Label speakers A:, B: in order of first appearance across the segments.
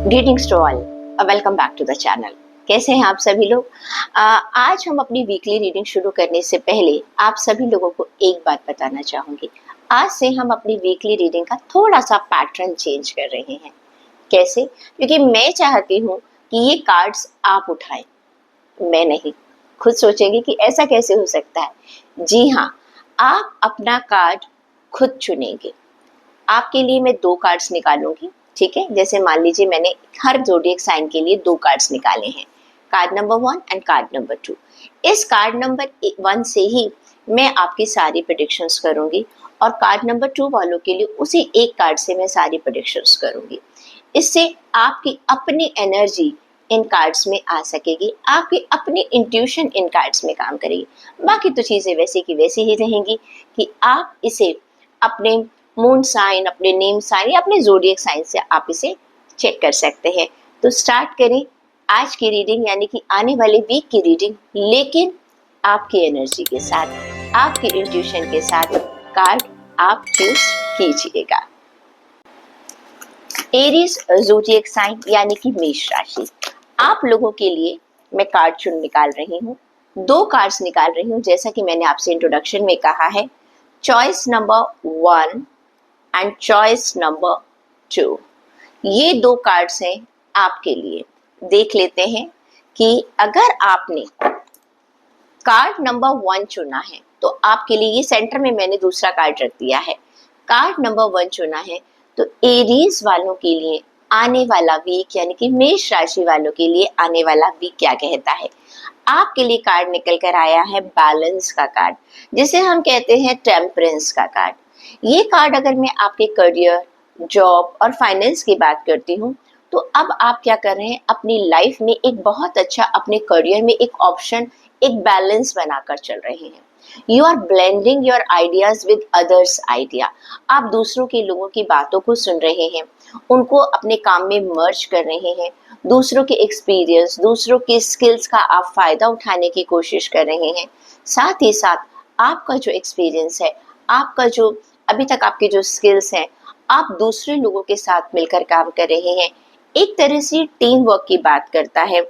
A: Greetings to all, welcome back to the channel. कैसे हैं आप सभी लोग? आज हम अपनी वीकली रीडिंग शुरू करने से पहले आप सभी लोगों को एक बात बताना चाहूँगी। आज से हम अपनी वीकली रीडिंग का थोड़ा सा पैटर्न चेंज कर रहे हैं। कैसे? क्योंकि मैं चाहती हूँ कि ये कार्ड्स आप उठाएं, मैं नहीं। खुद सोचेंगे कि ऐसा कैसे हो सकता है। जी हाँ, आप अपना कार्ड खुद चुनेंगे। आपके लिए मैं 2 कार्ड्स निकालूंगी, ठीक है? जैसे मान लीजिए मैंने हर ज़ोडिएक साइन के लिए 2 कार्ड्स निकाले हैं, card number 1 and card number 2। इस कार्ड नंबर 1 से ही मैं आपकी सारी प्रेडिक्शंस करूंगी और कार्ड नंबर 2 वालों के लिए उसी एक कार्ड से मैं सारी प्रेडिक्शंस करूंगी। इससे आपकी अपनी एनर्जी इन कार्ड्स में आ सकेगी, आपकी अपनी इंट्यूशन इन कार्ड्स में काम करेगी। बाकी तो चीज़ें वैसी की वैसी ही रहेंगी कि आप इसे अपने मून साइन, अपने नेम साइन या अपने ज़ोडिएक साइन से आप इसे चेक कर सकते हैं। तो स्टार्ट करें आज की रीडिंग, यानी कि आने वाले वीक की रीडिंग, लेकिन आपकी एनर्जी के साथ, आपकी इंट्यूशन के साथ कार्ड आप चूज कीजिएगा। एरीज ज़ोडिएक साइन यानी कि मेष राशि, आप लोगों के लिए मैं कार्ड चुन निकाल रही हूँ। 2 कार्ड्स निकाल रही हूँ, जैसा कि मैंने आपसे इंट्रोडक्शन में कहा है। Choice number 1 and choice number 2, ये 2 कार्ड्स हैं आपके लिए। देख लेते हैं कि अगर आपने कार्ड नंबर 1 चुना है तो आपके लिए, ये सेंटर में मैंने दूसरा कार्ड रख दिया है, कार्ड नंबर 1 चुना है तो एरीज वालों के लिए आने वाला वीक, यानी कि मेष राशि वालों के लिए आने वाला वीक क्या कहता है। आपके लिए कार्ड निकल कर आया है बैलेंस का कार्ड, जिसे हम कहते हैं टेम्परेंस का कार्ड। ये कार्ड अगर मैं आपके करियर, जॉब और फाइनेंस की बात करती हूँ तो अब आप क्या कर रहे हैं, अपनी लाइफ में एक बहुत अच्छा, अपने करियर में एक ऑप्शन, एक बैलेंस बनाकर चल रहे हैं। You are blending your ideas with others idea. आप दूसरों के लोगों की बातों को सुन रहे हैं, उनको अपने काम में मर्ज कर रहे हैं। दूसरों के एक्सपीरियंस, दूसरों के स्किल्स का आप फायदा उठाने की कोशिश कर रहे हैं। साथ ही साथ आपका जो एक्सपीरियंस है, आपका जो अभी तक आपके जो स्किल्स हैं, आप दूसरे लोगों के साथ मिलकर काम कर रहे हैं। एक तरह से टीम वर्क की बात करता है।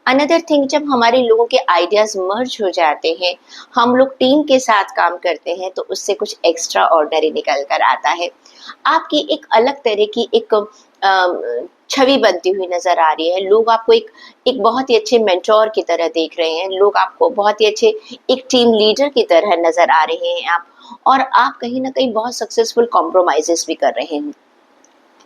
A: अनदर थिंग, जब हमारे लोगों के आइडियाज मर्ज हो जाते हैं, हम लोग टीम के साथ काम करते हैं, तो उससे कुछ एक्स्ट्रा ऑर्डिनरी निकल कर आता है। आपकी एक अलग तरह की एक छवि बनती हुई नजर आ रही है। लोग आपको एक बहुत ही अच्छे मेंटोर की तरह देख रहे हैं। लोग आपको बहुत ही अच्छे एक टीम लीडर की तरह नजर आ रहे हैं आप, और आप कहीं ना कहीं बहुत सक्सेसफुल कॉम्प्रोमाइजेस भी कर रहे हैं।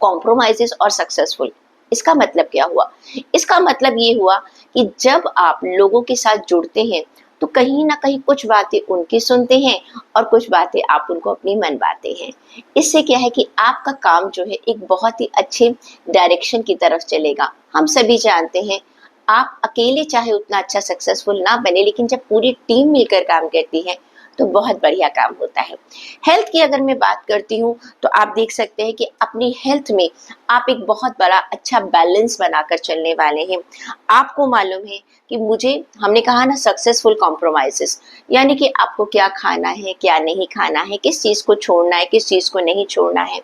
A: कॉम्प्रोमाइजेस और सक्सेसफुल, इसका मतलब क्या हुआ? इसका मतलब ये हुआ कि जब आप लोगों के साथ जुड़ते हैं तो कहीं ना कहीं कुछ बातें उनकी सुनते हैं और कुछ बातें आप उनको अपनी मनवाते हैं। इससे क्या है कि आपका काम जो है एक बहुत ही अच्छे डायरेक्शन की तरफ चलेगा। हम सभी जानते हैं, आप अकेले चाहे उतना अच्छा सक्सेसफुल ना बने, लेकिन जब पूरी टीम मिलकर काम करती है तो बहुत बढ़िया काम होता है। हेल्थ की अगर मैं बात करती हूँ तो आप देख सकते हैं कि अपनी हेल्थ में आप एक बहुत बड़ा अच्छा बैलेंस बनाकर चलने वाले हैं। आपको मालूम है कि मुझे, हमने कहा ना, सक्सेसफुल कॉम्प्रोमाइजेस, यानी कि आपको क्या खाना है, क्या नहीं खाना है, किस चीज़ को छोड़ना है, किस चीज़ को नहीं छोड़ना है।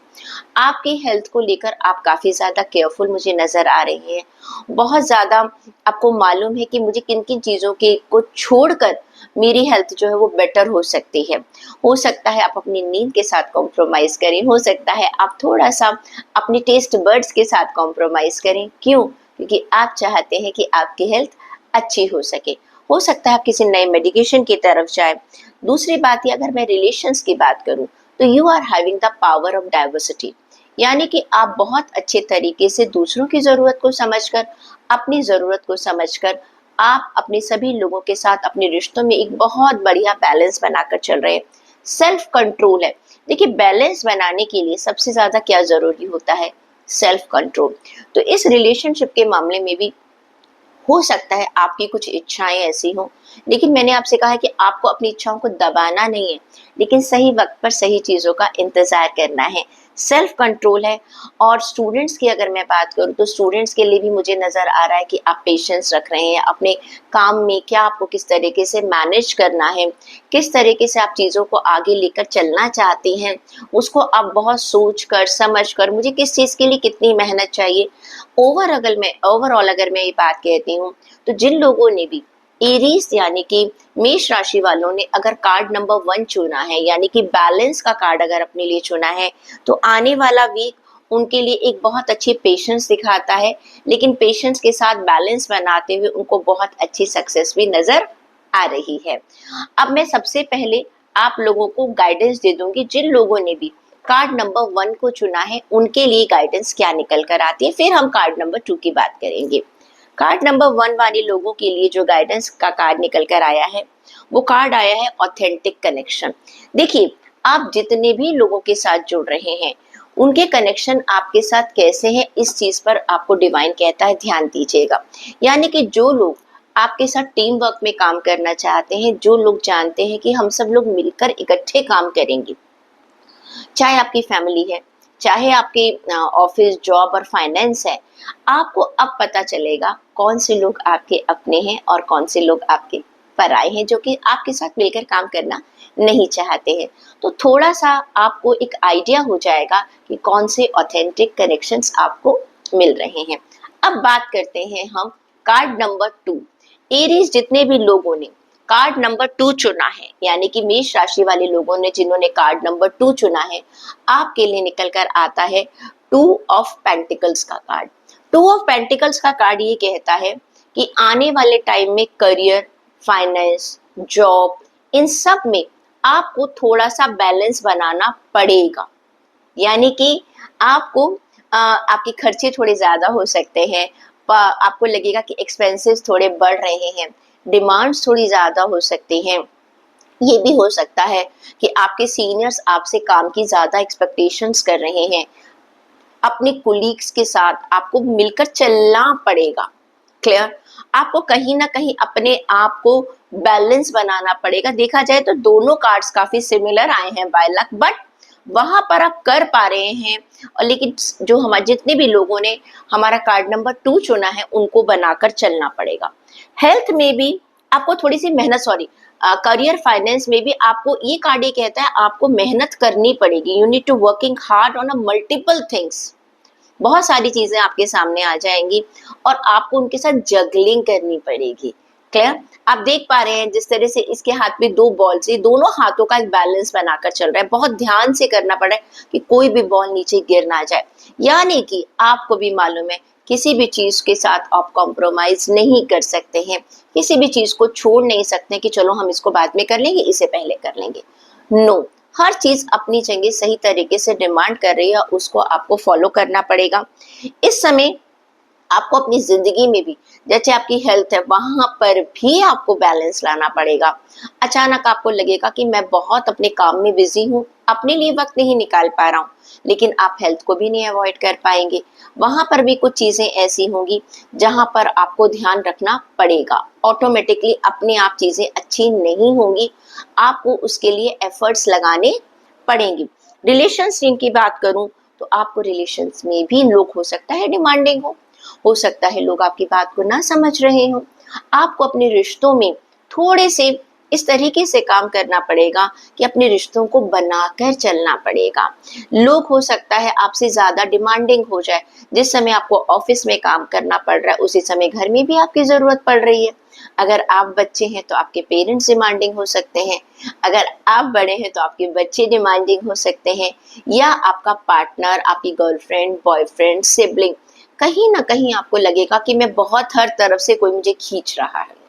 A: आपकी हेल्थ को लेकर आप काफ़ी ज़्यादा केयरफुल मुझे नज़र आ रहे हैं। बहुत ज़्यादा आपको मालूम है कि मुझे किन किन चीज़ों के को छोड़कर मेरी हेल्थ जो है वो बेटर हो सकती है। हो सकता है आप अपनी नींद के साथ कॉम्प्रोमाइज़ करें, हो सकता है आप थोड़ा-सा अपने टेस्ट बड्स के साथ कॉम्प्रोमाइज़ करें। क्यों? क्योंकि आप चाहते हैं कि आपकी हेल्थ अच्छी हो सके। हो सकता है आप किसी नए मेडिकेशन की तरफ जाएँ। दूसरी बात ये, अगर मैं रिलेशंस की बात करूँ तो you are having the power of diversity, यानी कि आप बहुत अच्छे तरीके से दूसरों की ज़रूरत को समझकर, अपनी ज़रूरत को समझकर, आप अपने सभी लोगों के साथ अपने रिश्तों में एक बहुत बढ़िया बैलेंस बनाकर चल रहे हैं। सेल्फ कंट्रोल है। देखिए, बैलेंस बनाने के लिए सबसे ज़्यादा क्या ज़रूरी होता है? Self control. तो इस रिलेशनशिप के मामले में भी हो सकता है आपकी कुछ इच्छाएं ऐसी हों लेकिन मैंने आपसे कहा है कि आपको अपनी इच्छाओं को दबाना नहीं है, लेकिन सही वक्त पर सही चीज़ों का इंतज़ार करना है, सेल्फ कंट्रोल है। और स्टूडेंट्स की अगर मैं बात करूँ तो स्टूडेंट्स के लिए भी मुझे नज़र आ रहा है कि आप पेशेंस रख रहे हैं अपने काम में, क्या आपको किस तरीके से मैनेज करना है, किस तरीके से आप चीज़ों को आगे लेकर चलना चाहते हैं, उसको आप बहुत सोच कर समझ कर मुझे किस चीज़ के लिए कितनी मेहनत चाहिए। ओवरऑल अगर मैं ये बात कहती हूँ तो जिन लोगों ने भी एरीज यानी कि मेष राशि वालों ने अगर कार्ड नंबर 1 चुना है, यानी कि बैलेंस का कार्ड अगर अपने लिए चुना है, तो आने वाला वीक उनके लिए एक बहुत अच्छी पेशेंस दिखाता है, लेकिन पेशेंस के साथ बैलेंस बनाते हुए उनको बहुत अच्छी सक्सेस भी नजर आ रही है। अब मैं सबसे पहले आप लोगों को गाइडेंस दे दूंगी, जिन लोगों ने भी कार्ड नंबर 1 को चुना है उनके लिए गाइडेंस क्या निकल कर आती है, फिर हम कार्ड नंबर 2 की बात करेंगे। कार्ड नंबर 1 वाले लोगों के लिए जो गाइडेंस का कार्ड निकल कर आया है, वो कार्ड आया है ऑथेंटिक कनेक्शन। देखिए, आप जितने भी लोगों के साथ जुड़ रहे हैं, उनके कनेक्शन आपके साथ कैसे हैं, इस चीज पर आपको डिवाइन कहता है ध्यान दीजिएगा। यानी कि जो लोग आपके साथ टीम वर्क में काम करना चाहते हैं, जो लोग जानते हैं कि हम सब लोग मिलकर इकट्ठे काम करेंगे, चाहे आपकी फैमिली है, चाहे आपके ऑफिस जॉब और फाइनेंस है, आपको अब पता चलेगा कौन से लोग आपके अपने हैं और कौन से लोग आपके पराए हैं, जो कि आपके साथ मिलकर काम करना नहीं चाहते हैं। तो थोड़ा सा आपको एक आइडिया हो जाएगा कि कौन से ऑथेंटिक कनेक्शंस आपको मिल रहे हैं। अब बात करते हैं हम कार्ड नंबर 2। एरीज जितने भी लोगों ने कार्ड नंबर 2 चुना है, यानी कि मेष राशि वाले लोगों ने जिन्होंने कार्ड नंबर 2 चुना है, आपके लिए निकल कर आता है 2 ऑफ पेंटिकल्स का कार्ड। 2 ऑफ पेंटिकल्स का कार्ड ये कहता है कि आने वाले टाइम में करियर, फाइनेंस, जॉब, इन सब में आपको थोड़ा सा बैलेंस बनाना पड़ेगा। यानी कि आपको आपके खर्चे थोड़े ज्यादा हो सकते हैं, आपको लगेगा कि एक्सपेंसेस थोड़े बढ़ रहे हैं, डिमांड्स थोड़ी ज्यादा हो सकती हैं। ये भी हो सकता है कि आपके सीनियर्स आपसे काम की ज्यादा एक्सपेक्टेशंस कर रहे हैं। अपने कोलीग्स के साथ आपको मिलकर चलना पड़ेगा। क्लियर? आपको कहीं ना कहीं अपने आप को बैलेंस बनाना पड़ेगा। देखा जाए तो दोनों कार्ड्स काफी सिमिलर आए हैं बाय लक, बट वहां पर आप कर पा रहे हैं। और लेकिन जो हमारे जितने भी लोगों ने हमारा कार्ड नंबर 2 चुना है, उनको बनाकर चलना पड़ेगा। हेल्थ में भी आपको थोड़ी सी मेहनत, सॉरी, करियर फाइनेंस में भी आपको, ये कार्ड ये कहता है आपको मेहनत करनी पड़ेगी। You need to working hard on a multiple things. बहुत सारी चीजें आपके सामने आ जाएंगी और आपको उनके साथ जगलिंग करनी पड़ेगी। क्लियर? आप देख पा रहे हैं जिस तरह से इसके हाथ में 2 बॉल्स है, दोनों हाथों का एक बैलेंस बनाकर चल रहा है। बहुत ध्यान से करना पड़ा है कि कोई भी बॉल नीचे गिर ना जाए। यानी कि आपको भी मालूम है किसी भी चीज के साथ आप कॉम्प्रोमाइज नहीं कर सकते हैं, किसी भी चीज को छोड़ नहीं सकते कि चलो हम इसको बाद में कर लेंगे, इसे पहले कर लेंगे। नो, हर चीज अपनी जगह सही तरीके से डिमांड कर रही है, उसको आपको फॉलो करना पड़ेगा। इस समय आपको अपनी जिंदगी में भी, जैसे आपकी हेल्थ है, वहां पर भी आपको बैलेंस लाना पड़ेगा। अचानक आपको लगेगा कि मैं बहुत अपने काम में बिजी हूँ, अपने लिए वक्त नहीं निकाल पा रहा हूँ, लेकिन आप हेल्थ को भी नहीं अवॉइड कर पाएंगे। वहां पर भी कुछ चीजें ऐसी होंगी जहां पर आपको ध्यान रखना पड़ेगा। ऑटोमेटिकली अपने आप चीजें अच्छी नहीं होंगी, आपको उसके लिए एफर्ट्स लगाने पड़ेंगे। रिलेशंस की बात करूं तो आपको रिलेशंस में भी लोग हो सकता है डिमांडिंग हो सकता है लोग आपकी बात को ना समझ रहे हो। आपको अपने रिश्तों में थोड़े से इस तरीके से काम करना पड़ेगा कि अपने रिश्तों को बनाकर चलना पड़ेगा। लोग हो सकता है आपसे ज्यादा डिमांडिंग हो जाए। जिस समय आपको ऑफिस में काम करना पड़ रहा है, उसी समय घर में भी आपकी जरूरत पड़ रही है। अगर आप बच्चे हैं तो आपके पेरेंट्स डिमांडिंग हो सकते हैं, अगर आप बड़े हैं तो आपके बच्चे डिमांडिंग हो सकते हैं, या आपका पार्टनर, आपकी गर्लफ्रेंड, बॉयफ्रेंड, सिबलिंग, कहीं ना कहीं आपको लगेगा कि मैं बहुत हर तरफ से कोई मुझे खींच रहा है,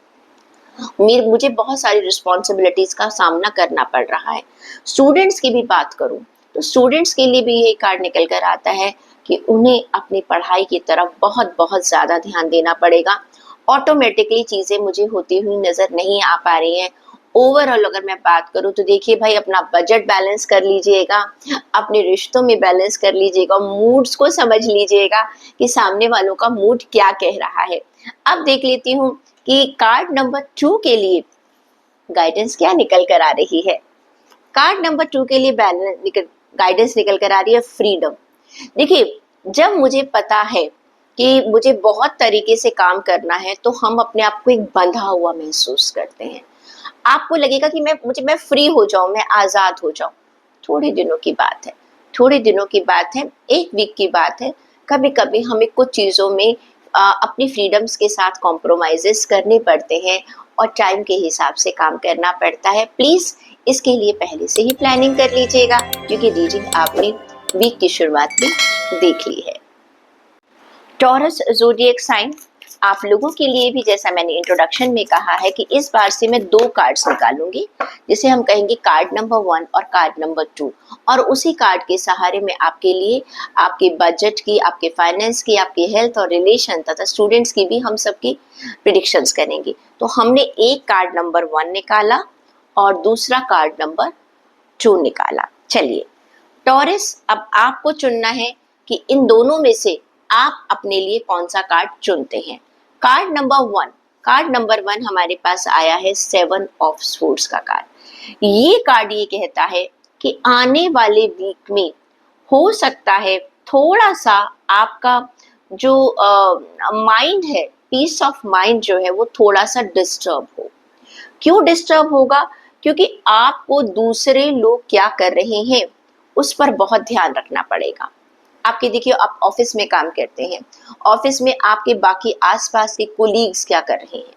A: मुझे बहुत सारी रिस्पॉन्सिबिलिटीज का सामना करना पड़ रहा है। स्टूडेंट्स की भी बात करूं तो स्टूडेंट्स के लिए भी ये कार्ड निकल कर आता है कि उन्हें अपनी पढ़ाई की तरफ बहुत बहुत ज्यादा ध्यान देना पड़ेगा। ऑटोमेटिकली चीजें मुझे होती हुई नजर नहीं आ पा रही हैं। ओवरऑल अगर मैं बात करूं तो देखिए भाई, अपना बजट बैलेंस कर लीजिएगा, अपने रिश्तों में बैलेंस कर लीजिएगा, मूड्स को समझ लीजिएगा कि सामने वालों का मूड क्या कह रहा है। अब देख लेती हूँ कि कार्ड नंबर 2 के लिए गाइडेंस क्या निकल कर आ रही है? कार्ड नंबर 2 के लिए गाइडेंस निकल कर आ रही है फ्रीडम। देखिए, जब मुझे पता है कि मुझे बहुत तरीके से काम करना है, तो हम अपने आप को एक बंधा हुआ महसूस करते हैं। आपको लगेगा कि मैं फ्री हो जाऊं, मैं आजाद हो जाऊं। थोड़े दिनों की बात है, थोड़े दिनों की बात है, एक वीक की बात है। कभी कभी हमें कुछ चीजों में अपनी फ्रीडम्स के साथ कॉम्प्रोमाइजेस करने पड़ते हैं और टाइम के हिसाब से काम करना पड़ता है। प्लीज इसके लिए पहले से ही प्लानिंग कर लीजिएगा, क्योंकि रीडिंग आपने वीक की शुरुआत में देख ली है। टॉरस ज़ोडिएक साइन, आप लोगों के लिए भी जैसा मैंने इंट्रोडक्शन में कहा है कि इस बार से मैं 2 कार्ड्स निकालूंगी, जिसे हम कहेंगे कार्ड नंबर 1 और कार्ड नंबर 2, और उसी कार्ड के सहारे में आपके लिए आपके बजट की, आपके फाइनेंस की, आपकी हेल्थ और रिलेशन तथा स्टूडेंट्स की भी हम सबकी प्रिडिक्शंस करेंगे। तो हमने एक कार्ड नंबर 1 निकाला और दूसरा कार्ड नंबर 2 निकाला। चलिए टॉरस, अब आपको चुनना है कि इन दोनों में से आप अपने लिए कौन सा कार्ड चुनते हैं। कार्ड नंबर 1 हमारे पास आया है 7 ऑफ स्वॉर्ड्स का कार्ड। ये कार्ड ये कहता है कि आने वाले वीक में हो सकता है थोड़ा सा आपका जो माइंड है, पीस ऑफ माइंड जो है वो थोड़ा सा डिस्टर्ब हो। क्यों डिस्टर्ब होगा? क्योंकि आपको दूसरे लोग क्या कर रहे हैं उस पर बहुत ध्यान रखना पड़ेगा। आपके देखिए, आप ऑफिस में काम करते हैं, ऑफिस में आपके बाकी आसपास के कोलीग्स क्या कर रहे हैं,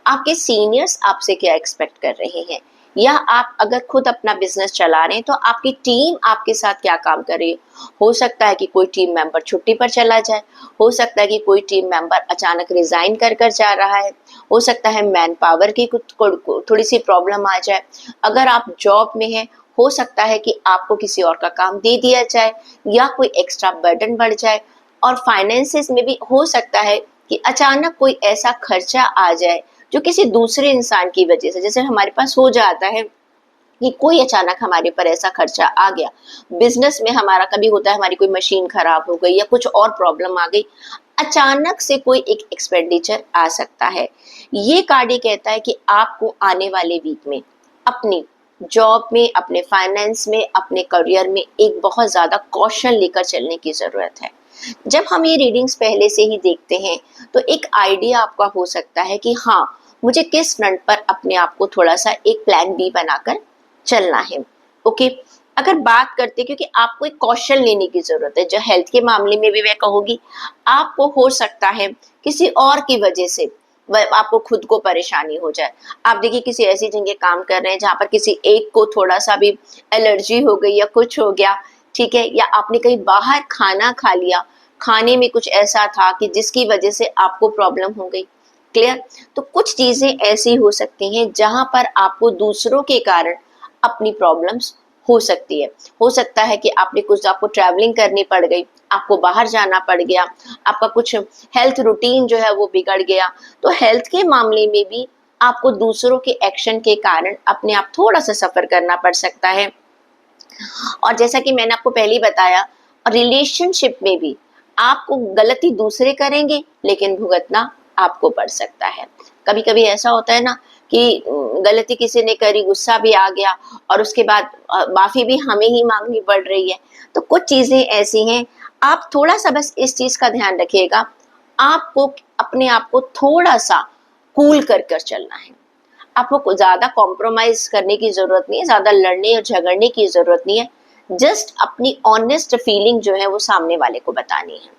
A: आपके सीनियर्स आपसे क्या एक्सपेक्ट कर रहे हैं, या आप अगर खुद अपना बिजनेस चला रहे हैं तो आपकी टीम आपके साथ क्या काम कर रही है। हो सकता है कि कोई टीम मेंबर छुट्टी पर चला जाए, हो सकता है कि कोई टीम मेंबर अचानक रिजाइन कर जा रहा है, हो सकता है मैन पावर की थोड़ी सी प्रॉब्लम आ जाए। अगर आप जॉब में हैं, हो सकता है कि आपको किसी और का काम दे दिया जाए या कोई एक्स्ट्रा बर्डन बढ़ जाए। और फाइनेंसेस में भी हो सकता है कि अचानक कोई ऐसा खर्चा आ जाए जो किसी दूसरे इंसान की वजह से, जैसे हमारे पास हो जाता है कि कोई अचानक हमारे पर ऐसा खर्चा आ गया। बिजनेस में हमारा कभी होता है, हमारी कोई मशीन खराब हो गई या कुछ और प्रॉब्लम आ गई, अचानक से कोई एक एक्सपेंडिचर आ सकता है। ये कार्ड ये कहता है कि आपको आने वाले वीक में अपनी जॉब में, अपने फाइनेंस में, अपने करियर में एक बहुत ज्यादा कॉशन लेकर चलने की जरूरत है। जब हम ये रीडिंग्स पहले से ही देखते हैं तो एक आइडिया आपका हो सकता है कि हाँ, मुझे किस फ्रंट पर अपने आप को थोड़ा सा एक प्लान बी बनाकर चलना है। ओके, अगर बात करते, क्योंकि आपको एक कॉशन लेने की जरूरत है, जो हेल्थ के मामले में भी मैं कहूंगी, आपको हो सकता है किसी और की वजह से आपको खुद को परेशानी हो जाए। आप देखिए, किसी ऐसी जगह काम कर रहे हैं जहां पर किसी एक को थोड़ा सा भी एलर्जी हो गई या कुछ हो गया, ठीक है, या आपने कहीं बाहर खाना खा लिया, खाने में कुछ ऐसा था कि जिसकी वजह से आपको प्रॉब्लम हो गई। क्लियर? तो कुछ चीजें ऐसी हो सकती हैं जहां पर आपको दूसरों के कारण अपनी प्रॉब्लम्स हो सकती है। हो सकता है कि आपको ट्रैवलिंग करनी पड़ गई, आपको बाहर जाना पड़ गया, आपका कुछ हेल्थ रूटीन जो है वो बिगड़ गया। तो हेल्थ के मामले में भी आपको दूसरों के एक्शन के कारण अपने आप थोड़ा सा सफर करना पड़ सकता है। और जैसा कि मैंने आपको पहले ही बताया, रिलेशनशिप में भी आपको गलती दूसरे करेंगे लेकिन भुगतना आपको पड़ सकता है। कभी कभी ऐसा होता है ना कि गलती किसी ने करी, गुस्सा भी आ गया और उसके बाद माफी भी हमें ही मांगनी पड़ रही है। तो कुछ चीजें ऐसी हैं, आप थोड़ा सा बस इस चीज का ध्यान रखिएगा, आपको अपने आप को थोड़ा सा कूल कर चलना है। आपको ज्यादा कॉम्प्रोमाइज करने की जरूरत नहीं है, ज्यादा लड़ने और झगड़ने की जरूरत नहीं है। जस्ट अपनी ऑनेस्ट फीलिंग जो है वो सामने वाले को बतानी है।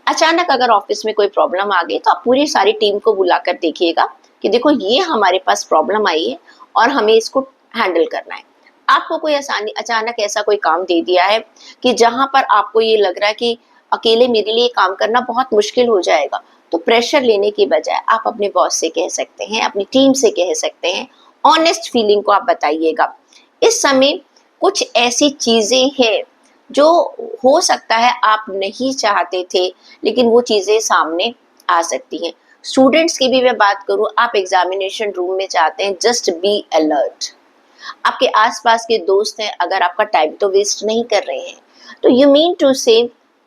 A: अचानक अगर ऑफिस में कोई प्रॉब्लम आ गई तो आप पूरी सारी टीम को बुलाकर देखिएगा कि देखो, ये हमारे पास प्रॉब्लम आई है और हमें इसको हैंडल करना है। आपको कोई आसानी अचानक ऐसा कोई काम दे दिया है कि जहां पर आपको ये लग रहा है कि अकेले मेरे लिए काम करना बहुत मुश्किल हो जाएगा, तो प्रेशर लेने की बजाय आप अपने बॉस से कह सकते हैं, अपनी टीम से कह सकते हैं, ऑनेस्ट फीलिंग को आप बताइएगा। इस समय कुछ ऐसी चीजें हैं जो हो सकता है आप नहीं चाहते थे, लेकिन वो चीजें सामने आ सकती हैं। स्टूडेंट्स की भी मैं बात करूं, आप एग्जामिनेशन रूम में जाते हैं, जस्ट बी अलर्ट। आपके आसपास के दोस्त हैं, अगर आपका टाइम तो वेस्ट नहीं कर रहे हैं, तो यू मीन टू से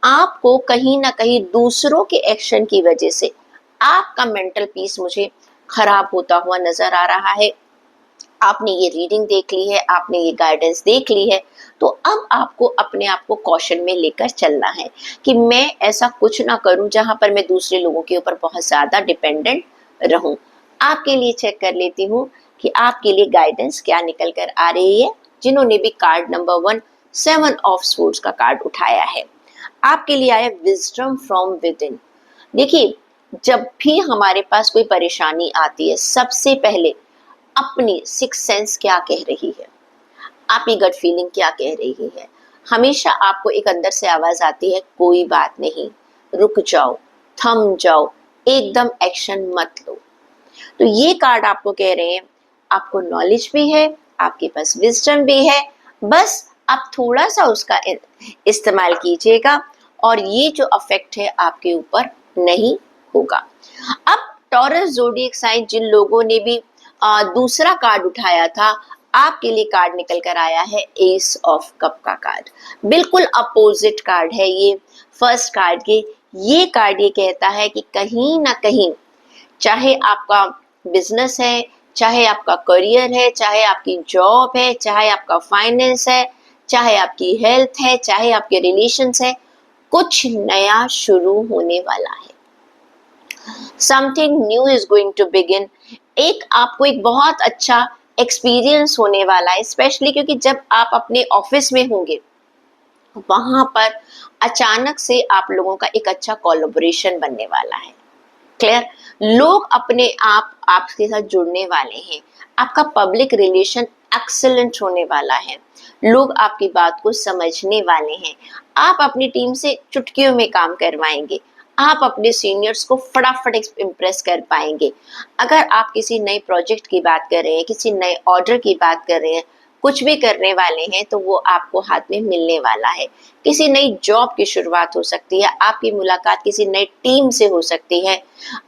A: आपको कहीं ना कहीं दूसरों के एक्शन की वजह से आपका मेंटल पीस मुझे खराब होता हुआ नजर आ रहा है। आपने ये रीडिंग देख ली है, आपने ये गाइडेंस देख ली है, तो अब आपको अपने आप को कॉशन में लेकर चलना है कि मैं ऐसा कुछ ना करूं जहां पर मैं दूसरे लोगों के ऊपर बहुत ज़्यादा डिपेंडेंट रहूं। आपके लिए चेक कर लेती हूँ कि आपके लिए गाइडेंस क्या निकल कर आ रही है। जिन्होंने भी कार्ड नंबर 1 7 ऑफ स्वॉर्ड्स का कार्ड उठाया है, आपके लिए आया विजडम फ्रॉम विद इन। देखिए, जब भी हमारे पास कोई परेशानी आती है, सबसे पहले अपनी सिक्स सेंस क्या कह रही है, आपकी गट फीलिंग क्या कह रही है। हमेशा आपको एक अंदर से आवाज आती है, कोई बात नहीं, रुक जाओ, थम जाओ, एकदम एक्शन मत लो। तो ये कार्ड आपको कह रहे हैं, आपको नॉलेज भी है, आपके पास विजडम भी है, बस आप थोड़ा सा उसका इस्तेमाल कीजिएगा और ये जो अफेक्ट है आपके ऊपर नहीं होगा। अब टॉरस ज़ोडिएक साइन जिन लोगों ने भी दूसरा कार्ड उठाया था, आपके लिए कार्ड निकल कर आया है एस ऑफ कप का कार्ड। बिल्कुल अपोजिट कार्ड है ये फर्स्ट कार्ड के। ये कार्ड ये कहता है कि कहीं ना कहीं, चाहे आपका बिजनेस है, चाहे आपका करियर है, चाहे आपकी जॉब है, चाहे आपका फाइनेंस है, चाहे आपकी हेल्थ है, चाहे आपके रिलेशंस है, कुछ नया शुरू होने वाला है। Something new is going to begin. आपको एक बहुत अच्छा एक्सपीरियंस होने वाला है, स्पेशली क्योंकि जब आप अपने ऑफिस में होंगे, वहां पर अचानक से आप लोगों का एक अच्छा कोलैबोरेशन बनने वाला है। क्लियर? लोग अपने आप आपके साथ जुड़ने वाले हैं, आपका पब्लिक रिलेशन एक्सेलेंट होने वाला है, लोग आपकी बात को समझने वाले हैं, आप अपनी टीम से चुटकियों में काम करवाएंगे, आप अपने सीनियर्स को फटाफट इम्प्रेस कर पाएंगे। अगर आप किसी नए प्रोजेक्ट की बात कर रहे हैं, किसी नए ऑर्डर की बात कर रहे हैं, कुछ भी करने वाले हैं, तो वो आपको हाथ में मिलने वाला है। किसी नई जॉब की शुरुआत हो सकती है, आपकी मुलाकात किसी नई टीम से हो सकती है,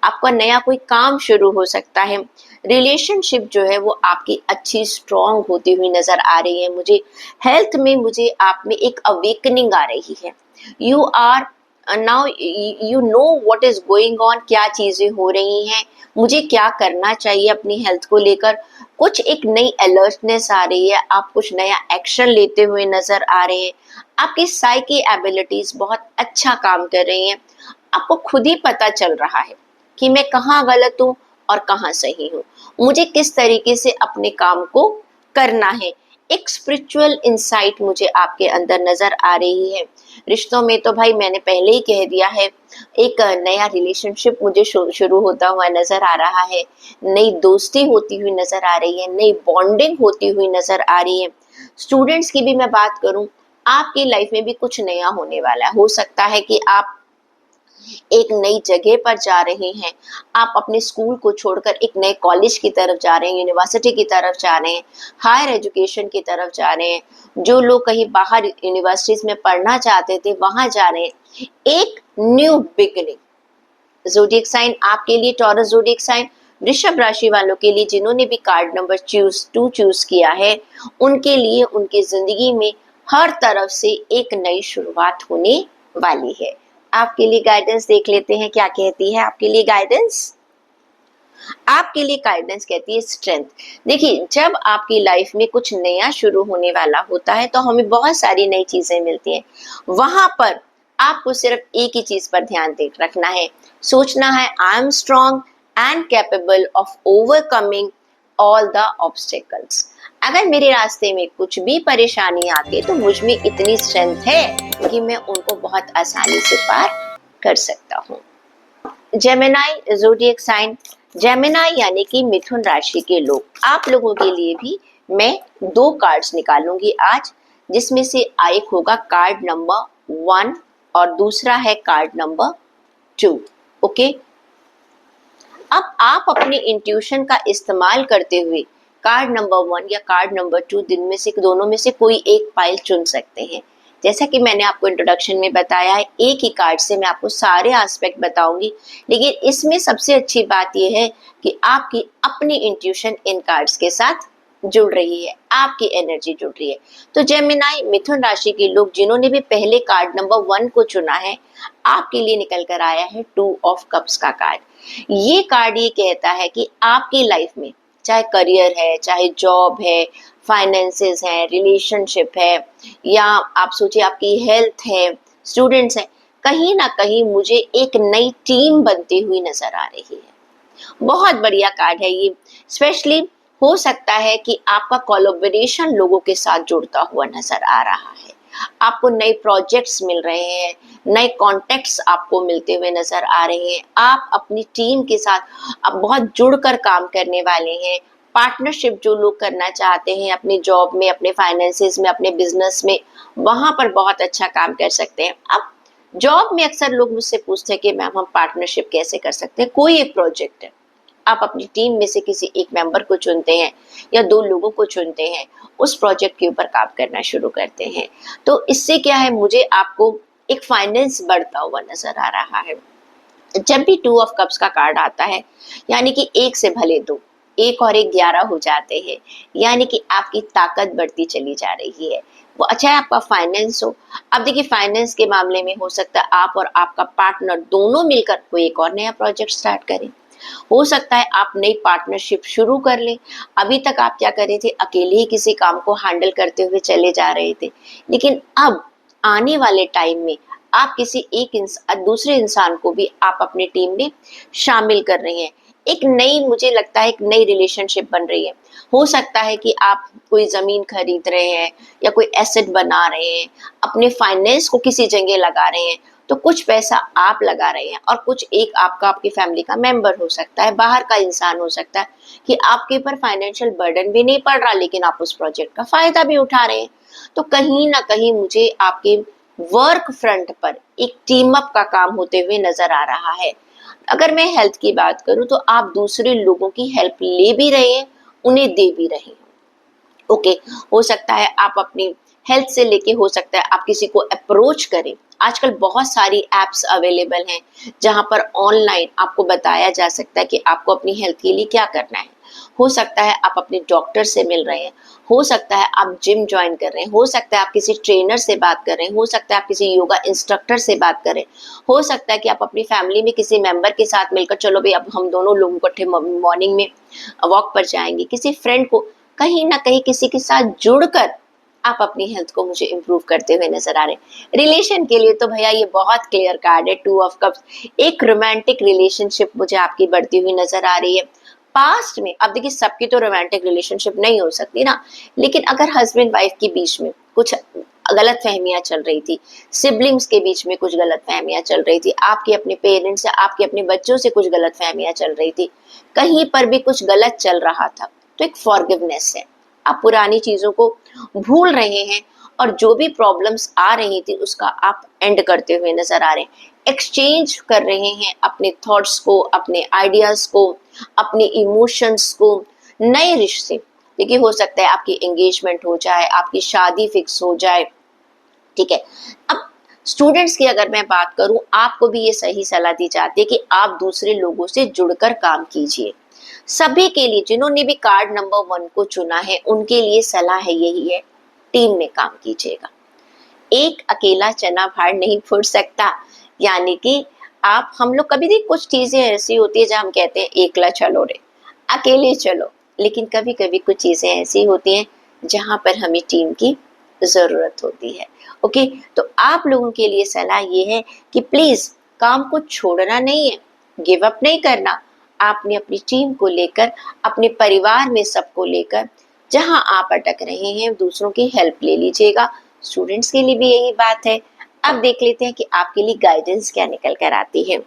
A: आपका नया कोई काम शुरू हो सकता है। रिलेशनशिप जो है वो आपकी अच्छी स्ट्रॉन्ग होती हुई नजर आ रही है। मुझे हेल्थ में, मुझे आप में एक अवेकनिंग आ रही है। You are now, you know what is going on, क्या चीजें हो रही हैं, मुझे क्या करना चाहिए अपनी हेल्थ को लेकर। कुछ एक नई अलर्टनेस आ रही है, आप कुछ नया एक्शन लेते हुए नजर आ रहे हैं। आपकी साइकी एबिलिटीज बहुत अच्छा काम कर रही हैं। आपको खुद ही पता चल रहा है कि मैं कहाँ गलत हूँ और कहाँ सही हूँ, मुझे किस तरीके से अपने काम को करना है। एक स्पिरिचुअल इंसाइट मुझे आपके अंदर नजर आ रही है। रिश्तों में तो भाई मैंने पहले ही कह दिया है, एक नया रिलेशनशिप मुझे शुरू होता हुआ नजर आ रहा है, नई दोस्ती होती हुई नजर आ रही है, नई बॉन्डिंग होती हुई नजर आ रही है। स्टूडेंट्स की भी मैं बात करूं, आपकी लाइफ में भी कुछ नया होने वाला है। हो सकता है कि आप एक नई जगह पर जा रहे हैं, आप अपने स्कूल को छोड़कर एक नए कॉलेज की तरफ जा रहे हैं, यूनिवर्सिटी की तरफ जा रहे हैं, हायर एजुकेशन की तरफ जा रहे हैं। जो लोग कहीं बाहर यूनिवर्सिटीज में पढ़ना चाहते थे, वहां जा रहे हैं। एक न्यू बिगिनिंग। ज़ोडिएक साइन आपके लिए, टॉरस ज़ोडिएक साइन, वृषभ राशि वालों के लिए जिन्होंने भी कार्ड नंबर 2 चूज किया है, उनके लिए उनकी जिंदगी में हर तरफ से एक नई शुरुआत होने वाली है। आपके लिए गाइडेंस देख लेते हैं, क्या कहती है आपके लिए गाइडेंस। आपके लिए गाइडेंस कहती है स्ट्रेंथ। देखिए, जब आपकी लाइफ में कुछ नया शुरू होने वाला होता है तो हमें बहुत सारी नई चीजें मिलती हैं। वहां पर आपको सिर्फ एक ही चीज पर ध्यान रखना है, सोचना है, I am strong and capable of overcoming all the obstacles. अगर मेरे रास्ते में कुछ भी परेशानी आती है तो मुझ में इतनी स्ट्रेंथ है कि मैं उनको बहुत आसानी से पार कर सकता हूँ। जेमिनाई ज़ोडिएक साइन, जेमिनाई यानी कि मिथुन राशि के लोग, आप लोगों के लिए भी मैं 2 कार्ड्स निकालूंगी आज, जिसमें से एक होगा कार्ड नंबर 1 और दूसरा है कार्ड नंबर 2। ओके, अब आप अपने इंट्यूशन का इस्तेमाल करते हुए कार्ड नंबर 1 या कार्ड नंबर 2 दिन में से, दोनों में से कोई एक फाइल चुन सकते हैं। जैसा कि मैंने आपको इंट्रोडक्शन में बताया है, एक ही कार्ड से मैं आपको सारे एस्पेक्ट बताऊंगी, लेकिन इसमें सबसे अच्छी बात यह है कि आपकी अपनी इंट्यूशन इन कार्ड्स के साथ जुड़ रही है, आपकी एनर्जी जुड़ रही है। तो जेमिनाई मिथुन राशि के लोग जिन्होंने भी पहले कार्ड नंबर 1 को चुना है, आपके लिए निकल कर आया है 2 ऑफ कप्स का कार्ड। ये कार्ड ये कहता है कि आपकी लाइफ में चाहे करियर है, चाहे जॉब है, फाइनेंसेस है, रिलेशनशिप है, या आप सोचिए आपकी हेल्थ है, स्टूडेंट्स हैं, कहीं ना कहीं मुझे एक नई टीम बनती हुई नजर आ रही है। बहुत बढ़िया कार्ड है ये। स्पेशली हो सकता है कि आपका कोलैबोरेशन लोगों के साथ जुड़ता हुआ नजर आ रहा है, आपको नए प्रोजेक्ट्स मिल रहे हैं, नए कॉन्टेक्ट्स आपको मिलते हुए नजर आ रहे हैं, आप अपनी टीम के साथ अब बहुत जुड़कर काम करने वाले हैं। पार्टनरशिप जो लोग करना चाहते हैं अपने जॉब में, अपने फाइनेंसेस में, अपने बिजनेस में, वहां पर बहुत अच्छा काम कर सकते हैं। अब जॉब में अक्सर लोग मुझसे पूछते हैं कि मैम हम पार्टनरशिप कैसे कर सकते हैं। कोई एक प्रोजेक्ट है, आप अपनी टीम में से किसी एक मेंबर को चुनते हैं या दो लोगों को चुनते हैं, उस प्रोजेक्ट के ऊपर काम करना शुरू करते हैं। तो इससे क्या है, मुझे आपको एक फाइनेंस बढ़ता हुआ नजर आ रहा है। जब भी 2 ऑफ कप्स का कार्ड आता है, यानी कि एक से भले दो, एक और एक 11 हो जाते हैं, यानी कि आपकी ताकत बढ़ती चली जा रही है। वो अच्छा है आपका फाइनेंस हो। अब देखिए फाइनेंस के मामले में हो सकता है आप और आपका पार्टनर दोनों मिलकर कोई एक और नया प्रोजेक्ट स्टार्ट करें। हो सकता है आप नई पार्टनरशिप शुरू कर लें। अभी तक आप क्या कर रहे थे, अकेले ही किसी काम को हैंडल करते हुए चले जा रहे थे, लेकिन अब आने वाले टाइम में आप किसी एक दूसरे इंसान को भी आप अपनी टीम में शामिल कर रहे हैं। एक नई, मुझे लगता है एक नई रिलेशनशिप बन रही है। हो सकता है कि आप कोई जमीन खरीद रहे हैं या कोई एसेट बना रहे हैं, अपने फाइनेंस को किसी जगह लगा रहे हैं, तो कुछ पैसा आप लगा रहे हैं और कुछ एक आपका, आपकी फैमिली का मेंबर हो सकता है, बाहर का इंसान हो सकता है, कि आपके ऊपर फाइनेंशियल बर्डन भी नहीं पड़ रहा, लेकिन आप उस प्रोजेक्ट का फायदा भी उठा रहे हैं। तो कहीं ना कहीं मुझे आपके वर्क फ्रंट पर एक टीम अप का काम होते हुए नजर आ रहा है। अगर मैं हेल्थ की बात करूं तो आप दूसरे लोगों की हेल्प ले भी रहे हैं, उन्हें दे भी रहे हैं। ओके, हो सकता है आप अपनी हेल्थ से लेके, हो सकता है आप किसी को अप्रोच करें। आजकल बहुत सारी एप्स अवेलेबल हैं जहां पर ऑनलाइन आपको बताया जा सकता है कि आपको अपनी हेल्थ के लिए क्या करना है। हो सकता है आप अपने डॉक्टर से मिल रहे हैं, हो सकता है आप जिम ज्वाइन कर रहे हैं, हो सकता है आप किसी ट्रेनर से बात कर रहे हैं, हो सकता है आप किसी योगा इंस्ट्रक्टर से बात करें, हो सकता है कि आप अपनी फैमिली में किसी मेंबर के साथ मिलकर, चलो भाई अब हम दोनों लोग इकट्ठे मॉर्निंग में वॉक पर जाएंगे, किसी फ्रेंड को, कहीं ना कहीं किसी के साथ जुड़कर आप अपनी हेल्थ को मुझे इंप्रूव करते हुए नजर आ रहे हैं। रिलेशन के लिए तो भैया ये बहुत क्लियर कार्ड है, 2 ऑफ कप्स। एक रोमांटिक रिलेशनशिप मुझे आपकी बढ़ती हुई नजर आ रही है। पास्ट में, अब देखिए सबकी तो रोमांटिक रिलेशनशिप नहीं हो सकती ना, लेकिन अगर हस्बैंड वाइफ के बीच में कुछ गलत फहमियां चल रही थी, सिबलिंग्स के बीच में कुछ गलत फहमियां चल रही थी, आपके अपने पेरेंट्स से, आपके अपने बच्चों से कुछ गलत फहमियां चल रही थी, कहीं पर भी कुछ गलत चल रहा था, तो एक फॉरगिवनेस है। आप पुरानी चीजों को भूल रहे हैं और जो भी प्रॉब्लम्स आ रही थी उसका आप एंड करते हुए नजर आ रहे हैं। एक्सचेंज कर रहे हैं अपने थॉट्स को, अपने आइडियाज को, अपने इमोशंस को। नए रिश्ते, देखिए हो सकता है आपकी एंगेजमेंट हो जाए, आपकी शादी फिक्स हो जाए, ठीक है। अब स्टूडेंट्स की अगर मैं बात करूं, आपको भी ये सही सलाह दी जाती है कि आप दूसरे लोगों से जुड़कर काम कीजिए। सभी के लिए, जिन्होंने भी कार्ड नंबर 1 को चुना है, उनके लिए सलाह है यही है, टीम में काम कीजिएगा। एक अकेला चना फाड़ नहीं फूट सकता, यानी कि आप, हम लोग कभी भी, कुछ चीजें ऐसी होती है जहां हम कहते हैं एकला चलो रे, अकेले चलो, लेकिन कभी कभी कुछ चीजें ऐसी होती हैं जहां पर हमें टीम की जरूरत होती है। ओके, तो आप लोगों के लिए सलाह ये है कि प्लीज काम को छोड़ना नहीं है, गिव अप नहीं करना। आपने अपनी टीम को लेकर, अपने परिवार में सबको लेकर, जहां आप अटक रहे हैं दूसरों की हेल्प ले लीजिएगा। स्टूडेंट्स के लिए भी यही बात है। अब देख लेते हैं कि आपके लिए गाइडेंस क्या निकल कर आती है।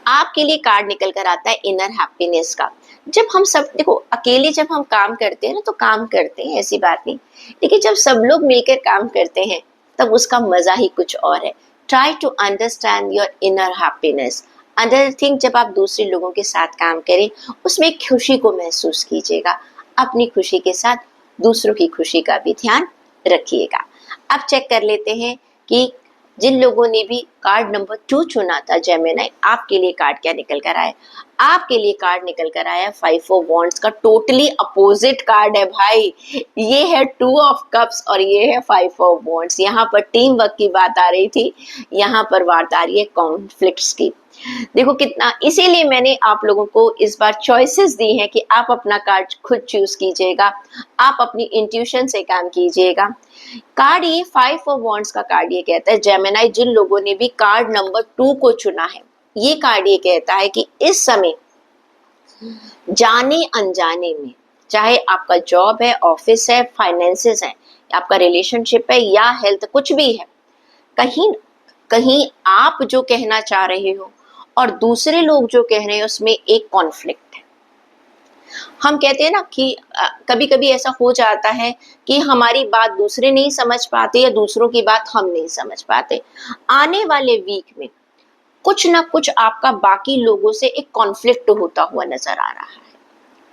A: आपके लिए कार्ड निकल कर आता है इनर हैप्पीनेस का। जब हम सब, देखो अकेले जब हम काम करते हैं ना तो काम करते हैं, ऐसी बात नहीं, लेकिन जब सब लोग मिलकर काम करते हैं तब उसका मजा ही कुछ और है। Try to understand your inner happiness. Other thing, जब आप दूसरे लोगों के साथ काम करें उसमें खुशी को महसूस कीजिएगा। अपनी खुशी के साथ दूसरों की खुशी का भी ध्यान रखिएगा। अब चेक कर लेते हैं कि जिन लोगों ने भी कार्ड नंबर 2 चुना था जेमिनी, आपके लिए कार्ड क्या निकल कर आया। आपके लिए कार्ड निकल कर आया 5 ऑफ वॉन्ड्स का। टोटली अपोजिट कार्ड है भाई, ये है 2 ऑफ कप्स और ये है 5 ऑफ वॉन्ड्स। यहाँ पर टीम वर्क की बात आ रही थी, यहाँ पर बात आ रही है कॉन्फ्लिक्ट्स की। देखो कितना, इसीलिए मैंने आप लोगों को इस बार चॉइसेस दी हैं कि आप अपना कार्ड खुद चूज कीजिएगा, आप अपनी इंट्यूशन से काम कीजिएगा। कार्ड ये 5 ऑफ वॉन्ड्स का कार्ड ये कहता है, जेमिनाई जिन लोगों ने भी कार्ड नंबर 2 को चुना है, ये कार्ड ये कहता है कि इस समय जाने अनजाने में, चाहे आपका जॉब है, ऑफिस है, फाइनेंसेस है, आपका रिलेशनशिप है या हेल्थ, कुछ भी है, कहीं कहीं आप जो कहना चाह रहे हो और दूसरे लोग जो कह रहे हैं उसमें एक कॉन्फ्लिक्ट है। हम कहते हैं ना कि कभी कभी ऐसा हो जाता है कि हमारी बात दूसरे नहीं समझ पाते या दूसरों की बात हम नहीं समझ पाते। आने वाले वीक में कुछ ना कुछ आपका बाकी लोगों से एक कॉन्फ्लिक्ट होता हुआ नजर आ रहा है।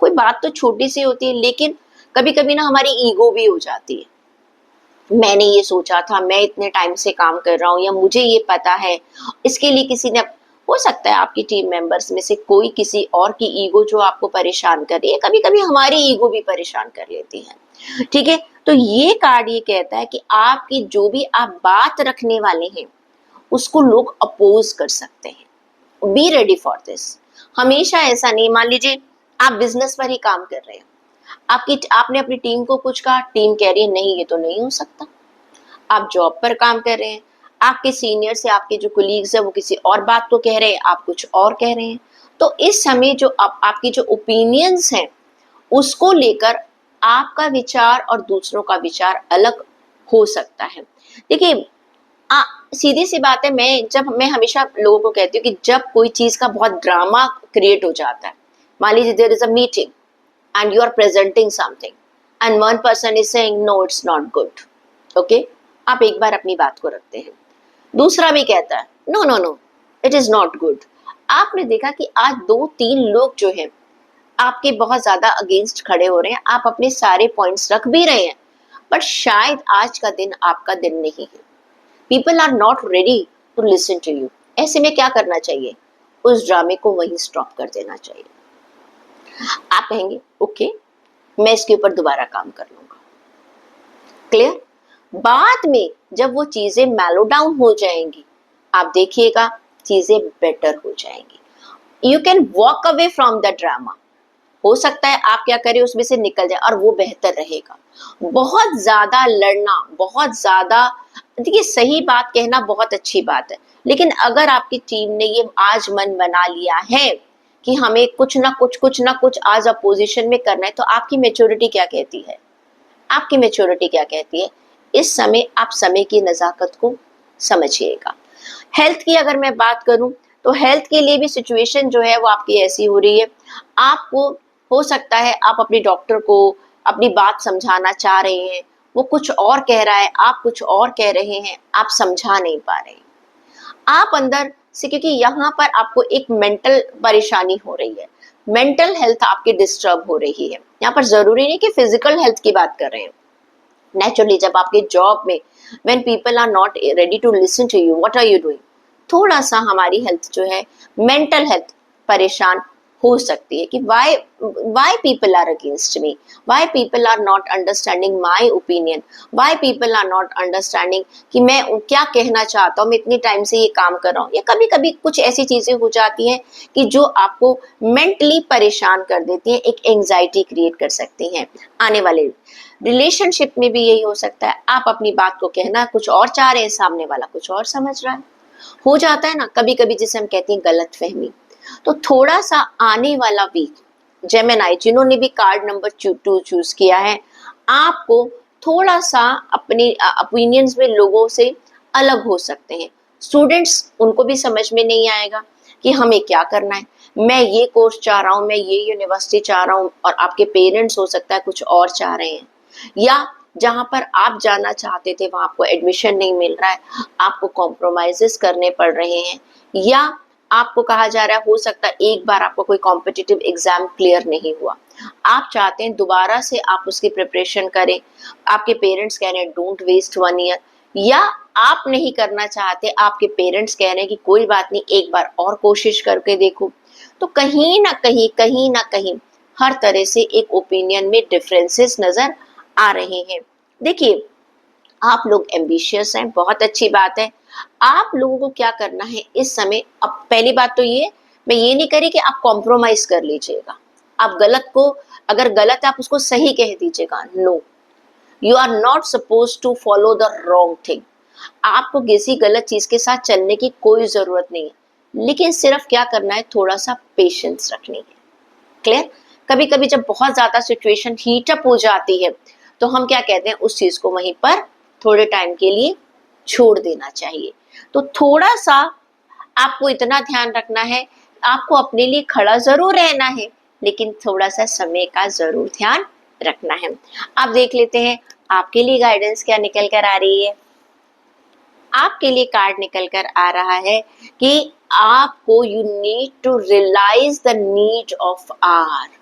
A: कोई बात तो छोटी सी होती है, लेकिन कभी कभी ना हमारी ईगो भी हो जाती है। मैंने ये सोचा था, मैं इतने टाइम से काम कर रहा हूँ, या मुझे ये पता है, इसके लिए किसी ने, हो सकता है आपकी टीम मेंबर्स में से कोई किसी और की ईगो जो आपको परेशान कर रही है, कभी कभी हमारी ईगो भी परेशान कर लेती है। ठीक है, तो ये कार्ड ये कहता है कि आपकी जो भी आप बात रखने वाले हैं उसको लोग अपोज कर सकते हैं। Be ready for this. हमेशा ऐसा नहीं, मान लीजिए आप बिजनेस पर ही काम कर रहे हैं, आपने अपनी टीम को कुछ कहा, टीम कह रही है नहीं ये तो नहीं हो सकता। आप जॉब पर काम कर रहे हैं, आपके सीनियर से आपके जो कोलीग्स है वो किसी और बात को कह रहे हैं, आप कुछ और कह रहे हैं। तो इस समय जो आपकी जो ओपिनियंस हैं उसको लेकर आपका विचार और दूसरों का विचार अलग हो सकता है। देखिए, सीधी सी बात है, मैं हमेशा लोगों को कहती हूँ कि जब कोई चीज का बहुत ड्रामा क्रिएट हो जाता है, मान लीजिए there is a meeting and you are presenting something and one person is saying no it's not good, okay, आप एक बार अपनी बात को रखते हैं, दूसरा भी कहता है no no no it is not good. आपने देखा कि आज 2-3 लोग जो हैं आपके बहुत ज्यादा अगेंस्ट खड़े हो रहे हैं, आप अपने सारे पॉइंट्स रख भी रहे हैं, बट शायद आज का दिन आपका दिन नहीं है। People are not ready to listen to you. ऐसे में क्या करना चाहिए, उस ड्रामे को वहीं स्टॉप कर देना चाहिए। आप कहेंगे ओके मैं इसके ऊपर दोबारा काम कर लूंगा, क्लियर। बाद में जब वो चीजें मैलो डाउन हो जाएंगी, आप देखिएगा चीजें बेटर हो जाएंगी। You can walk away from the drama. हो सकता है आप क्या करें उसमें से निकल जाए और वो बेहतर रहेगा। बहुत ज्यादा लड़ना, बहुत ज्यादा, देखिए सही बात कहना बहुत अच्छी बात है, लेकिन अगर आपकी टीम ने ये आज मन बना लिया है कि हमें कुछ ना कुछ आज अपोजिशन में करना है, तो आपकी मैच्योरिटी क्या कहती है, आपकी मैच्योरिटी क्या कहती है। इस समय आप समय की नजाकत को समझिएगा। हेल्थ की अगर मैं बात करूं तो हेल्थ के लिए भी सिचुएशन जो है वो आपकी ऐसी हो रही है, आपको हो सकता है आप अपने डॉक्टर को अपनी बात समझाना चाह रहे हैं, वो कुछ और कह रहा है, आप कुछ और कह रहे हैं, आप समझा नहीं पा रहे हैं। आप अंदर से, क्योंकि यहाँ पर आपको एक मेंटल परेशानी हो रही है, मेंटल हेल्थ आपकी डिस्टर्ब हो रही है। यहाँ पर जरूरी नहीं कि फिजिकल हेल्थ की बात कर रहे हैं। नेचुरली जब आपके जॉब में when people are not ready to listen to you, what are you doing, थोड़ा सा हमारी हेल्थ जो है, मेंटल हेल्थ परेशान हो सकती है कि why people are against me, why people are not understanding my opinion, why people are not understanding कि मैं क्या कहना चाहता हूँ, मैं इतने टाइम से ये काम कर रहा हूँ। या कभी कभी कुछ ऐसी चीजें हो जाती हैं कि जो आपको मेंटली परेशान कर देती हैं, एक एंजाइटी क्रिएट कर सकती हैं। आने वाले रिलेशनशिप में भी यही हो सकता है, आप अपनी बात को कहना कुछ और चाह रहे हैं, सामने वाला कुछ और समझ रहा है। हो जाता है ना कभी कभी जिसे हम कहते हैं गलत फहमी। तो थोड़ा सा आने वाला वीक, जेमिनाई जिन्होंने भी कार्ड नंबर 2 चूज किया है, आपको थोड़ा सा अपने ओपिनियंस में लोगों से अलग हो सकते हैं। स्टूडेंट्स, उनको भी समझ में नहीं आएगा कि हमें क्या करना है, मैं ये कोर्स चाह रहा हूँ, मैं ये यूनिवर्सिटी चाह रहा हूँ, और आपके पेरेंट्स हो सकता है कुछ और चाह रहे हैं, या जहां पर आप जाना चाहते थे वहां आपको एडमिशन नहीं मिल रहा है, आपको कॉम्प्रोमाइजेस करने पड़ रहे हैं, या आपको कहा जा रहा है हो सकता है एक बार आपको कोई कॉम्पिटिटिव एग्जाम क्लियर नहीं हुआ, आप चाहते हैं दोबारा से आप उसकी प्रिपरेशन करें, आपके पेरेंट्स कह रहे हैं डोंट वेस्ट 1 ईयर, या आप नहीं करना चाहते, आपके पेरेंट्स कह रहे हैं कि कोई बात नहीं एक बार और कोशिश करके देखो। तो कहीं ना कहीं हर तरह से एक ओपिनियन में डिफरेंसेस नजर आ रहे हैं। देखिए, आप लोग एम्बिशियस हैं, बहुत अच्छी बात है। आप लोगों को क्या करना है इस समय, अब पहली बात तो ये, मैं ये नहीं करी कि आप कॉम्प्रोमाइज कर लीजिएगा। आप गलत को, अगर गलत है आप उसको सही कह दीजिएगा। No, you are not suppose to follow the wrong thing. आपको किसी गलत चीज के साथ चलने की कोई जरूरत नहीं है, लेकिन सिर्फ क्या करना है, थोड़ा सा पेशेंस रखनी है। क्लियर? कभी कभी जब बहुत ज्यादा सिचुएशन हीट अप हो जाती है तो हम क्या कहते हैं, उस चीज को वहीं पर थोड़े टाइम के लिए छोड़ देना चाहिए। तो थोड़ा सा आपको इतना ध्यान रखना है, आपको अपने लिए खड़ा जरूर रहना है, लेकिन थोड़ा सा समय का जरूर ध्यान रखना है। आप देख लेते हैं आपके लिए गाइडेंस क्या निकल कर आ रही है। आपके लिए कार्ड निकल कर आ रहा है कि आपको you need to realise the need of hour.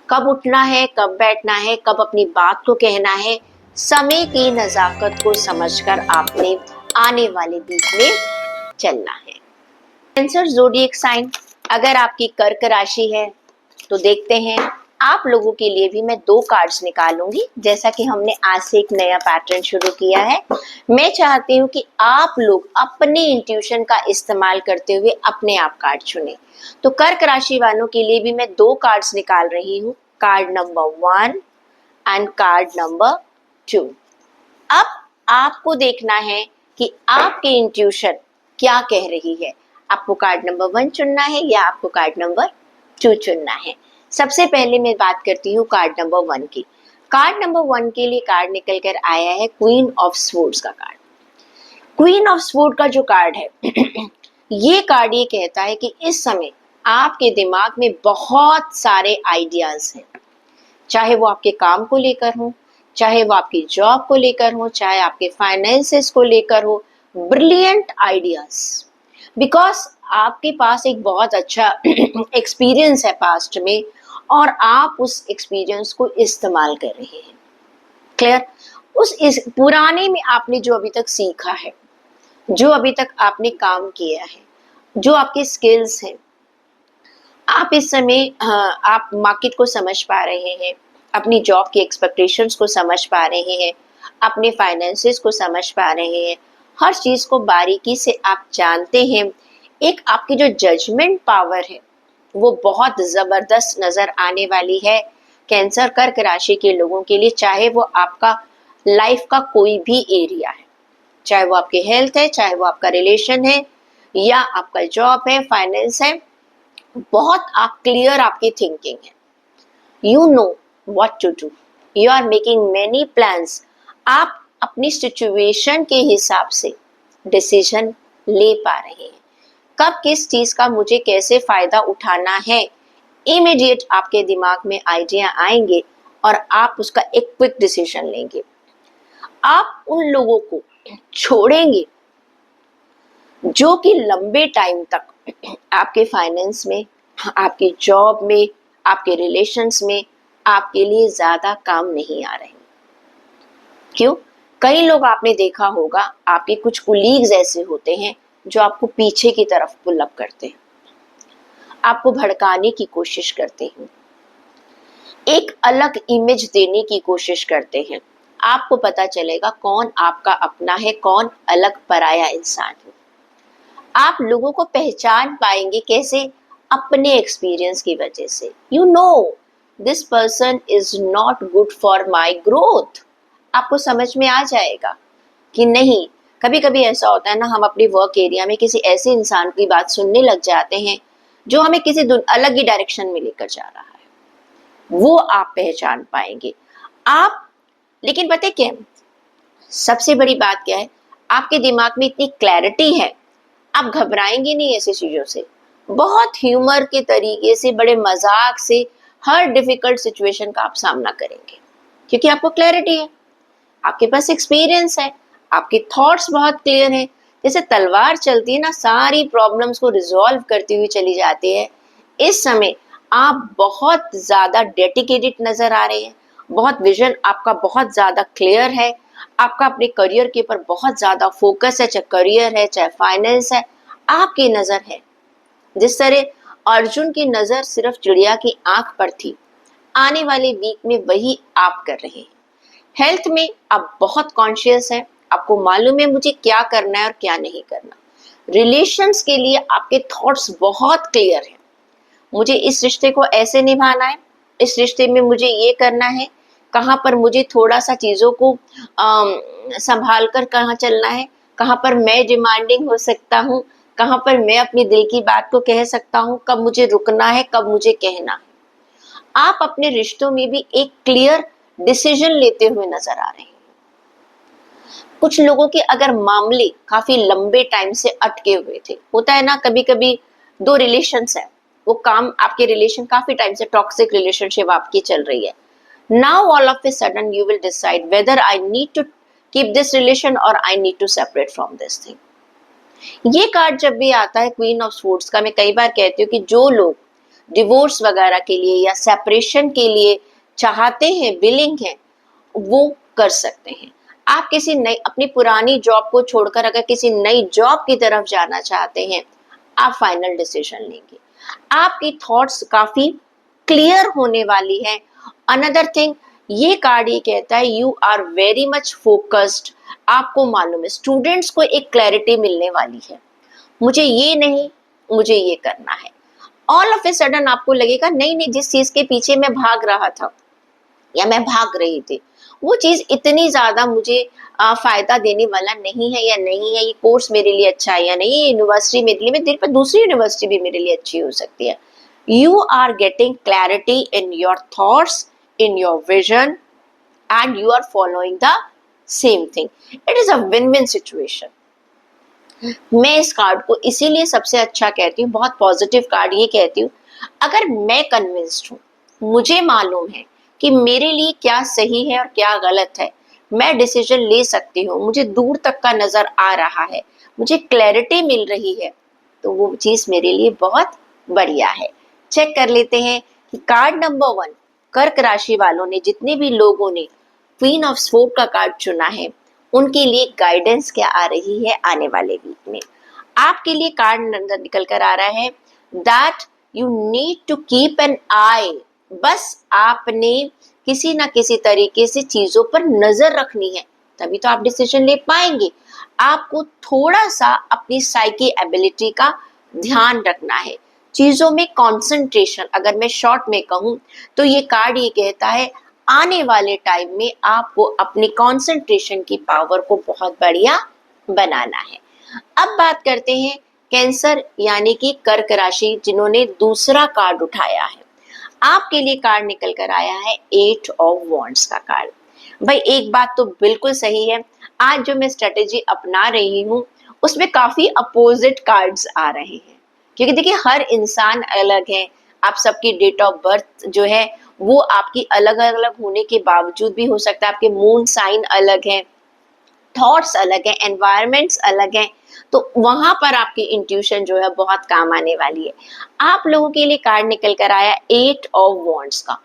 A: कब उठना है, कब बैठना है, कब अपनी बात को कहना है, समय की नजाकत को समझकर आपने आने वाले वीक में चलना है। कैंसर ज़ोडिएक साइन, अगर आपकी कर्क राशि है तो देखते हैं आप लोगों के लिए भी मैं 2 कार्ड्स निकालूंगी। जैसा कि हमने आज से एक नया पैटर्न शुरू किया है, मैं चाहती हूँ कि आप लोग अपने इंट्यूशन का इस्तेमाल करते हुए अपने आप कार्ड चुने। तो कर्क राशि वालों के लिए भी मैं 2 कार्ड्स निकाल रही हूँ, card number 1 and card number 2। अब आपको देखना है कि आपके इंट्यूशन क्या कह रही है। आपको कार्ड नंबर 1 चुनना है या आपको कार्ड नंबर 2 चुनना है। सबसे पहले मैं बात करती हूँ कार्ड नंबर 1 की। कार्ड नंबर 1 के लिए कार्ड निकल कर आया है क्वीन ऑफ स्वॉर्ड्स का कार्ड। क्वीन ऑफ स्वॉर्ड का जो कार्ड है ये कार्ड ये कहता है कि इस समय आपके दिमाग में बहुत सारे आइडियाज हैं, चाहे वो आपके काम को लेकर हो, चाहे वो आपकी जॉब को लेकर हो, चाहे आपके फाइनेंसेस को लेकर हो। ब्रिलियंट आइडियाज, बिकॉज आपके पास एक बहुत अच्छा एक्सपीरियंस है पास्ट में और आप उस एक्सपीरियंस को इस्तेमाल कर रहे हैं। क्लियर? इस पुराने में आपने जो अभी तक सीखा है, जो अभी तक आपने काम किया है, जो आपके स्किल्स हैं, आप इस समय आप मार्केट को समझ पा रहे हैं, अपनी जॉब की एक्सपेक्टेशंस को समझ पा रहे हैं, अपने फाइनेंसेस को समझ पा रहे हैं, हर चीज को बारीकी से आप जानते हैं। एक आपकी जो जजमेंट पावर है वो बहुत जबरदस्त नजर आने वाली है कैंसर कर्क राशि के लोगों के लिए, चाहे वो आपका लाइफ का कोई भी एरिया है, चाहे वो आपकी हेल्थ है, चाहे वो आपका रिलेशन है या आपका जॉब है, फाइनेंस है। बहुत आप क्लियर आपकी थिंकिंग है, you know what to do, you are making many plans. आप अपनी सिचुएशन के हिसाब से डिसीजन ले पा रहे हैं, कब किस चीज का मुझे कैसे फायदा उठाना है, इमीडिएट आपके दिमाग में आइडिया आएंगे और आप उसका एक क्विक डिसीजन लेंगे। आप उन लोगों को छोड़ेंगे जो कि लंबे टाइम तक आपके फाइनेंस में, आपकी जॉब में, आपके रिलेशंस में आपके लिए ज्यादा काम नहीं आ रहे। क्यों? कई लोग आपने देखा होगा, आपके कुछ कुलीग्स ऐसे होते हैं जो आपको पीछे की तरफ पुल अप करते हैं, आपको भड़काने की कोशिश करते हैं, एक अलग इमेज देने की कोशिश करते हैं। आपको पता चलेगा कौन आपका अपना है, कौन अलग पराया इंसान है। आप लोगों को पहचान पाएंगे कैसे? अपने एक्सपीरियंस की वजह से। You know this person is not good for my growth. आपको समझ में आ जाएगा कि नहीं। कभी कभी ऐसा होता है ना, हम अपने वर्क एरिया में किसी ऐसे इंसान की बात सुनने लग जाते हैं जो हमें किसी अलग ही डायरेक्शन में लेकर जा रहा है, वो आप पहचान पाएंगे आप। लेकिन पता क्या, सबसे बड़ी बात क्या है, आपके दिमाग में इतनी क्लैरिटी है, आप घबराएंगे नहीं ऐसी चीजों से। बहुत ह्यूमर के तरीके से, बड़े मजाक से हर डिफिकल्ट सिचुएशन का आप सामना करेंगे, क्योंकि आपको क्लैरिटी है, आपके पास एक्सपीरियंस है, आपके थॉट्स बहुत क्लियर हैं। जैसे तलवार चलती है ना, सारी प्रॉब्लम्स को रिजॉल्व करती हुई चली जाती है। इस समय आप बहुत ज्यादा डेडिकेटेड नजर आ रहे हैं, बहुत विजन आपका बहुत ज्यादा क्लियर है, आपका अपने करियर के ऊपर बहुत ज्यादा फोकस है, चाहे करियर है चाहे फाइनेंस है, आपकी नजर है। जिस तरह अर्जुन की नजर सिर्फ चिड़िया की आंख पर थी, आने वाले वीक में वही आप कर रहे हैं। हेल्थ में आप बहुत कॉन्शियस हैं, आपको मालूम है मुझे क्या करना है और क्या नहीं करना। रिलेशंस के लिए आपके थॉट्स बहुत क्लियर हैं, मुझे इस रिश्ते को ऐसे निभाना है, इस रिश्ते में मुझे ये करना है, कहाँ पर मुझे थोड़ा सा चीज़ों को संभाल कर कहाँ चलना है, कहाँ पर मैं डिमांडिंग हो सकता हूँ, कहाँ पर मैं अपनी दिल की बात को कह सकता हूँ, कब मुझे रुकना है, कब मुझे कहना है। आप अपने रिश्तों में भी एक क्लियर डिसीजन लेते हुए नजर आ रहे हैं। कुछ लोगों के अगर मामले काफी लंबे टाइम से अटके हुए थे, होता है ना कभी कभी दो रिलेशंस है, वो काम आपके रिलेशन काफी टाइम से टॉक्सिक रिलेशनशिप आपकी चल रही है, now all of a sudden you will decide whether I need to keep this relation और I need to separate from this thing. ये कार्ड जब भी आता है क्वीन ऑफ स्वॉर्ड्स का, मैं कई बार कहती हूँ कि जो लोग डिवोर्स वगैरह के लिए या सेपरेशन के लिए चाहते हैं, विलिंग हैं, वो कर सकते हैं। आप किसी नई अपनी पुरानी जॉब को छोड़कर अगर किसी नई जॉब की तरफ जाना चाहते हैं, आप फाइनल डिसीजन लेंगे, आपकी थॉट्स काफी क्लियर होने वाली है। अनदर थिंग, ये कार्ड ये कहता है you are very much focused, आपको मालूम है स्टूडेंट्स को एक क्लैरिटी मिलने वाली है, मुझे ये नहीं, मुझे ये करना है। ऑल ऑफ ए सडन आपको लगेगा नहीं नहीं, जिस चीज के पीछे मैं भाग रहा था या मैं भाग रही थी, वो चीज इतनी ज्यादा मुझे फायदा देने वाला नहीं है या नहीं है, ये कोर्स मेरे लिए अच्छा है या नहीं, ये यूनिवर्सिटी मेरे लिए, मैं दिन पर दूसरी यूनिवर्सिटी भी मेरे लिए अच्छी हो सकती है। You are getting clarity in your thoughts, in your vision, and you are following the same thing. It is a win win situation. मैं इस कार्ड को इसीलिए सबसे अच्छा कहती हूँ, बहुत पॉजिटिव कार्ड ये कहती हूँ, अगर मैं कन्विंस्ड हूँ, मुझे मालूम है कि मेरे लिए क्या सही है और क्या गलत है, मैं डिसीजन ले सकती हूँ, मुझे दूर तक का नजर आ रहा है, मुझे क्लैरिटी मिल रही है, तो वो चीज मेरे लिए बहुत बढ़िया है। चेक कर लेते हैं कि कार्ड नंबर 1 कर्क राशि वालों ने, जितने भी लोगों ने क्वीन ऑफ स्वॉर्ड का कार्ड चुना है, उनके लिए गाइडेंस क्या आ रही है आने वाले वीक में। आपके लिए कार्ड निकल कर आ रहा है that you need to keep an eye, बस आपने किसी ना किसी तरीके से चीजों पर नजर रखनी है, तभी तो आप डिसीजन ले पाएंगे। आपको थोड़ा सा अपनी साइकी एबिलिटी का ध्यान रखना है, चीजों में कंसंट्रेशन, अगर मैं शॉर्ट में कहूँ तो ये कार्ड ये कहता है आने वाले टाइम में आपको अपनी कंसंट्रेशन की पावर को बहुत बढ़िया बनाना है। अब बात करते हैं कैंसर यानी कि कर्क राशि, जिन्होंने दूसरा कार्ड उठाया है, आपके लिए कार्ड निकल कर आया है 8 ऑफ वॉन्ड्स का कार्ड। भाई एक बात तो बिल्कुल सही है, आज जो मैं स्ट्रेटेजी अपना रही हूँ उसमें काफी अपोजिट कार्ड्स आ रहे हैं, क्योंकि देखिए हर इंसान अलग है, आप सबकी डेट ऑफ बर्थ जो है वो आपकी अलग अलग होने के बावजूद भी हो सकता है आपके मून साइन अलग है, थॉट्स अलग है, एनवायरमेंट्स अलग है, तो वहां पर आपकी इंट्यूशन जो है बहुत काम आने वाली है। आप लोगों के लिए कार्ड निकल कर आया 8 ऑफ वॉन्ड्स का।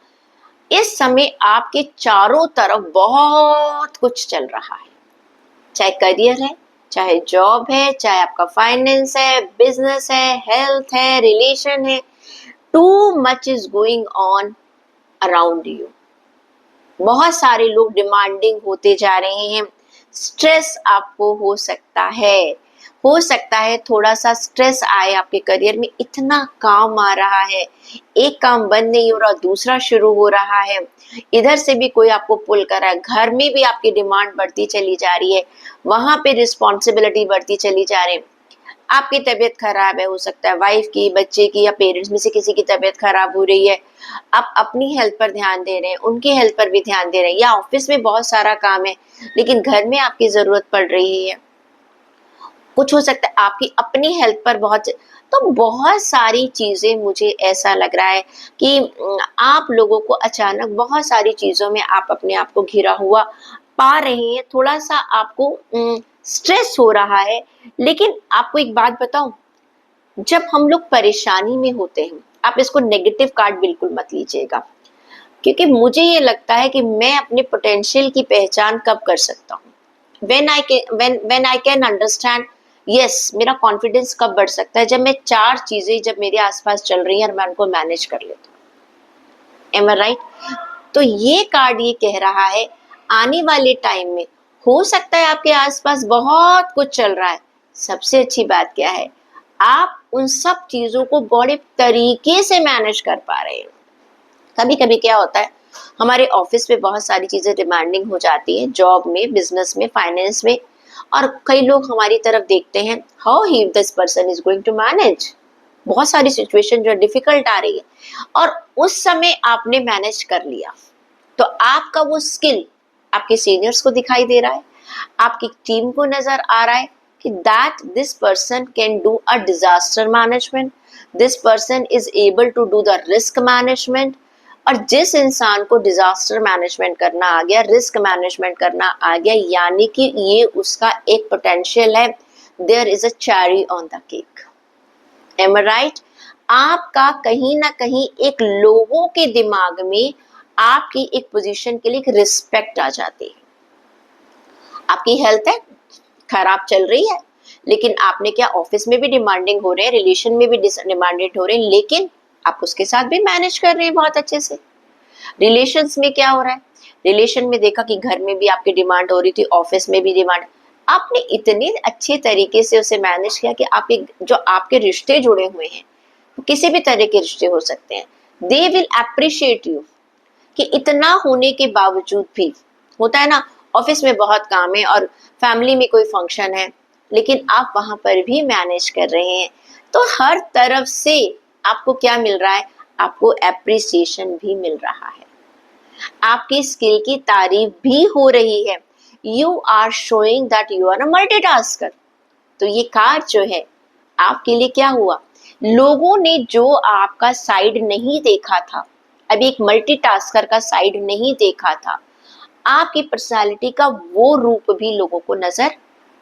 A: इस समय आपके चारों तरफ बहुत कुछ चल रहा है, चाहे करियर है, चाहे जॉब है, चाहे आपका फाइनेंस है, बिजनेस है, हेल्थ है, रिलेशन है, too much is going on around you. बहुत सारे लोग डिमांडिंग होते जा रहे हैं, स्ट्रेस आपको हो सकता है थोड़ा सा स्ट्रेस आए आपके करियर में, इतना काम आ रहा है, एक काम बंद नहीं हो रहा दूसरा शुरू हो रहा है, इधर से भी कोई आपको पुल कर रहा है, घर में भी आपकी डिमांड बढ़ती चली जा रही है, वहां पे रिस्पॉन्सिबिलिटी बढ़ती चली जा रही है, आपकी तबीयत खराब है, हो सकता है वाइफ की, बच्चे की या पेरेंट्स में से किसी की तबीयत खराब हो रही है, आप अपनी हेल्थ पर ध्यान दे रहे हैं, उनकी हेल्थ पर भी ध्यान दे रहे हैं, या ऑफिस में बहुत सारा काम है लेकिन घर में आपकी जरूरत पड़ रही है, कुछ हो सकता है आपकी अपनी हेल्थ पर बहुत, तो बहुत सारी चीजें मुझे ऐसा लग रहा है कि आप लोगों को अचानक बहुत सारी चीजों में आप अपने आप को घिरा हुआ पा रहे हैं, थोड़ा सा आपको स्ट्रेस हो रहा है। लेकिन आपको एक बात बताऊं, जब हम लोग परेशानी में होते हैं, आप इसको नेगेटिव कार्ड बिल्कुल मत लीजिएगा, क्योंकि मुझे ये लगता है कि मैं अपने पोटेंशियल की पहचान कब कर सकता हूँ, when I can understand, yes मेरा कॉन्फिडेंस कब बढ़ सकता है, जब मैं चार चीजें जब मेरे आसपास चल रही हैं और मैं उनको मैनेज कर लेता हूँ। M I right? तो ये कार्ड ये कह रहा है आने वाले टाइम में हो सकता है आपके आसपास बहुत कुछ चल रहा है, सबसे अच्छी बात क्या है, आप उन सब चीजों को बड़े तरीके से मैनेज कर पा रहे हैं। कभी कभी क्या होता है, हमारे ऑफिस में बहुत सारी चीजें डिमांडिंग हो जाती है, जॉब में, बिजनेस में, फाइनेंस में, और कई लोग हमारी तरफ देखते हैं, how he this person is going to manage. बहुत सारी सिचुएशन जो डिफिकल्ट आ रही है और उस समय आपने मैनेज कर लिया, तो आपका वो स्किल आपके सीनियर्स को दिखाई दे रहा है, आपकी टीम को नजर आ रहा है कि that this person can do a disaster management, this person is able to do the risk management. और जिस इंसान को डिजास्टर मैनेजमेंट करना आ गया, रिस्क मैनेजमेंट करना आ गया, यानी कि ये उसका एक पोटेंशियल है, there is a cherry on the cake. Am I right? आपका कहीं ना कहीं एक लोगों के दिमाग में आपकी एक पोजीशन के लिए एक रिस्पेक्ट आ जाती है। आपकी हेल्थ है, खराब चल रही है, लेकिन आपने क्या, ऑफिस में भी डिमांडिंग हो रहे हैं, रिलेशन में भी डिमांडेड हो रहे हैं, लेकिन आप उसके साथ भी मैनेज कर रहे हैं बहुत अच्छे से। रिलेशंस में क्या हो रहा है, रिलेशन में देखा कि घर में भी आपकी डिमांड हो रही थी, ऑफिस में भी डिमांड, आपने इतने अच्छे तरीके से उसे मैनेज किया कि आपके जो आपके रिश्ते जुड़े हुए हैं, किसी भी तरह के रिश्ते हो सकते हैं, दे विल अप्रिशिएट यू। कि इतना होने के बावजूद भी, होता है ना, ऑफिस में बहुत काम है और फैमिली में कोई फंक्शन है, लेकिन आप वहां पर भी मैनेज कर रहे हैं, तो हर तरफ से आपको क्या मिल रहा है, आपको एप्रिसिएशन भी मिल रहा है, आपकी स्किल की तारीफ भी हो रही है। You are showing that you are a multitasker. तो ये कार्ड जो है आपके लिए क्या हुआ, लोगों ने जो आपका साइड नहीं देखा था, अभी एक मल्टीटास्कर का साइड नहीं देखा था, आपकी पर्सनालिटी का वो रूप भी लोगों को नजर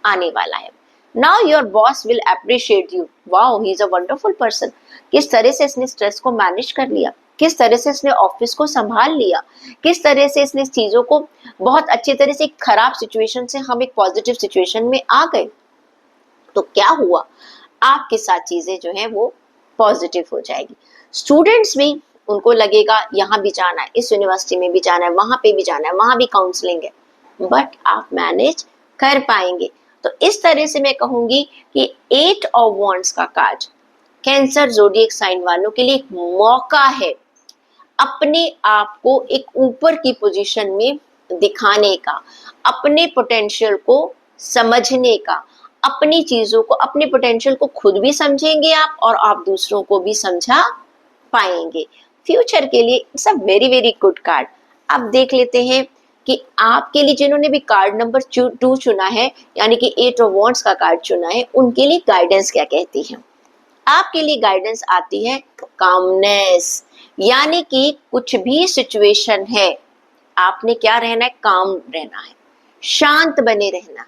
A: आने वाला है। Now your boss will appreciate you, wow he is a wonderful person. किस तरह से इसने स्ट्रेस को मैनेज कर लिया, किस तरह से इसने ऑफिस को संभाल लिया, किस तरह से इसने चीजों को बहुत अच्छी तरह से, एक खराब सिचुएशन से हम एक पॉजिटिव सिचुएशन में आ गए। तो क्या हुआ, आपके साथ चीजें जो है वो पॉजिटिव हो जाएगी। स्टूडेंट्स भी, उनको लगेगा यहाँ भी जाना है, इस यूनिवर्सिटी में भी जाना है, वहां पे भी जाना है, वहां भी काउंसलिंग है, बट आप मैनेज कर पाएंगे। तो इस तरह से मैं कहूंगी कि 8 ऑफ वांड्स का कार्ड कैंसर जोडिएक साइन वालों के लिए एक मौका है अपने आप को एक ऊपर की पोजीशन में दिखाने का, अपने पोटेंशियल को समझने का, अपनी चीजों को, अपने पोटेंशियल को खुद भी समझेंगे आप और आप दूसरों को भी समझा पाएंगे। फ्यूचर के लिए it's a very very good card. अब देख लेते हैं कि आपके लिए जिन्होंने भी कार्ड नंबर 2 चुना है, यानी कि 8 ऑफ वांड्स का कार्ड चुना है, उनके लिए गाइडेंस क्या कहती है। आपके लिए गाइडेंस आती है कामनेस, यानी कि कुछ भी सिचुएशन है, आपने क्या रहना है, काम रहना है, शांत बने रहना।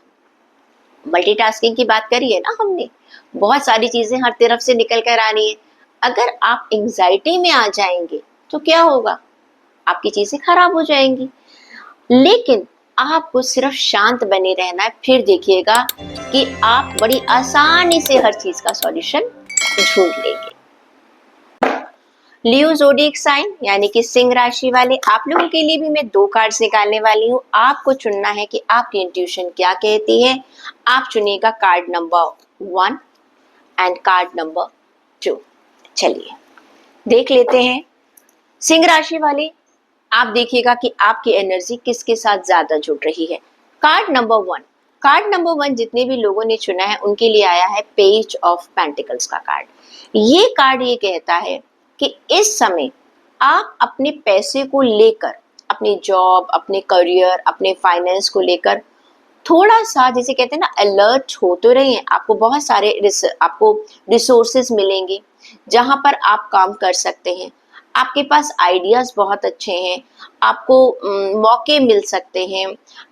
A: मल्टीटास्किंग की बात करी है ना हमने, बहुत सारी चीजें हर तरफ से निकल कर आनी है। अगर आप एंजाइटी में आ जाएंगे तो क्या होगा, आपकी चीजें खराब हो जाएंगी। लेकिन आपको सिर्फ शांत बने रहना है, फिर देखिएगा कि आप बड़ी आसानी से हर चीज का सॉल्यूशन ढूंढ लेंगे। लियो ज़ोडिएक साइन यानी कि सिंह राशि वाले, आप लोगों के लिए भी मैं 2 कार्ड्स निकालने वाली हूँ। आपको चुनना है कि आपकी इंट्यूशन क्या कहती है। आप चुनिएगा card number 1 and card number 2। चलिए देख लेते हैं। सिंह राशि वाले, आप देखिएगा कि आपकी एनर्जी किसके साथ ज्यादा जुड़ रही है। कार्ड नंबर 1, कार्ड नंबर 1 जितने भी लोगों ने चुना है उनके लिए आया है पेज ऑफ पेंटिकल्स का कार्ड। ये कार्ड ये कहता है कि इस समय आप अपने पैसे को लेकर, अपनी जॉब, अपने करियर, अपने फाइनेंस को लेकर थोड़ा सा, जैसे कहते हैं ना, अलर्ट होते रहिए। आपको बहुत सारे आपको रिसोर्सेज मिलेंगे जहां पर आप काम कर सकते हैं। आपके पास आइडियाज बहुत अच्छे हैं, आपको मौके मिल सकते हैं,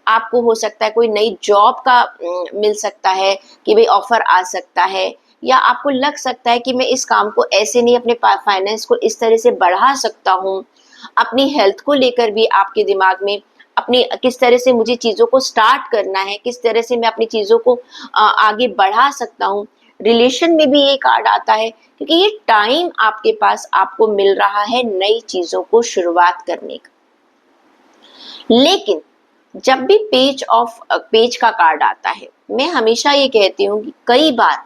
A: आपको हो सकता है कोई नई जॉब का मिल सकता है कि भाई ऑफर आ सकता है, या आपको लग सकता है कि मैं इस काम को ऐसे नहीं, अपने फाइनेंस को इस तरह से बढ़ा सकता हूँ। अपनी हेल्थ को लेकर भी आपके दिमाग में, अपनी किस तरह से मुझे चीज़ों को स्टार्ट करना है, किस तरह से मैं अपनी चीज़ों को आगे बढ़ा सकता हूँ। रिलेशन में भी ये कार्ड आता है क्योंकि ये टाइम आपके पास आपको मिल रहा है नई चीज़ों को शुरुआत करने का। लेकिन जब भी पेज का कार्ड आता है, मैं हमेशा ये कहती हूँ कि कई बार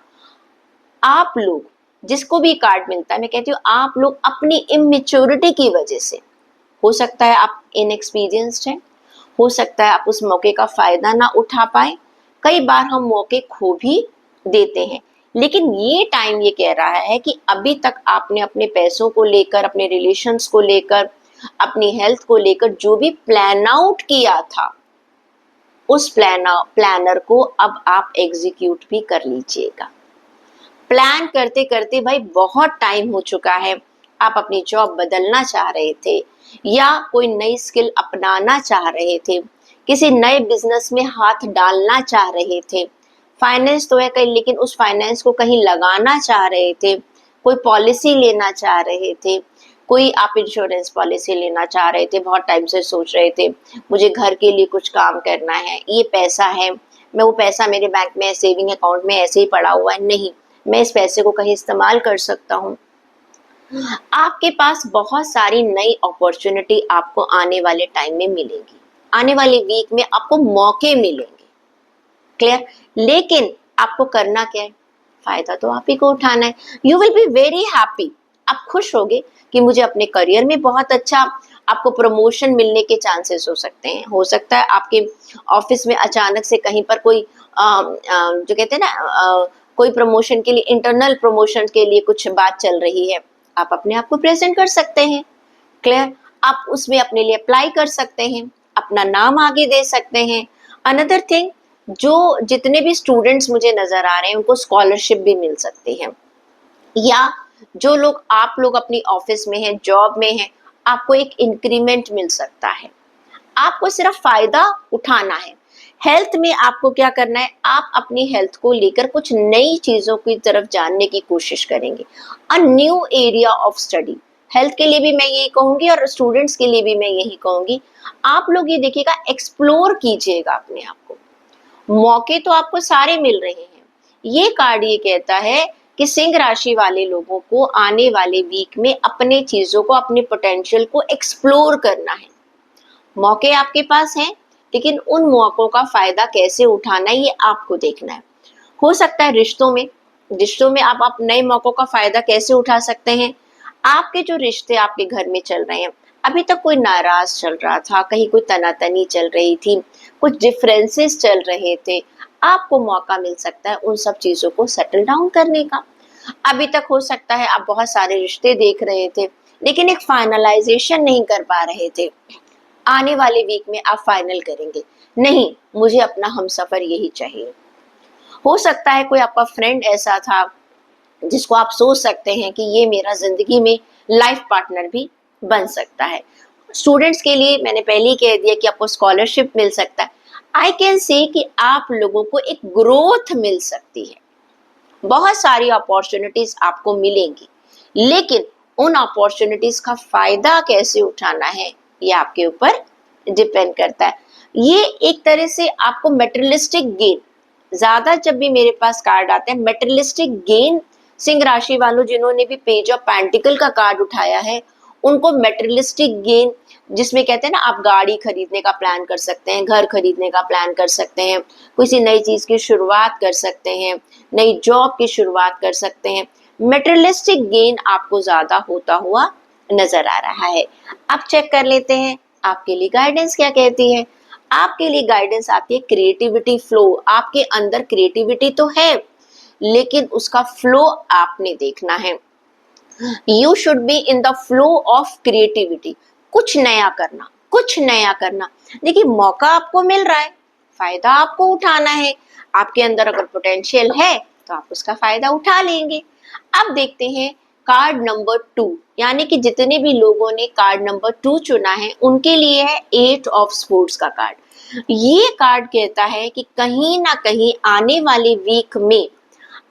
A: आप लोग जिसको भी कार्ड मिलता है, मैं कहती हूँ आप लोग अपनी इमेच्योरिटी की वजह से, हो सकता है आप इनएक्सपीरियंस्ड हैं, हो सकता है आप उस मौके का फायदा ना उठा पाए, कई बार हम मौके खो भी देते हैं। लेकिन ये टाइम ये कह रहा है कि अभी तक आपने अपने पैसों को लेकर, अपने रिलेशंस को लेकर, अपनी हेल्थ को लेकर जो भी प्लान आउट किया था, उस प्लानर को अब आप एग्जीक्यूट भी कर लीजिएगा। प्लान करते करते भाई बहुत टाइम हो चुका है, आप अपनी जॉब बदलना चाह रहे थे या कोई नई स्किल अपनाना चाह रहे थे, किसी नए बिजनेस में हाथ डालना चाह रहे थे, फाइनेंस तो है कहीं, लेकिन उस फाइनेंस को कहीं लगाना चाह रहे थे, कोई पॉलिसी लेना चाह रहे थे, कोई आप इंश्योरेंस पॉलिसी लेना चाह रहे थे, बहुत टाइम से सोच रहे थे मुझे घर के लिए कुछ काम करना है, ये पैसा है, मैं वो पैसा मेरे बैंक में सेविंग अकाउंट में ऐसे ही पड़ा हुआ है, नहीं मैं इस पैसे को कहीं इस्तेमाल कर सकता हूँ। आपके पास बहुत सारी नई अपॉर्चुनिटी आपको आने वाले टाइम में मिलेगी, आने वाले वीक में आपको मौके मिलेंगे, क्लियर। लेकिन आपको करना क्या है, फायदा तो आप ही को उठाना है। You will be very happy, आप खुश होगे कि मुझे अपने करियर में बहुत अच्छा, आपको प्रमोशन मिलने के चांसेस हो सकते हैं, हो सकता है आपके ऑफिस में अचानक से कहीं पर कोई जो कहते हैं ना कोई प्रमोशन के लिए, इंटरनल प्रमोशन के लिए कुछ बात चल रही है, आप अपने आप को प्रेजेंट कर सकते हैं, क्लियर। आप उसमें अपने लिए अप्लाई कर सकते हैं, अपना नाम आगे दे सकते हैं। अनदर थिंग, जो जितने भी स्टूडेंट्स मुझे नजर आ रहे हैं उनको स्कॉलरशिप भी मिल सकती है, या जो लोग आप लोग अपनी ऑफिस में हैं, जॉब में हैं, आपको एक इंक्रीमेंट मिल सकता है। आपको सिर्फ फायदा उठाना है। हेल्थ में आपको क्या करना है, आप अपनी हेल्थ को लेकर कुछ नई चीजों की तरफ जानने की कोशिश करेंगे, a new area of study. Health के लिए भी मैं यही कहूंगी और स्टूडेंट्स के लिए भी मैं यही कहूंगी, आप लोग ये देखिएगा, एक्सप्लोर कीजिएगा अपने आप को। मौके तो आपको सारे मिल रहे हैं। ये कार्ड ये कहता है कि सिंह राशि वाले लोगों को आने वाले वीक में अपने चीजों को, अपने पोटेंशियल को एक्सप्लोर करना है। मौके आपके पास हैं, लेकिन उन मौकों का फायदा कैसे उठाना है ये आपको देखना है। हो सकता है रिश्तों में आप नए मौकों का फायदा कैसे उठा सकते हैं। आपके जो रिश्ते आपके घर में चल रहे हैं, अभी तक कोई नाराज चल रहा था, कहीं कोई तनातनी चल रही थी, कुछ डिफरेंसेस चल रहे थे, आपको मौका मिल सकता है उन सब चीजों को सेटल डाउन करने का। अभी तक हो सकता है आप बहुत सारे रिश्ते देख रहे थे, लेकिन एक फाइनलाइजेशन नहीं कर पा रहे थे, आने वाले वीक में आप फाइनल करेंगे, नहीं मुझे अपना हमसफर यही चाहिए। हो सकता है कोई आपका फ्रेंड ऐसा था जिसको आप सोच सकते हैं कि ये मेरा जिंदगी में लाइफ पार्टनर भी बन सकता है। स्टूडेंट्स के लिए मैंने पहले ही कह दिया कि आपको स्कॉलरशिप मिल सकता है। आई कैन से कि आप लोगों को एक ग्रोथ मिल सकती है, बहुत सारी अपॉर्चुनिटीज आपको मिलेंगी, लेकिन उन अपॉर्चुनिटीज का फायदा कैसे उठाना है ये आपके ऊपर डिपेंड करता है। ये एक तरह से आपको मेटेरियलिस्टिक गेन, ज्यादा जब भी मेरे पास कार्ड आते हैं मेटेरियलिस्टिक गेन, सिंह राशि वालों जिन्होंने भी पेज ऑफ पेंटिकल का कार्ड उठाया है उनको मेटेरियलिस्टिक गेन, जिसमें कहते हैं ना आप गाड़ी खरीदने का प्लान कर सकते हैं, घर खरीदने का प्लान कर सकते हैं, किसी नई चीज की शुरुआत कर सकते हैं, नई जॉब की शुरुआत कर सकते हैं। मेटेरियलिस्टिक गेन आपको ज्यादा होता हुआ नजर आ रहा है। अब चेक कर लेते हैं आपके लिए गाइडेंस क्या कहती है। आपके लिए गाइडेंस आती है क्रिएटिविटी फ्लो। आपके अंदर क्रिएटिविटी तो है, लेकिन उसका फ्लो आपने देखना है। You should be in the flow of creativity, कुछ नया करना, कुछ नया करना। देखिए मौका आपको मिल रहा है, फायदा आपको उठाना है। आपके अंदर अगर पोटेंशियल है तो आप उसका फायदा उठा लेंगे। अब देखते हैं कार्ड नंबर 2, यानी कि जितने भी लोगों ने कार्ड नंबर 2 चुना है उनके लिए है 8 ऑफ स्पोर्ट्स का कार्ड। ये कार्ड कहता है कि कहीं ना कहीं आने वाले वीक में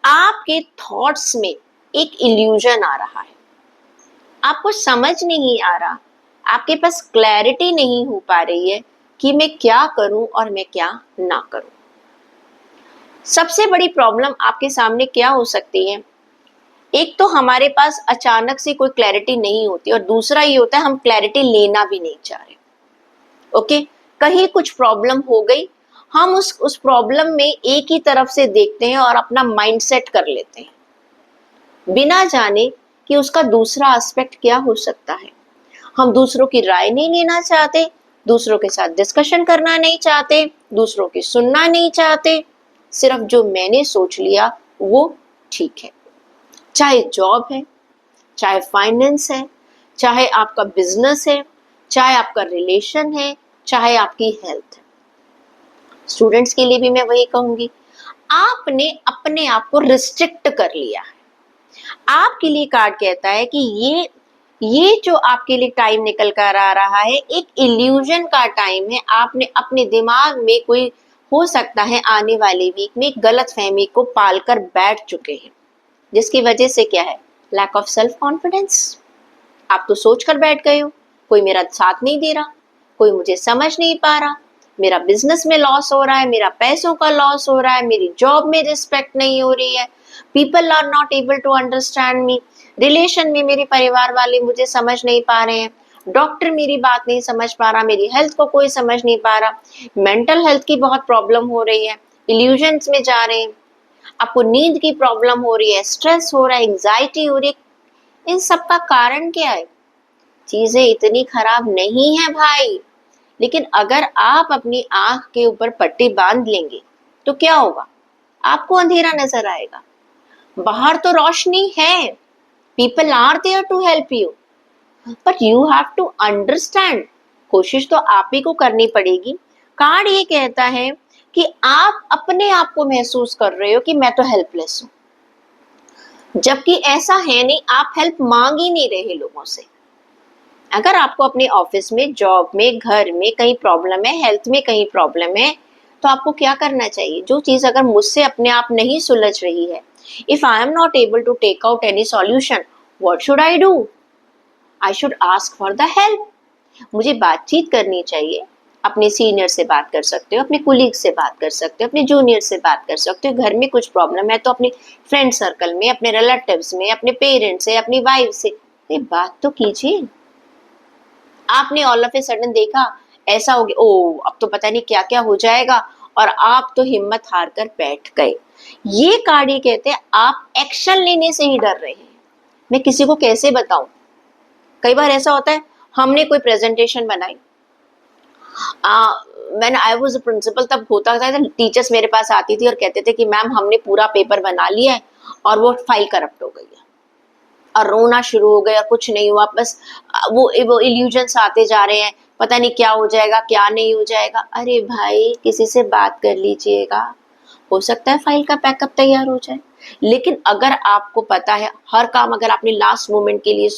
A: आपके थॉट्स में एक इल्यूजन आ रहा है, आपको समझ नहीं आ रहा, आपके पास क्लैरिटी नहीं हो पा रही है कि मैं क्या करूं और मैं क्या ना करूं। सबसे बड़ी प्रॉब्लम आपके सामने क्या हो सकती है, एक तो हमारे पास अचानक से कोई क्लैरिटी नहीं होती और दूसरा ये होता है हम क्लैरिटी लेना भी नहीं चाह रहे। ओके, कहीं कुछ प्रॉब्लम हो गई, हम उस प्रॉब्लम में एक ही तरफ से देखते हैं और अपना माइंडसेट कर लेते हैं बिना जाने कि उसका दूसरा एस्पेक्ट क्या हो सकता है। हम दूसरों की राय नहीं लेना चाहते, दूसरों के साथ डिस्कशन करना नहीं चाहते, दूसरों की सुनना नहीं चाहते, सिर्फ जो मैंने सोच लिया वो ठीक है। चाहे जॉब है, चाहे फाइनेंस है, चाहे आपका बिजनेस है, चाहे आपका रिलेशन है, चाहे आपकी हेल्थ है। स्टूडेंट्स के लिए भी मैं वही कहूंगी, आपने अपने आप को रिस्ट्रिक्ट कर लिया है। आपके लिए कार्ड कहता है कि ये जो आपके लिए टाइम निकल कर आ रहा है एक इल्यूजन का टाइम है। आपने अपने दिमाग में कोई हो सकता है आने वाले वीक में गलत फहमी को पालकर बैठ चुके हैं, जिसकी वजह से क्या है, लैक ऑफ सेल्फ कॉन्फिडेंस। आप तो सोच कर बैठ गए हो, कोई मेरा साथ नहीं दे रहा, कोई मुझे समझ नहीं पा रहा, मेरा बिजनेस में लॉस हो रहा है, मेरा पैसों का लॉस हो रहा है, मेरी जॉब में रिस्पेक्ट नहीं हो रही है, people are not able to understand me, relation में मेरे परिवार वाले मुझे समझ नहीं पा रहे हैं, डॉक्टर मेरी बात नहीं समझ पा रहा, मेरी हेल्थ को कोई समझ नहीं पा रहा, मेंटल हेल्थ की बहुत प्रॉब्लम हो रही है, इल्यूजन्स में जा रहे हैं, आपको नींद की प्रॉब्लम हो रही है, स्ट्रेस हो रहा है, एंजाइटी हो रही है। इन सब का कारण क्या है? चीजें इतनी खराब नहीं है भाई, लेकिन अगर आप अपनी आंख के ऊपर पट्टी बांध लेंगे तो क्या होगा, आपको अंधेरा नजर आएगा। बाहर तो रोशनी है, people are there to help you, but you have to understand. कोशिश तो आप ही को करनी पड़ेगी। कार्ड ये कहता है कि आप अपने आप को महसूस कर रहे हो कि मैं तो हेल्पलेस हूं, जबकि ऐसा है नहीं, आप हेल्प मांग ही नहीं रहे लोगों से। अगर आपको अपने ऑफिस में, जॉब में, घर में कहीं प्रॉब्लम है, हेल्थ में कहीं प्रॉब्लम है, तो आपको क्या करना चाहिए? जो चीज अगर मुझसे अपने आप नहीं सुलझ रही है, if I am not able to take out any solution, what should I do? I should ask for the help. मुझे बातचीत करनी चाहिए। अपने सीनियर से बात कर सकते हो, अपने कुलीग से बात कर सकते हो, अपने जूनियर से बात कर सकते हो। घर में कुछ प्रॉब्लम है तो अपने फ्रेंड सर्कल में, अपने रिलेटिव्स में, अपने पेरेंट्स से, अपनी वाइफ से बात तो कीजिए। आपने ऑल ऑफ ए सडन देखा ऐसा हो गया, ओ अब तो पता नहीं क्या क्या हो जाएगा, और आप तो हिम्मत हार कर बैठ गए। ये कार्ड ये कहते हैं आप एक्शन लेने से ही डर रहे हैं। मैं किसी को कैसे बताऊं? कई बार ऐसा होता है, हमने कोई प्रेजेंटेशन बनाई, मैंने आई वाज प्रिंसिपल, तब होता था टीचर्स मेरे पास आती थी और कहते थे कि मैम हमने पूरा पेपर बना लिया है और वो फाइल करप्ट हो गई है, और रोना शुरू हो गया, कुछ नहीं हुआ, बस वो इल्यूजन्स आते जा रहे हैं, पता नहीं क्या हो जाएगा क्या नहीं हो जाएगा। अरे भाई किसी से बात कर लीजिएगा, हो सकता है फाइल का बैकअप तैयार हो जाए। लेकिन अगर आपको पता है हर काम अगर आपने लास्ट मोमेंट के लिए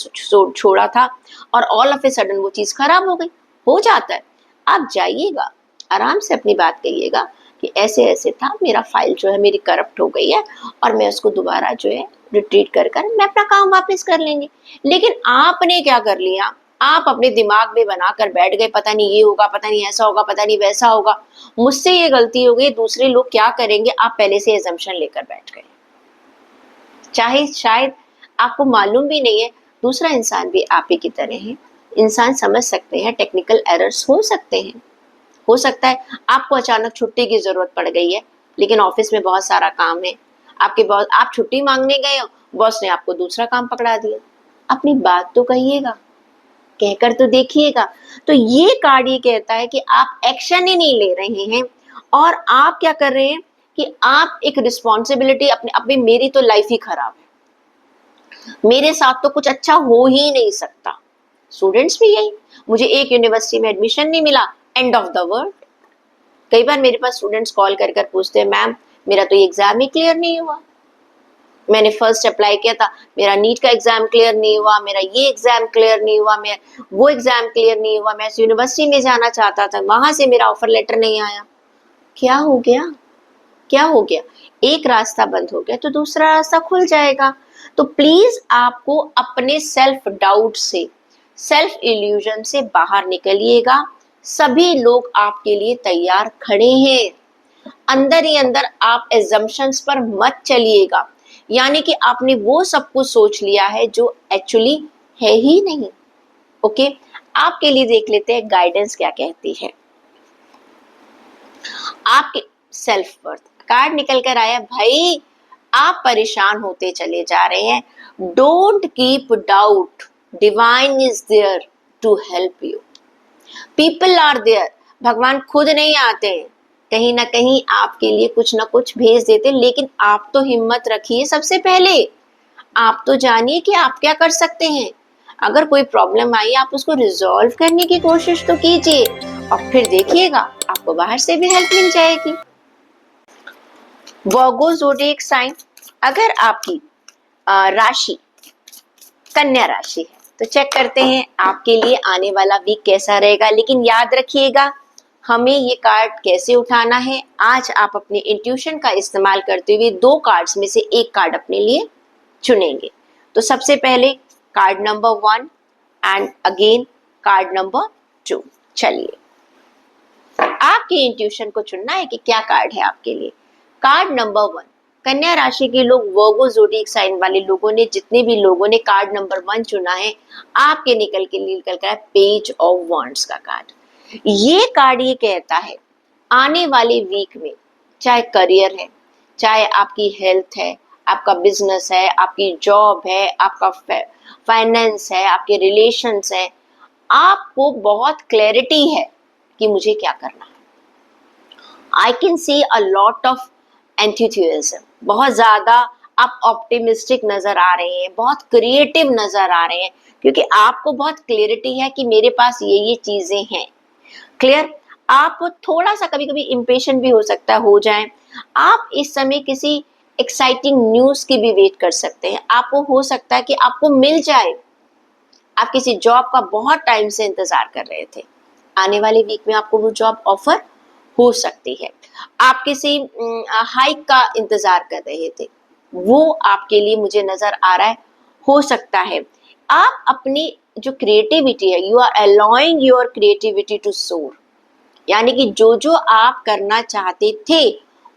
A: छोड़ा था और ऑल ऑफ ए सडन वो चीज खराब हो गई, हो जाता है, आप जाइएगा आराम से अपनी बात कहिएगा कि ऐसे ऐसे था, मेरा फाइल जो है मेरी करप्ट हो गई है और मैं उसको दोबारा जो है रिट्रीट कर मैं अपना काम वापस कर लेंगे। लेकिन आपने क्या कर लिया, आप अपने दिमाग में बनाकर बैठ गए, पता नहीं ये होगा, पता नहीं ऐसा होगा, पता नहीं वैसा होगा, मुझसे ये गलती हो गई, दूसरे लोग क्या करेंगे, आप पहले से एजम्पशन लेकर बैठ गए। चाहे शायद आपको मालूम भी नहीं है, दूसरा इंसान भी आप ही की तरह है, इंसान समझ सकते हैं, टेक्निकल एरर्स हो सकते हैं। हो सकता है आपको अचानक छुट्टी की जरूरत पड़ गई है, लेकिन ऑफिस में बहुत सारा काम है, आपके बॉस, आप छुट्टी मांगने गए हो, बॉस ने आपको दूसरा काम पकड़ा दिया। अपनी बात तो कहिएगा, कहकर तो देखिएगा। तो ये कार्ड ये कहता है कि आप एक्शन ही नहीं ले रहे हैं, और आप क्या कर रहे हैं कि आप एक रिस्पॉन्सिबिलिटी अपने मेरी तो लाइफ ही खराब है, मेरे साथ तो कुछ अच्छा हो ही नहीं सकता। स्टूडेंट्स भी यही, मुझे एक यूनिवर्सिटी में एडमिशन नहीं मिला, एंड ऑफ द वर्ल्ड। कई बार मेरे पास स्टूडेंट्स कॉल कर कर पूछते हैं, मैम मेरा तो ये एग्जाम ही क्लियर नहीं हुआ, मैंने फर्स्ट अप्लाई किया था, मेरा नीट का एग्जाम क्लियर नहीं हुआ, मेरा ये एग्जाम क्लियर नहीं हुआ, मैं वो एग्जाम क्लियर नहीं हुआ, मैं यूनिवर्सिटी में जाना चाहता था, वहां से मेरा ऑफर लेटर नहीं आया। क्या हो गया, क्या हो गया? एक रास्ता बंद हो गया तो दूसरा रास्ता खुल जाएगा। तो प्लीज आपको अपने सेल्फ डाउट से, सेल्फ इल्यूजन से बाहर निकलिएगा। सभी लोग आपके लिए तैयार खड़े हैं। अंदर ही अंदर आप एजम्पशंस पर मत चलिएगा, यानी कि आपने वो सब कुछ सोच लिया है जो एक्चुअली है ही नहीं। ओके, आपके लिए देख लेते हैं गाइडेंस क्या कहती है। आपके सेल्फ वर्थ। कार्ड निकल कर आया भाई, आप परेशान होते चले जा रहे हैं। Don't keep doubt, divine is there to help you. People are there, भगवान खुद नहीं आते हैं, कहीं ना कहीं आपके लिए कुछ ना कुछ भेज देते, लेकिन आप तो हिम्मत रखिए। सबसे पहले आप तो जानिए कि आप क्या कर सकते हैं। अगर कोई प्रॉब्लम आई, आप उसको रिजॉल्व करने की कोशिश तो कीजिए, और फिर देखिएगा आपको बाहर से भी हेल्प मिल जाएगी। वर्गो ज़ोडिएक साइन, अगर आपकी राशि कन्या राशि है तो चेक करते हैं आपके लिए आने वाला वीक कैसा रहेगा। लेकिन याद रखिएगा, हमें ये कार्ड कैसे उठाना है। आज आप अपने इंट्यूशन का इस्तेमाल करते हुए दो कार्ड्स में से एक कार्ड अपने लिए चुनेंगे। तो सबसे पहले card number 1 and again card number 2। चलिए, आपके इंट्यूशन को चुनना है कि क्या कार्ड है आपके लिए। कार्ड नंबर 1, कन्या राशि के लोग, वर्गो ज़ोडिएक साइन वाले लोगों ने, जितने भी लोगों ने कार्ड नंबर 1 चुना है, आपके निकल कर है पेज ऑफ वॉन्ड्स का कार्ड। ये कार्ड ये कहता है आने वाले वीक में, चाहे करियर है, चाहे आपकी हेल्थ है, आपका बिजनेस है, आपकी जॉब है, आपका फाइनेंस है, आपके रिलेशंस है, आपको बहुत क्लैरिटी है कि मुझे क्या करना है। I can see a lot of enthusiasm, बहुत ज्यादा आप ऑप्टिमिस्टिक नजर आ रहे हैं, बहुत क्रिएटिव नजर आ रहे हैं, क्योंकि आपको बहुत क्लियरिटी है कि मेरे पास ये चीजें हैं। क्लियर, आप थोड़ा सा कभी कभी इम्पेशेंट भी हो सकता हो जाए। आप इस समय किसी एक्साइटिंग न्यूज की भी वेट कर सकते हैं। आपको हो सकता है कि आपको मिल जाए, आप किसी जॉब का बहुत टाइम से इंतजार कर रहे थे, आने वाले वीक में आपको वो जॉब ऑफर हो सकती है। आप किसी हाइक का इंतजार कर रहे थे, वो आपके लिए मुझे नजर आ रहा है, हो सकता है। आप अपनी जो क्रिएटिविटी है, you are allowing your creativity to soar, यानी कि जो जो आप करना चाहते थे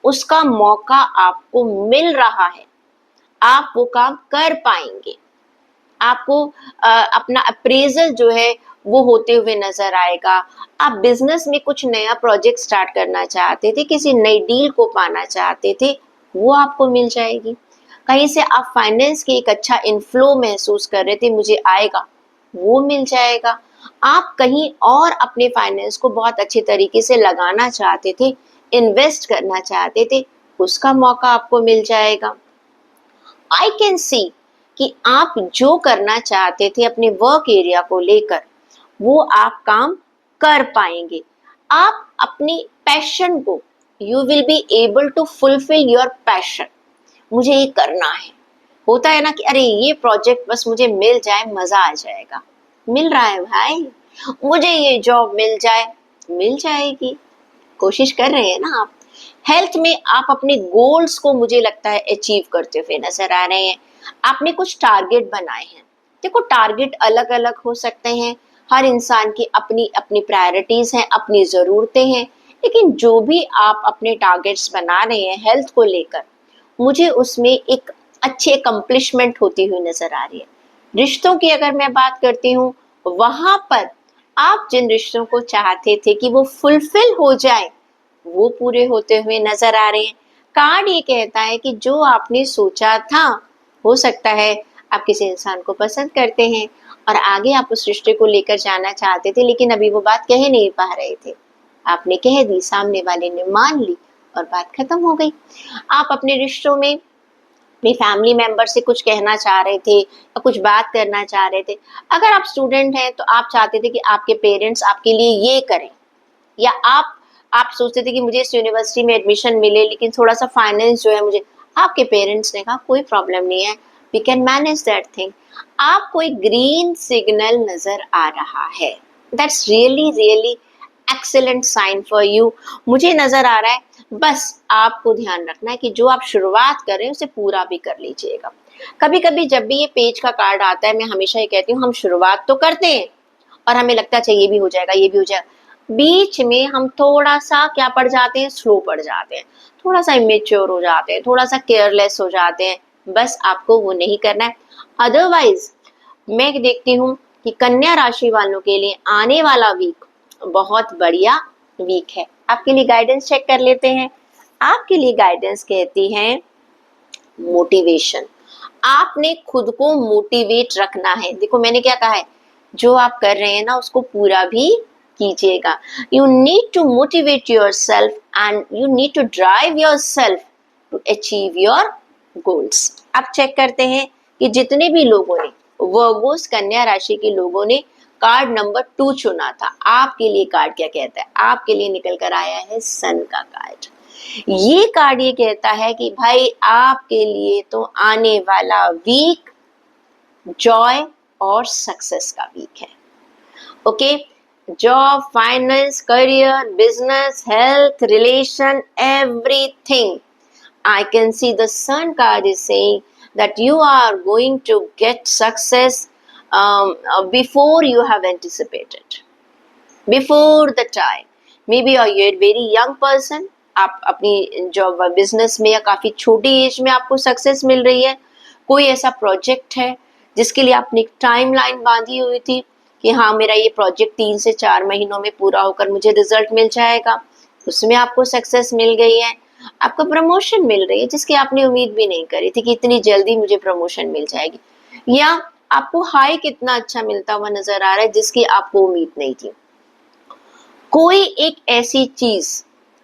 A: उसका मौका आपको मिल रहा है, आप वो काम कर पाएंगे। आपको अपना अप्रेजल जो है वो होते हुए नजर आएगा। आप बिजनेस में कुछ नया प्रोजेक्ट स्टार्ट करना चाहते थे, किसी नई डील को पाना चाहते थे, वो आपको मिल जाएगी। कहीं से आप फाइनेंस की एक अच्छा इनफ्लो महसूस कर रहे थे, मुझे आएगा, वो मिल जाएगा। आप कहीं और अपने फाइनेंस को बहुत अच्छे तरीके से लगाना चाहते थे, इन्वेस्ट करना चाहते थे, उसका मौका आपको मिल जाएगा। आई कैन सी कि आप जो करना चाहते थे अपने वर्क एरिया को लेकर, वो आप काम कर पाएंगे। आप अपनी पैशन को, you will be able to fulfil your passion. मुझे ये करना है, होता है ना कि अरे ये प्रोजेक्ट बस मुझे मिल जाए, मजा आ जाएगा। मिल रहा है भाई, मुझे ये जॉब मिल जाए, मिल जाएगी। कोशिश कर रहे हैं ना आप। हेल्थ में आप अपने गोल्स को, मुझे लगता है, अचीव करते हुए नजर आ रहे हैं। आपने कुछ टारगेट बनाए हैं। देखो, टारगेट अलग अलग हो सकते हैं, हर इंसान की अपनी अपनी प्रायोरिटीज हैं, अपनी जरूरतें हैं, लेकिन जो भी आप अपने टारगेट्स बना रहे हैं हेल्थ को लेकर, मुझे उसमें एक अच्छी अकम्पलिशमेंट होती हुई नजर आ रही है। रिश्तों की अगर मैं बात करती हूँ, वहां पर आप जिन रिश्तों को चाहते थे कि वो फुलफिल हो जाए, वो पूरे होते हुए नजर आ रहे हैं। कार्ड ये कहता है कि जो आपने सोचा था, हो सकता है आप किसी इंसान को पसंद करते हैं और आगे आप उस रिश्ते को लेकर जाना चाहते थे, लेकिन अभी वो बात कह नहीं पा रहे थे। आपने कह दी, सामने वाले ने मान ली और बात खत्म हो गई। आप अपने रिश्तों में अपनी फैमिली मेंबर से कुछ कहना चाह रहे थे या कुछ बात करना चाह रहे थे। अगर आप स्टूडेंट हैं तो आप चाहते थे कि आपके पेरेंट्स आपके लिए ये करें, या आप सोचते थे कि मुझे इस यूनिवर्सिटी में एडमिशन मिले, लेकिन थोड़ा सा फाइनेंस जो है मुझे, आपके पेरेंट्स ने कहा कोई प्रॉब्लम नहीं है, we can manage that thing. आपको एक ग्रीन सिग्नल नजर आ रहा है। That's really really excellent sign for you. मुझे नजर आ रहा है, बस आपको ध्यान रखना है कि जो आप शुरुआत कर रहे हैं उसे पूरा भी कर लीजिएगा। कभी कभी जब भी ये पेज का कार्ड आता है, मैं हमेशा ये कहती हूँ, हम शुरुआत तो करते हैं और हमें लगता है अच्छा ये भी हो जाएगा, ये भी हो जाएगा, बीच में हम थोड़ा सा क्या पड़ जाते हैं, स्लो पड़ जाते हैं, थोड़ा सा इमेच्योर हो जाते हैं, थोड़ा सा केयरलेस हो जाते हैं। बस आपको वो नहीं करना है। अदरवाइज मैं देखती हूँ कि कन्या राशि वालों के लिए आने वाला वीक बहुत बढ़िया वीक है। आपके लिए गाइडेंस चेक कर लेते हैं। आपके लिए गाइडेंस कहती है मोटिवेशन। आपने खुद को मोटिवेट रखना है। देखो मैंने क्या कहा है, जो आप कर रहे हैं ना उसको पूरा भी कीजिएगा। You need to motivate yourself and you need to drive yourself to achieve your goals. अब चेक करते हैं कि जितने भी लोगों ने वर्गोस कन्या राशि के लोगों ने कार्ड नंबर 2 चुना था, आपके लिए कार्ड क्या कहता है? आपके लिए निकल कर आया है सन का कार्ड। ये कार्ड ये कहता है कि भाई आपके लिए तो आने वाला वीक जॉय और सक्सेस का वीक है। Okay, job, finance, career, business, health, relation, everything. I can see the sun card is saying that you are going to get success before you have anticipated, before the time. Maybe you're a very young person. आप अपनी job business में या काफी छोटी as में आपको success मिल रही है। कोई ऐसा प्रोजेक्ट है जिसके लिए आपने एक टाइम लाइन बांधी हुई थी कि हाँ मेरा ये प्रोजेक्ट 3 से 4 महीनों में पूरा होकर मुझे रिजल्ट मिल जाएगा, उसमें आपको सक्सेस मिल गई है। आपको प्रमोशन मिल रही है जिसकी आपने उम्मीद भी नहीं करी थी कि इतनी जल्दी मुझे प्रमोशन मिल जाएगी, या आपको हाई कितना अच्छा मिलता हुआ नजर आ रहा है जिसकी आपको उम्मीद नहीं थी। कोई एक ऐसी चीज,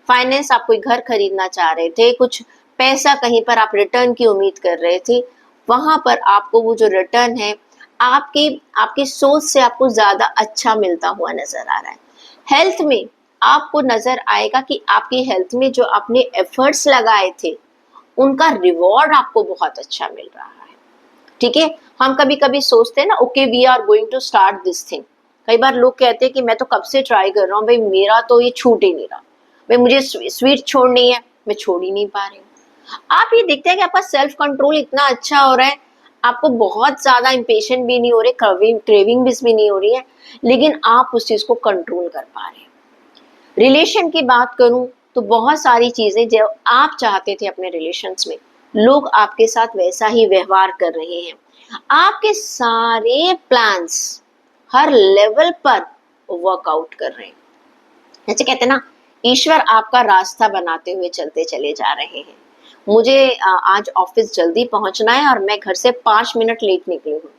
A: फाइनेंस, आप कोई घर खरीदना चाह रहे थे, कुछ पैसा कहीं पर आप रिटर्न की उम्मीद कर रहे थे, वहां पर आपको वो जो रिटर्न है आपकी सोच से आपको ज्यादा अच्छा मिलता हुआ नजर आ रहा है। हेल्थ में आपको नजर आएगा कि आपकी हेल्थ में जो आपने एफर्ट्स लगाए थे उनका रिवॉर्ड आपको बहुत अच्छा मिल रहा है। ठीक है, हम कभी कभी सोचते हैं ना, okay we are going to start this thing. कई बार लोग कहते हैं कि मैं तो कब से ट्राई कर रहा हूँ भाई, मेरा तो ये छूट ही नहीं रहा, भाई मुझे स्वीट छोड़नी है, मैं छोड़ ही नहीं पा रही हूँ। आप ये देखते हैं कि आपका सेल्फ कंट्रोल इतना अच्छा हो रहा है, आपको बहुत ज्यादा इम्पेशेंट भी नहीं हो रहे, क्रेविंग भी नहीं हो रही है, लेकिन आप उस चीज को कंट्रोल कर पा रहे हैं। रिलेशन की बात करूं तो बहुत सारी चीजें जो आप चाहते थे अपने रिलेशंस में, लोग आपके साथ वैसा ही व्यवहार कर रहे हैं। आपके सारे प्लान्स हर लेवल पर वर्कआउट कर रहे हैं। जैसे कहते हैं ना, ईश्वर आपका रास्ता बनाते हुए चलते चले जा रहे हैं। मुझे आज ऑफिस जल्दी पहुंचना है और मैं घर से 5 मिनट लेट निकली हूँ,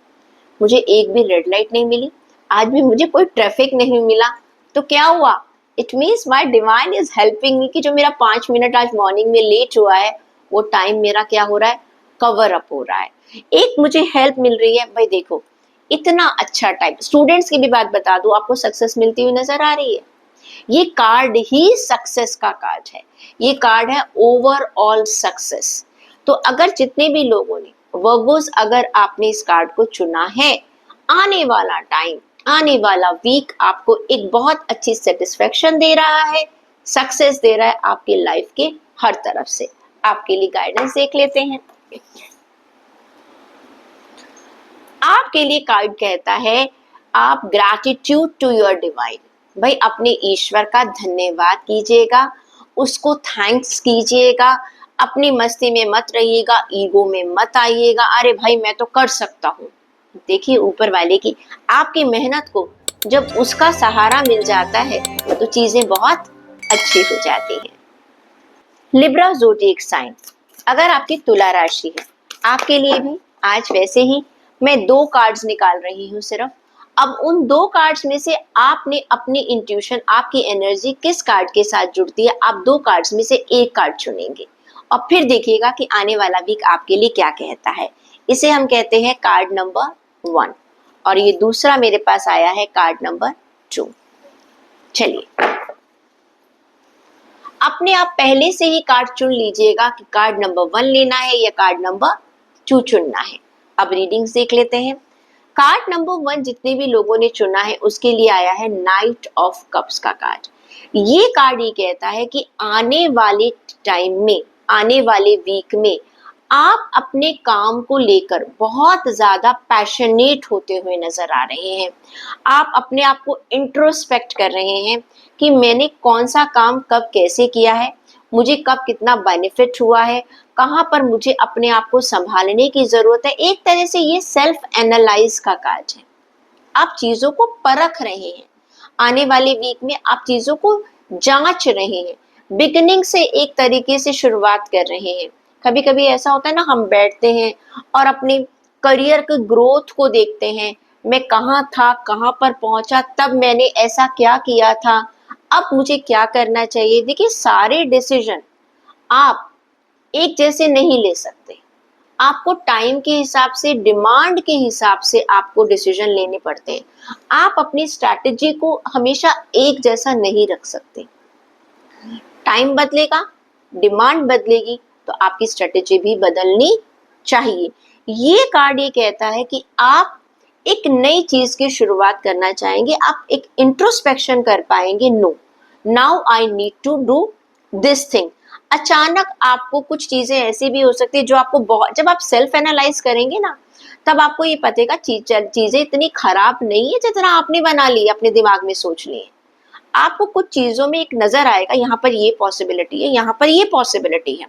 A: मुझे एक भी रेड लाइट नहीं मिली, आज भी मुझे कोई ट्रैफिक नहीं मिला, तो क्या हुआ? It means my divine is helping me कि जो मेरा 5 मिनट आज मॉर्निंग में लेट हुआ है वो टाइम मेरा क्या हो रहा है, कवर अप हो रहा है। एक मुझे हेल्प मिल रही है। भाई देखो इतना अच्छा टाइम, स्टूडेंट्स की भी बात बता दूं, आपको सक्सेस मिलती हुई नजर आ रही है। ये कार्ड ही सक्सेस का कार्ड है, ये कार्ड है ओवरऑल सक्सेस। तो अगर जितने भी लोगों ने वर्गोस, अगर आपने इस कार्ड को चुना है, आने वाला टाइम, आने वाला वीक आपको एक बहुत अच्छी सेटिस्फेक्शन दे रहा है, सक्सेस दे रहा है आपकी लाइफ के हर तरफ से। आपके लिए गाइडेंस देख लेते हैं। आपके लिए कार्ड कहता है आप ग्रैटिट्यूड टू योर डिवाइन। भाई अपने ईश्वर का धन्यवाद कीजिएगा, उसको थैंक्स कीजिएगा, अपनी मस्ती में मत रहिएगा, ईगो में मत आइएगा, अरे भाई मैं तो कर सकता हूँ। देखिए ऊपर वाले की, आपकी मेहनत को जब उसका सहारा मिल जाता है तो चीजें बहुत अच्छी हो जाती हैं। लिब्रा ज़ोडिएक साइन, अगर आपकी तुला राशि है, आपके लिए भी आज वैसे ही मैं 2 कार्ड्स निकाल रही हूँ सिर्फ। अब उन 2 कार्ड्स में से आपने अपनी इंट्यूशन, आपकी एनर्जी किस कार्ड के साथ जुड़ती है, आप 2 कार्ड्स में से एक कार्ड चुनेंगे और फिर देखिएगा कि आने वाला वीक आपके लिए क्या कहता है। इसे हम कहते हैं कार्ड नंबर 1 और ये दूसरा मेरे पास आया है कार्ड नंबर 2। चलिए अपने आप पहले से ही कार्ड चुन लीजिएगा कि कार्ड नंबर 1 लेना है या कार्ड नंबर 2 चुनना है। अब रीडिंग्स देख लेते हैं। कार्ड नंबर 1 जितने भी लोगों ने चुना है उसके लिए आया है नाइट ऑफ कप्स का कार्ड। ये कार्ड ये कहता है कि आने वाले टाइम में, आने वाले वीक में आप अपने काम को लेकर बहुत ज्यादा पैशनेट होते हुए नजर आ रहे हैं। आप अपने आप को इंट्रोस्पेक्ट कर रहे हैं कि मैंने कौन सा काम कब कैसे किया है, मुझे कब कितना बेनिफिट हुआ है, कहाँ पर मुझे अपने आप को संभालने की जरूरत है। एक तरह से ये सेल्फ एनालाइज का कार्ड है। आप चीजों को परख रहे हैं। आने वाले वीक में आप चीजों को जांच रहे हैं, बिगिनिंग से एक तरीके से शुरुआत कर रहे हैं। कभी कभी ऐसा होता है ना, हम बैठते हैं और अपने करियर के ग्रोथ को देखते हैं, मैं कहाँ था, कहाँ पर पहुंचा, तब मैंने ऐसा क्या किया था, अब मुझे क्या करना चाहिए। देखिए, सारे डिसीजन आप एक जैसे नहीं ले सकते, आपको टाइम के हिसाब से, डिमांड के हिसाब से आपको डिसीजन लेने पड़ते हैं। आप अपनी स्ट्रैटेजी को हमेशा एक जैसा नहीं रख सकते। टाइम बदलेगा, डिमांड बदलेगी, तो आपकी स्ट्रेटेजी भी बदलनी चाहिए। ये कार्ड ये कहता है कि आप एक नई चीज की शुरुआत करना चाहेंगे, आप एक इंट्रोस्पेक्शन कर पाएंगे। No, now I need to do this thing. अचानक आपको कुछ चीजें ऐसी भी हो सकती है जो आपको बहुत, जब आप सेल्फ एनालाइज करेंगे ना, तब आपको ये पतेगा चीजें इतनी खराब नहीं है जितना आपने बना ली, अपने दिमाग में सोच ली है। आपको कुछ चीजों में एक नजर आएगा, यहाँ पर ये पॉसिबिलिटी है, यहाँ पर ये पॉसिबिलिटी है।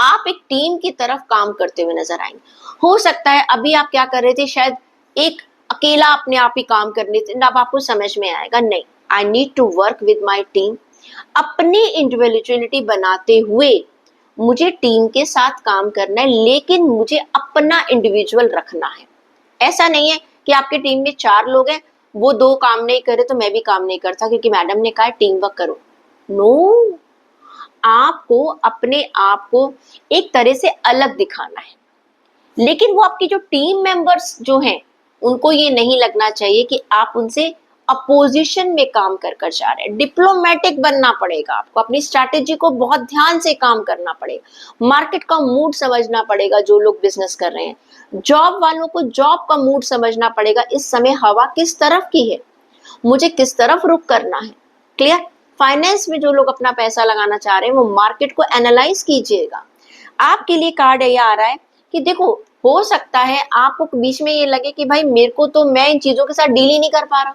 A: आप एक टीम की तरफ काम करते हुए नजर आएंगे। हो सकता है अभी आप क्या कर रहे थे, शायद एक अकेला अपने आप ही काम कर रहे थे, अब आपको समझ में आएगा नहीं, I need to work with my team. अपनी इंडिविजुअलिटी बनाते हुए मुझे टीम के साथ काम करना है, लेकिन मुझे अपना इंडिविजुअल रखना है। ऐसा नहीं है कि आपके टीम में 4 लोग हैं, वो 2 काम नहीं करे तो मैं भी काम नहीं करता क्योंकि मैडम ने कहा टीम वर्क करो। नो, आपको अपने आप को एक तरह से अलग दिखाना है, लेकिन वो आपकी जो टीम मेंबर्स जो हैं, उनको ये नहीं लगना चाहिए कि आप उनसे अपोजिशन में काम कर कर जा रहे हैं। डिप्लोमेटिक बनना पड़ेगा आपको, अपनी स्ट्रैटेजी को बहुत ध्यान से काम करना पड़ेगा, मार्केट का मूड समझना पड़ेगा। जो लोग बिजनेस कर रहे हैं, जॉब वालों को जॉब का मूड समझना पड़ेगा, इस समय हवा किस तरफ की है, मुझे किस तरफ रुख करना है। क्लियर? फाइनेंस में जो लोग अपना पैसा लगाना चाह रहे हैं, वो मार्केट को एनालाइज कीजिएगा। आपके लिए कार्ड ये आ रहा है कि देखो, हो सकता है आपको बीच में ये लगे कि भाई मेरे को तो, मैं इन चीजों के साथ डील ही नहीं कर पा रहा,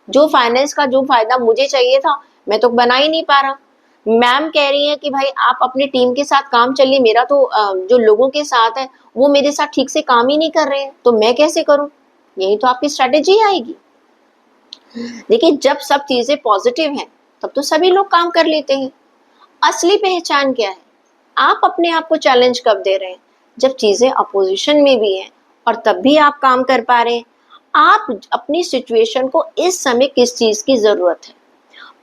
A: जो फाइनेंस का जो फायदा मुझे चाहिए था मैं तो बना ही नहीं पा रहा। मैम कह रही है कि भाई आप अपनी टीम के साथ काम चलिए, मेरा तो जो लोगों के साथ है वो मेरे साथ ठीक से काम ही नहीं कर रहे हैं, तो मैं कैसे करूं। यही तो आपकी स्ट्रेटेजी आएगी। देखिए, जब सब चीजें पॉजिटिव हैं तब तो सभी लोग काम कर लेते हैं। असली पहचान क्या है, आप अपने आप को चैलेंज कब दे रहे हैं, जब चीजें अपोजिशन में भी हैं और तब भी आप काम कर पा रहे हैं। आप अपनी सिचुएशन को, इस समय किस चीज की जरूरत है।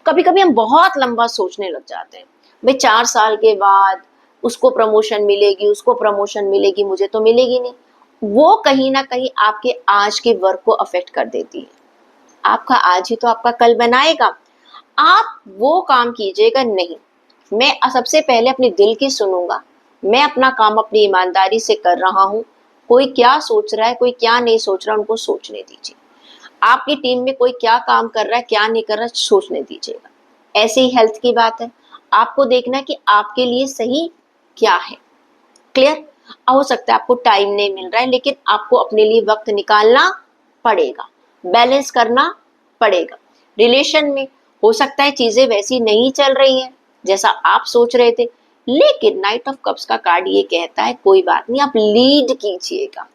A: कभी कभी हम बहुत लंबा सोचने लग जाते हैं, भाई 4 साल के बाद उसको प्रमोशन मिलेगी, उसको प्रमोशन मिलेगी, मुझे तो मिलेगी नहीं। वो कहीं ना कहीं आपके आज के वर्क को अफेक्ट कर देती है। आपका आज ही तो आपका कल बनाएगा। आप वो काम कीजिएगा नहीं, मैं सबसे पहले अपने दिल की सुनूंगा, मैं अपना काम अपनी ईमानदारी से कर रहा हूँ। कोई क्या सोच रहा है, कोई क्या नहीं सोच रहा, उनको सोचने दीजिए। आपकी टीम में कोई क्या काम कर रहा है, क्या नहीं कर रहा, सोचने दीजिएगा। ऐसे ही हेल्थ की बात है, आपको देखना है कि आपके लिए सही क्या है। क्लियर? हो सकता है आपको टाइम नहीं मिल रहा है, लेकिन आपको अपने लिए वक्त निकालना पड़ेगा, बैलेंस करना पड़ेगा। रिलेशन में हो सकता है चीजें वैसी नहीं चल रही हैं जैसा आप सोच रहे थे, लेकिन नाइट ऑफ कप्स का कार्ड ये कहता है कोई बात नहीं, आप लीड कीजिएगा,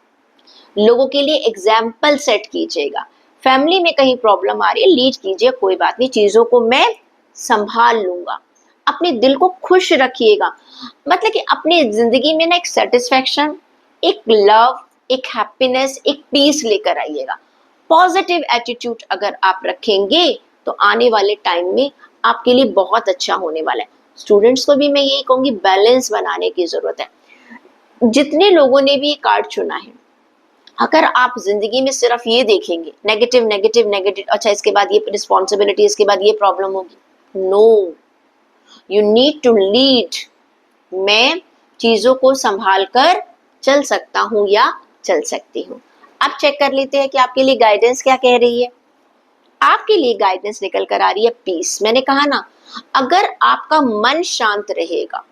A: लोगों के लिए एग्जाम्पल सेट कीजिएगा। फैमिली में कहीं प्रॉब्लम आ रही है, लीड कीजिए, कोई बात नहीं, चीजों को मैं संभाल लूंगा। अपने दिल को खुश रखिएगा, मतलब कि अपनी जिंदगी में ना एक सेटिस्फैक्शन, एक लव, एक हैप्पीनेस, एक पीस लेकर आइएगा। पॉजिटिव एटीट्यूड अगर आप रखेंगे तो आने वाले टाइम में आपके लिए बहुत अच्छा होने वाला है। स्टूडेंट्स को भी मैं यही कहूंगी, बैलेंस बनाने की जरूरत है। जितने लोगों ने भी ये कार्ड चुना है, अगर आप जिंदगी में सिर्फ ये देखेंगे नेगेटिव नेगेटिव नेगेटिव, अच्छा इसके बाद ये रिस्पॉन्सिबिलिटी, इसके बाद ये प्रॉब्लम होगी, no, you need to lead. मैं चीजों को संभाल कर चल सकता हूँ या चल सकती हूँ। अब चेक कर लेते हैं कि आपके लिए गाइडेंस क्या कह रही है। आपके लिए गाइडेंस निकल कर आ रही है पीस। मैंने कहा ना, अगर आपका मन शांत रहेगा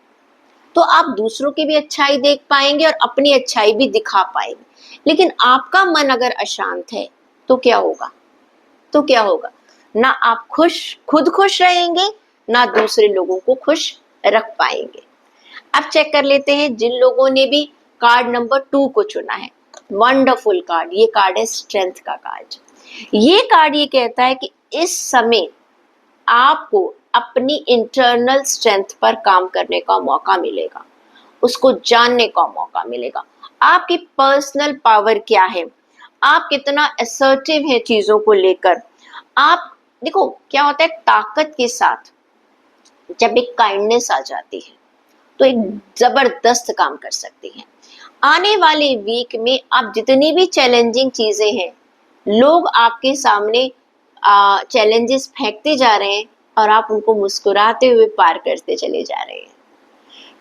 A: तो आप दूसरों की भी अच्छाई देख पाएंगे और अपनी अच्छाई भी दिखा पाएंगे। लेकिन आपका मन अगर अशांत है तो क्या होगा, तो क्या होगा, ना आप खुद खुश रहेंगे, ना दूसरे लोगों को खुश रख पाएंगे। अब चेक कर लेते हैं जिन लोगों ने भी कार्ड नंबर 2 को चुना है। वंडरफुल कार्ड, ये कार्ड है स्ट्रेंथ का कार्ड। ये कार्ड ये कहता है कि इस समय आपको अपनी इंटरनल स्ट्रेंथ पर काम करने का मौका मिलेगा, उसको जानने का मौका मिलेगा। आपकी पर्सनल पावर क्या है, आप कितना असर्टिव है चीजों को लेकर। आप देखो क्या होता है, ताकत के साथ जब एक काइंडनेस आ जाती है तो एक जबरदस्त काम कर सकती है। आने वाले वीक में आप जितनी भी चैलेंजिंग चीजें हैं, लोग आपके सामने चैलेंजेस फेंकते जा रहे हैं और आप उनको मुस्कुराते हुए पार करते चले जा रहे हैं।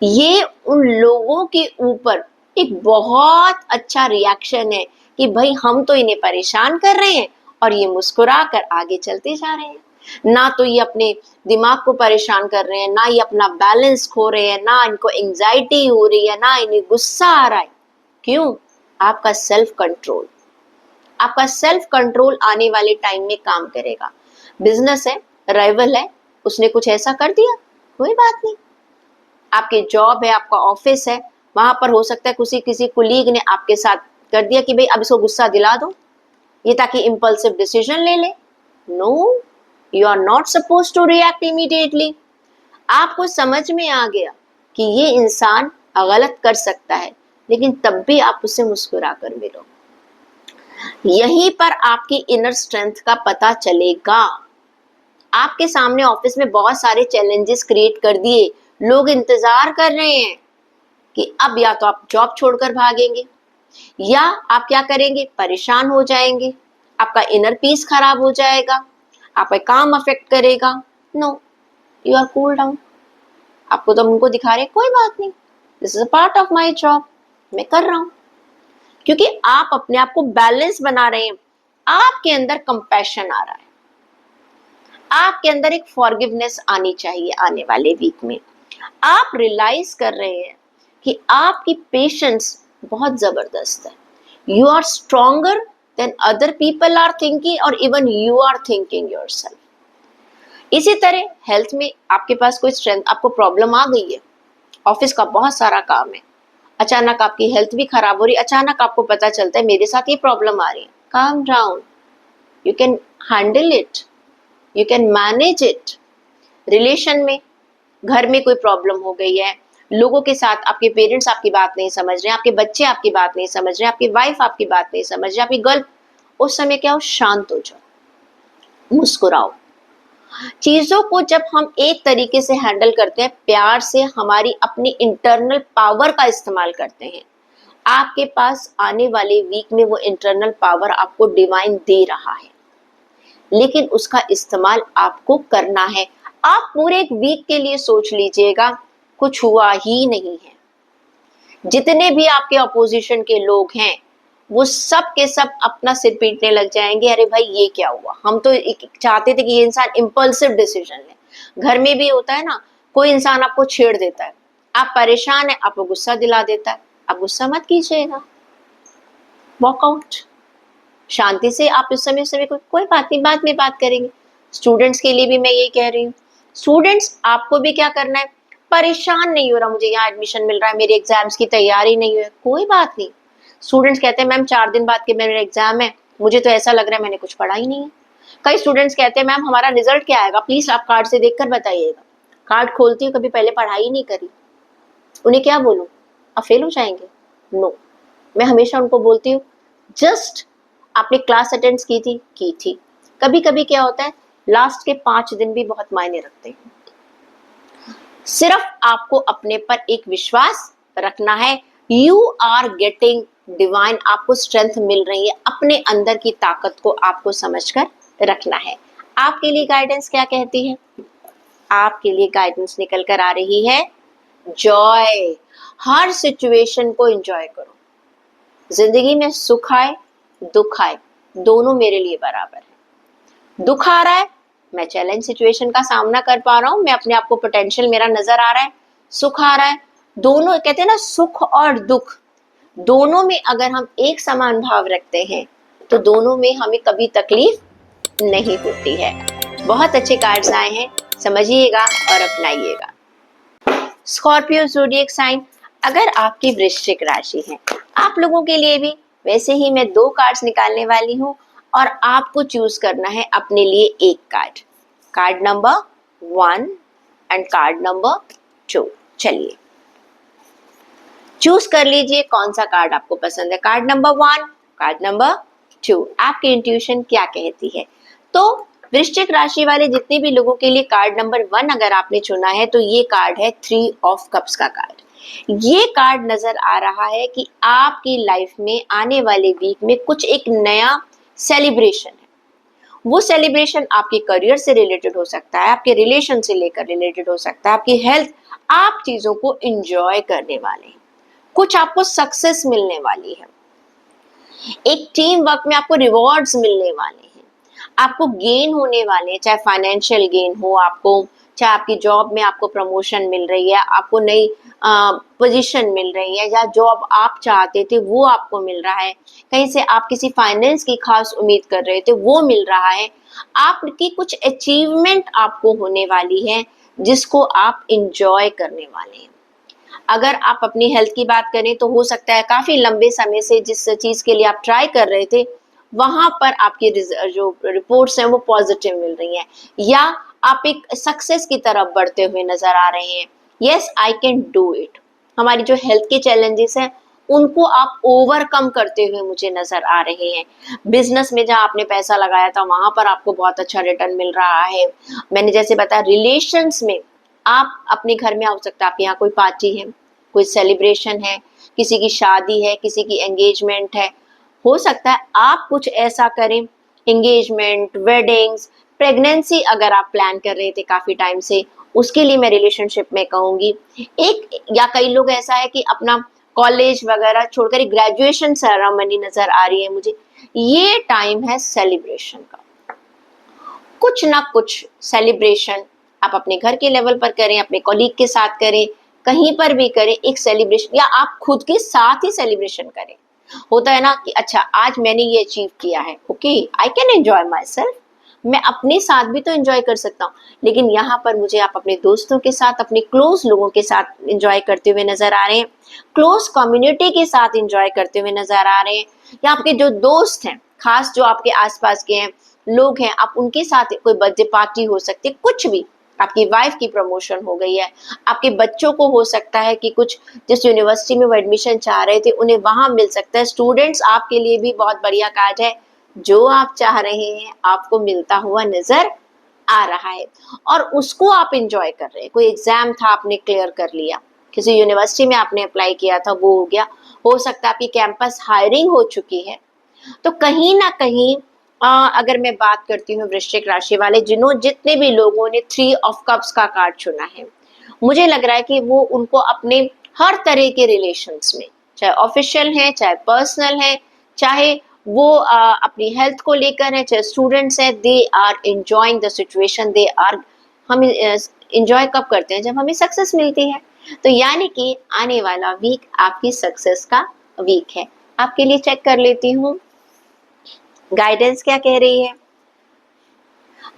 A: ये उन लोगों के ऊपर एक बहुत अच्छा रिएक्शन है कि भाई हम तो इन्हें परेशान कर रहे हैं और ये मुस्कुरा कर आगे चलते जा रहे हैं। ना तो ये अपने दिमाग को परेशान कर रहे हैं, ना ये अपना बैलेंस खो रहे हैं, ना इनको एंजाइटी हो रही है, ना इन्हें गुस्सा आ रहा है। क्यों? आपका सेल्फ कंट्रोल, आपका सेल्फ कंट्रोल आने वाले टाइम में काम करेगा। बिजनेस है, राइवल है, उसने कुछ ऐसा कर दिया, कोई बात नहीं। आपके जॉब है, आपका ऑफिस है, वहां पर हो सकता है किसी कुलीग ने आपके साथ कर दिया कि भाई अब इसको गुस्सा दिला दो, ये ताकि इम्पल्सिव डिसीजन ले ले। No, you are not suppose to react immediately. आपको समझ में आ गया कि ये इंसान गलत कर सकता है, लेकिन तब भी आप उसे मुस्कुरा कर मिलो। यहीं पर आपकी इनर स्ट्रेंथ का पता चलेगा। आपके सामने ऑफिस में बहुत सारे चैलेंजेस क्रिएट कर दिए, लोग इंतजार कर रहे हैं कि अब या तो आप जॉब छोड़कर भागेंगे या आप क्या करेंगे, परेशान हो जाएंगे, आपका इनर पीस खराब हो जाएगा, आपका काम अफेक्ट करेगा। No, you are cool down. आपको तो उनको दिखा रहे कोई बात नहीं, this is a part of my job, मैं कर रहा हूं, क्योंकि आप अपने आप को बैलेंस बना रहे हैं। आपके अंदर कंपैशन आ रहा है, आपके अंदर एक फॉरगिवनेस आनी चाहिए। आने वाले वीक में आप रियलाइज कर रहे हैं कि आपकी पेशेंस बहुत जबरदस्त है। You are stronger than other people are thinking, और even you are thinking yourself. इसी तरह हेल्थ में आपके पास कोई स्ट्रेंथ, आपको प्रॉब्लम आ गई है, ऑफिस का बहुत सारा काम है, अचानक आपकी हेल्थ भी खराब हो रही है, अचानक आपको पता चलता है मेरे साथ ये प्रॉब्लम आ रही है। Calm down, you can handle it, you can manage it. Relation में, घर में कोई प्रॉब्लम हो गई है, लोगों के साथ आपके पेरेंट्स आपकी बात नहीं समझ रहे हैं, आपके बच्चे आपकी बात नहीं समझ रहे हैं, आपकी वाइफ आपकी बात नहीं समझ रहे, आपकी गर्ल, उस समय क्या हो, शांत हो जाओ, मुस्कुराओ। चीजों को जब हम एक तरीके से हैंडल करते हैं, प्यार से, हमारी अपनी इंटरनल पावर का इस्तेमाल करते हैं, आपके पास आने वाले वीक में वो इंटरनल पावर आपको डिवाइन दे रहा है, लेकिन उसका इस्तेमाल आपको करना है। आप पूरे एक वीक के लिए सोच लीजिएगा, कुछ हुआ ही नहीं है। जितने भी आपके अपोजिशन के लोग हैं, वो सब के सब अपना सिर पीटने लग जाएंगे, अरे भाई ये क्या हुआ, हम तो चाहते थे कि ये इंसान इम्पल्सिव डिसीजन ले। घर में भी होता है ना, कोई इंसान आपको छेड़ देता है, आप परेशान है, आपको गुस्सा दिला देता है, आप गुस्सा मत कीजिएगा, वॉकआउट, शांति से आप इस समय कोई बात नहीं, बाद में बात करेंगे। स्टूडेंट्स के लिए भी मैं यही कह रही हूँ, स्टूडेंट्स आपको भी क्या करना है, परेशान नहीं हो रहा, मुझे यहाँ एडमिशन मिल रहा है, मेरे एग्जाम्स की तैयारी नहीं है, कोई बात नहीं। स्टूडेंट्स कहते हैं मैम 4 दिन बाद के मेरे एग्जाम है, मुझे तो ऐसा लग रहा है मैंने कुछ पढ़ा ही नहीं है। कई स्टूडेंट्स कहते हैं मैम हमारा रिजल्ट क्या आएगा, प्लीज आप कार्ड से देखकर बताइएगा। कार्ड खोलती हूँ, कभी पहले पढ़ाई नहीं करी, उन्हें क्या बोलूं, आप फेल हो जाएंगे। नो, मैं हमेशा उनको बोलती हूँ जस्ट आपने क्लास अटेंड की थी। कभी कभी क्या होता है, लास्ट के 5 दिन भी बहुत मायने रखते हैं। सिर्फ आपको अपने पर एक विश्वास रखना है, यू आर गेटिंग डिवाइन, आपको स्ट्रेंथ मिल रही है, अपने अंदर की ताकत को आपको समझकर रखना है। आपके लिए गाइडेंस क्या कहती है, आपके लिए गाइडेंस निकल कर आ रही है जॉय। हर सिचुएशन को एंजॉय करो। जिंदगी में सुख आए दुख आए, दोनों मेरे लिए बराबर है। दुख आ रहा है, मैं चैलेंज सिचुएशन का सामना कर पा रहा हूं, मैं अपने आप को पोटेंशियल मेरा नजर आ रहा है। सुख आ रहा है, दोनों कहते हैं ना, सुख और दुख दोनों में अगर हम एक समान भाव रखते हैं तो दोनों में हमें कभी तकलीफ नहीं होती है। बहुत अच्छे कार्ड्स आए हैं, समझिएगा और अपनाइएगा। स्कॉर्पियो ज़ोडिएक साइन, अगर आपकी वृश्चिक राशि है, आप लोगों के लिए भी वैसे ही मैं 2 कार्ड्स निकालने वाली हूँ और आपको चूज करना है अपने लिए एक card. Card number 1 and card number 2। चलिए चूज कर लीजिए कौन सा कार्ड आपको पसंद है, कार्ड नंबर 1, कार्ड नंबर 2। आपकी इंट्यूशन क्या कहती है? तो वृश्चिक राशि वाले जितने भी लोगों के लिए कार्ड नंबर 1 अगर आपने चुना है तो ये कार्ड है 3 ऑफ कप्स का कार्ड। ये कार्ड नजर आ रहा है कि आपकी लाइफ में आने वाले वीक में कुछ एक नया सेलिब्रेशन है। वो सेलिब्रेशन आपके करियर से रिलेटेड हो सकता है, आपके रिलेशन से लेकर रिलेटेड हो सकता है, आपकी हेल्थ, आप चीजों को एंजॉय करने वाले हैं, कुछ आपको सक्सेस मिलने वाली है, एक टीम वर्क में आपको रिवॉर्ड्स मिलने वाले हैं, आपको गेन होने वाले हैं, चाहे फाइनेंशियल गेन हो आपको, चाहे आपकी जॉब में आपको प्रमोशन मिल रही है, आपको नई पोजीशन मिल रही है, या जॉब आप चाहते थे वो आपको मिल रहा है, कहीं से आप किसी फाइनेंस की खास उम्मीद कर रहे थे वो मिल रहा है, आपकी कुछ अचीवमेंट आपको होने वाली है जिसको आप इंजॉय करने वाले हैं। अगर आप अपनी हेल्थ की बात करें तो हो सकता है काफी लंबे समय से जिस चीज के लिए आप ट्राई कर रहे थे वहां पर आपकी जो रिपोर्ट्स हैं वो पॉजिटिव मिल रही हैं, या आप एक सक्सेस की तरफ बढ़ते हुए नजर आ रहे हैं। Yes I can do it. हमारी जो हेल्थ के चैलेंजेस हैं उनको आप ओवरकम करते हुए मुझे नजर आ रहे हैं। बिजनेस में जहां आपने पैसा लगाया था वहां पर आपको बहुत अच्छा रिटर्न मिल रहा है। मैंने जैसे बताया रिलेशंस में आप अपने घर में, हो सकता है आपके यहाँ कोई पार्टी है, कोई सेलिब्रेशन है, किसी की शादी है, किसी की एंगेजमेंट है, हो सकता है आप कुछ ऐसा करें, एंगेजमेंट, वेडिंग्स, प्रेगनेंसी अगर आप प्लान कर रहे थे काफी टाइम से, उसके लिए मैं रिलेशनशिप में कहूंगी। एक या कई लोग ऐसा है कि अपना कॉलेज वगैरह छोड़कर ग्रेजुएशन सेरेमनी नजर आ रही है मुझे। ये टाइम है सेलिब्रेशन का, कुछ ना कुछ सेलिब्रेशन आप अपने घर के लेवल पर करें, अपने कॉलीग के साथ करें, कहीं पर भी करें एक सेलिब्रेशन, या आप खुद के साथ ही सेलिब्रेशन करें। होता है ना कि अच्छा आज मैंने ये अचीव किया है, okay I can enjoy my self, मैं अपने साथ भी तो एंजॉय कर सकता हूँ, लेकिन यहाँ पर मुझे आप अपने दोस्तों के साथ, अपने क्लोज लोगों के साथ एंजॉय करते हुए नजर आ रहे हैं, क्लोज कम्युनिटी के साथ एंजॉय करते हुए नजर आ रहे हैं, या आपके जो दोस्त हैं खास जो आपके आसपास के हैं लोग हैं, आप उनके साथ कोई बर्थडे पार्टी हो सकती है, कुछ भी, आपकी वाइफ की प्रमोशन हो गई है, आपके बच्चों को हो सकता है कि कुछ जिस यूनिवर्सिटी में वो एडमिशन चाह रहे थे उन्हें वहां मिल सकता है। स्टूडेंट्स आपके लिए भी बहुत बढ़िया कार्ड है, जो आप चाह रहे हैं आपको मिलता हुआ नजर आ रहा है और उसको आप इंजॉय कर रहे हैं। कोई एग्जाम था आपने क्लियर कर लिया, किसी यूनिवर्सिटी में आपने अप्लाई किया था वो हो गया, हो सकता है आपकी कैंपस हायरिंग हो चुकी है। तो कहीं ना कहीं अगर मैं बात करती हूँ वृश्चिक राशि वाले जितने भी लोगों ने 3 ऑफ कप्स का कार्ड चुना है, मुझे लग रहा है कि वो उनको अपने हर तरह के रिलेशंस में, चाहे ऑफिशियल है, चाहे पर्सनल है, चाहे वो अपनी हेल्थ को लेकर है, चाहे स्टूडेंट्स है, they are enjoying the situation, they are, हम एंजॉय कब करते हैं जब हमें सक्सेस मिलती है। तो यानी कि आने वाला वीक आपकी सक्सेस का वीक है। आपके लिए चेक कर लेती हूँ गाइडेंस क्या कह रही है।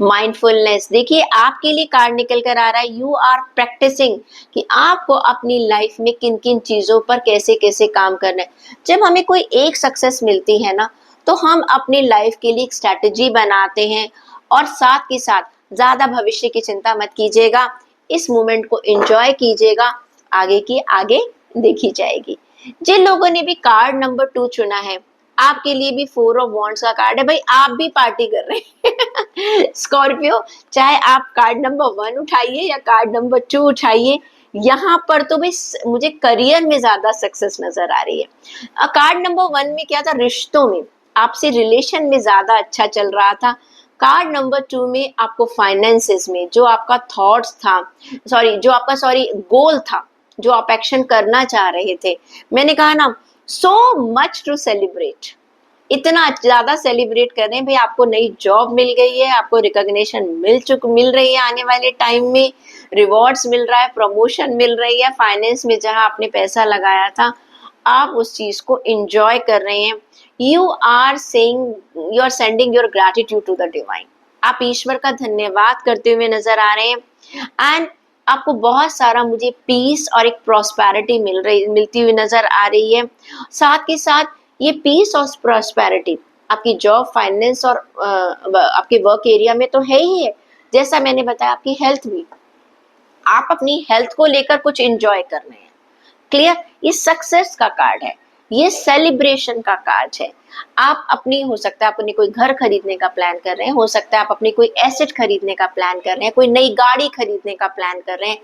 A: माइंडफुलनेस, देखिए आपके लिए कार्ड निकल कर आ रहा है, यू आर प्रैक्टिसिंग कि आपको अपनी लाइफ में किन किन चीजों पर कैसे कैसे काम करना है। जब हमें कोई एक सक्सेस मिलती है ना तो हम अपनी लाइफ के लिए एक स्ट्रैटेजी बनाते हैं, और साथ के साथ ज्यादा भविष्य की चिंता मत कीजिएगा, इस मोमेंट को एंजॉय कीजिएगा, आगे की आगे देखी जाएगी। जिन लोगों ने भी कार्ड नंबर 2 चुना है, आपके लिए भी 4 ऑफ वॉन्ड्स का कार्ड है, भाई आप भी पार्टी कर रहे हैं स्कॉर्पियो, चाहे आप कार्ड नंबर 1 उठाइए या कार्ड नंबर 2 उठाइए, यहाँ पर तो भाई मुझे करियर में ज्यादा सक्सेस नजर आ रही है। कार्ड नंबर 1 में क्या था, रिश्तों में आपसे रिलेशन में ज्यादा अच्छा चल रहा था। कार्ड नंबर 2 में आपको फाइनेंसेस में जो आपका थॉट्स था, सॉरी गोल था, जो आप एक्शन करना चाह रहे थे, मैंने कहा ना सो मच टू सेलिब्रेट, इतना ज्यादा सेलिब्रेट कर रहे हैं भाई, आपको नई जॉब मिल गई है, आपको रिकॉग्निशन मिल रही है, आने वाले टाइम में रिवॉर्ड्स मिल रहा है, प्रमोशन मिल रही है, फाइनेंस में जहां आपने पैसा लगाया था आप उस चीज को एंजॉय कर रहे हैं। You are sending your gratitude to the divine, आप ईश्वर का धन्यवाद करते हुए नजर आ रहे हैं, एंड आपको बहुत सारा मुझे पीस और एक प्रॉस्पेरिटी मिलती हुई नजर आ रही है। साथ के साथ ये पीस और प्रॉस्पेरिटी आपकी जॉब, फाइनेंस और आपके वर्क एरिया में तो है ही है, जैसा मैंने बताया आपकी हेल्थ भी, आप अपनी हेल्थ को लेकर कुछ एंजॉय कर रहे हैं। क्लियर? ये सक्सेस का कार्ड है, ये सेलिब्रेशन का कार्ड है। आप अपनी, हो सकता है आप अपनी कोई घर खरीदने का प्लान कर रहे हैं, हो सकता है आप अपनी कोई एसेट खरीदने का प्लान कर रहे हैं, कोई नई गाड़ी खरीदने का प्लान कर रहे हैं,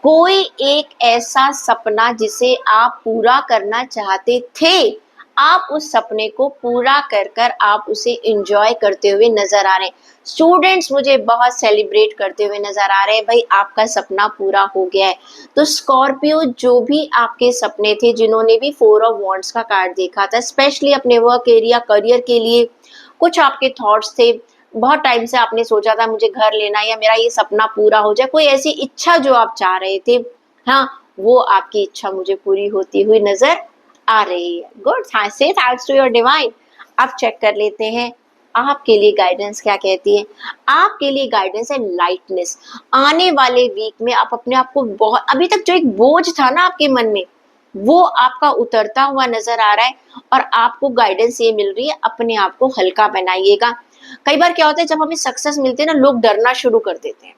A: कोई एक ऐसा सपना जिसे आप पूरा करना चाहते थे, आप उस सपने को पूरा कर कर आप उसे एंजॉय करते हुए नजर आ रहे हैं। स्टूडेंट्स मुझे बहुत सेलिब्रेट करते हुए नजर आ रहे हैं, भाई आपका सपना पूरा हो गया है। तो स्कॉर्पियो, जो भी आपके सपने थे, जिन्होंने भी 4 ऑफ वॉन्ड्स का कार्ड देखा था, स्पेशली अपने वर्क एरिया, करियर के लिए कुछ आपके थॉट्स थे, बहुत टाइम से आपने सोचा था मुझे घर लेना या मेरा ये सपना पूरा हो जाए, कोई ऐसी इच्छा जो आप चाह रहे थे, हाँ वो आपकी इच्छा मुझे पूरी होती हुई नजर आ रही है। गुड, से थैंक्स टू योर डिवाइन। अब चेक कर लेते हैं आपके लिए गाइडेंस क्या कहती है। आपके लिए गाइडेंस है लाइटनेस। आने वाले वीक में आप अपने आप को बहुत, अभी तक जो एक बोझ था ना आपके मन में, वो आपका उतरता हुआ नजर आ रहा है और आपको गाइडेंस ये मिल रही है, अपने आप को हल्का बनाइएगा। कई बार क्या होता है, जब हमें सक्सेस मिलती है ना, लोग डरना शुरू कर देते हैं।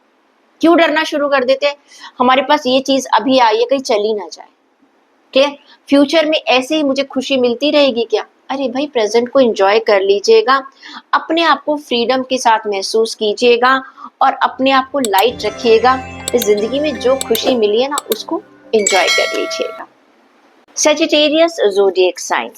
A: क्यों डरना शुरू कर देते हैं? हमारे पास ये चीज अभी आई है, कहीं चली ना जाए, ठीक है, फ्यूचर में ऐसे ही मुझे खुशी मिलती रहेगी क्या? अरे भाई, प्रेजेंट को एंजॉय कर लीजिएगा, अपने आप को फ्रीडम के साथ महसूस कीजिएगा और अपने आप को लाइट रखिएगा। इस जिंदगी में जो खुशी मिली है ना, उसको एंजॉय कर लीजिएगा। सजिटेरियस ज़ोडिएक साइन,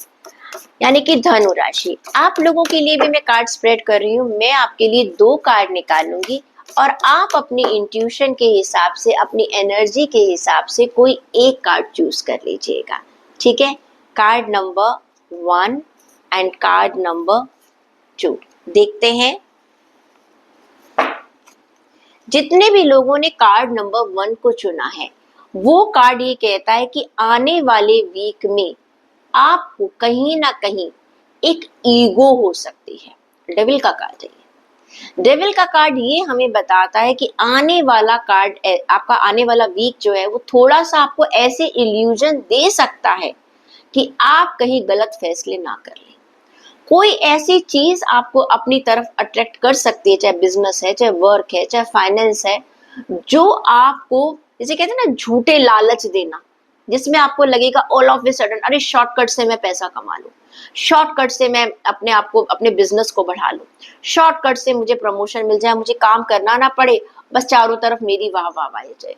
A: यानी कि धनु राशि, आप लोगों के लिए भी मैं कार्ड स्प्रेड कर रही हूँ। मैं आपके लिए 2 कार्ड निकालूंगी और आप अपनी इंट्यूशन के हिसाब से, अपनी एनर्जी के हिसाब से कोई एक कार्ड चूज कर लीजिएगा, ठीक है? Card number 1 and card number 2 देखते हैं। जितने भी लोगों ने कार्ड नंबर 1 को चुना है, वो कार्ड ये कहता है कि आने वाले वीक में आपको कहीं ना कहीं एक ईगो हो सकती है। डेविल का कार्ड है ये। डेविल का कार्ड ये हमें बताता है कि आने वाला कार्ड, आपका आने वाला वीक जो है, वो थोड़ा सा आपको ऐसे इल्यूजन दे सकता है कि आप कहीं गलत फैसले ना कर लें। कोई ऐसी चीज आपको अपनी तरफ अट्रैक्ट कर सकती है, चाहे बिजनेस है, चाहे वर्क है, चाहे फाइनेंस है, जो आपको, जैसे कहते हैं ना, झूठे लालच देना, जिसमें आपको लगेगा ऑल ऑफ ए सडन, अरे शॉर्टकट से मैं पैसा कमा लूं, शॉर्टकट से मैं अपने आप को, अपने बिजनेस को बढ़ा लूं, शॉर्टकट से मुझे प्रमोशन मिल जाए, मुझे काम करना ना पड़े, बस चारों तरफ मेरी वाह वाह वाह जाए।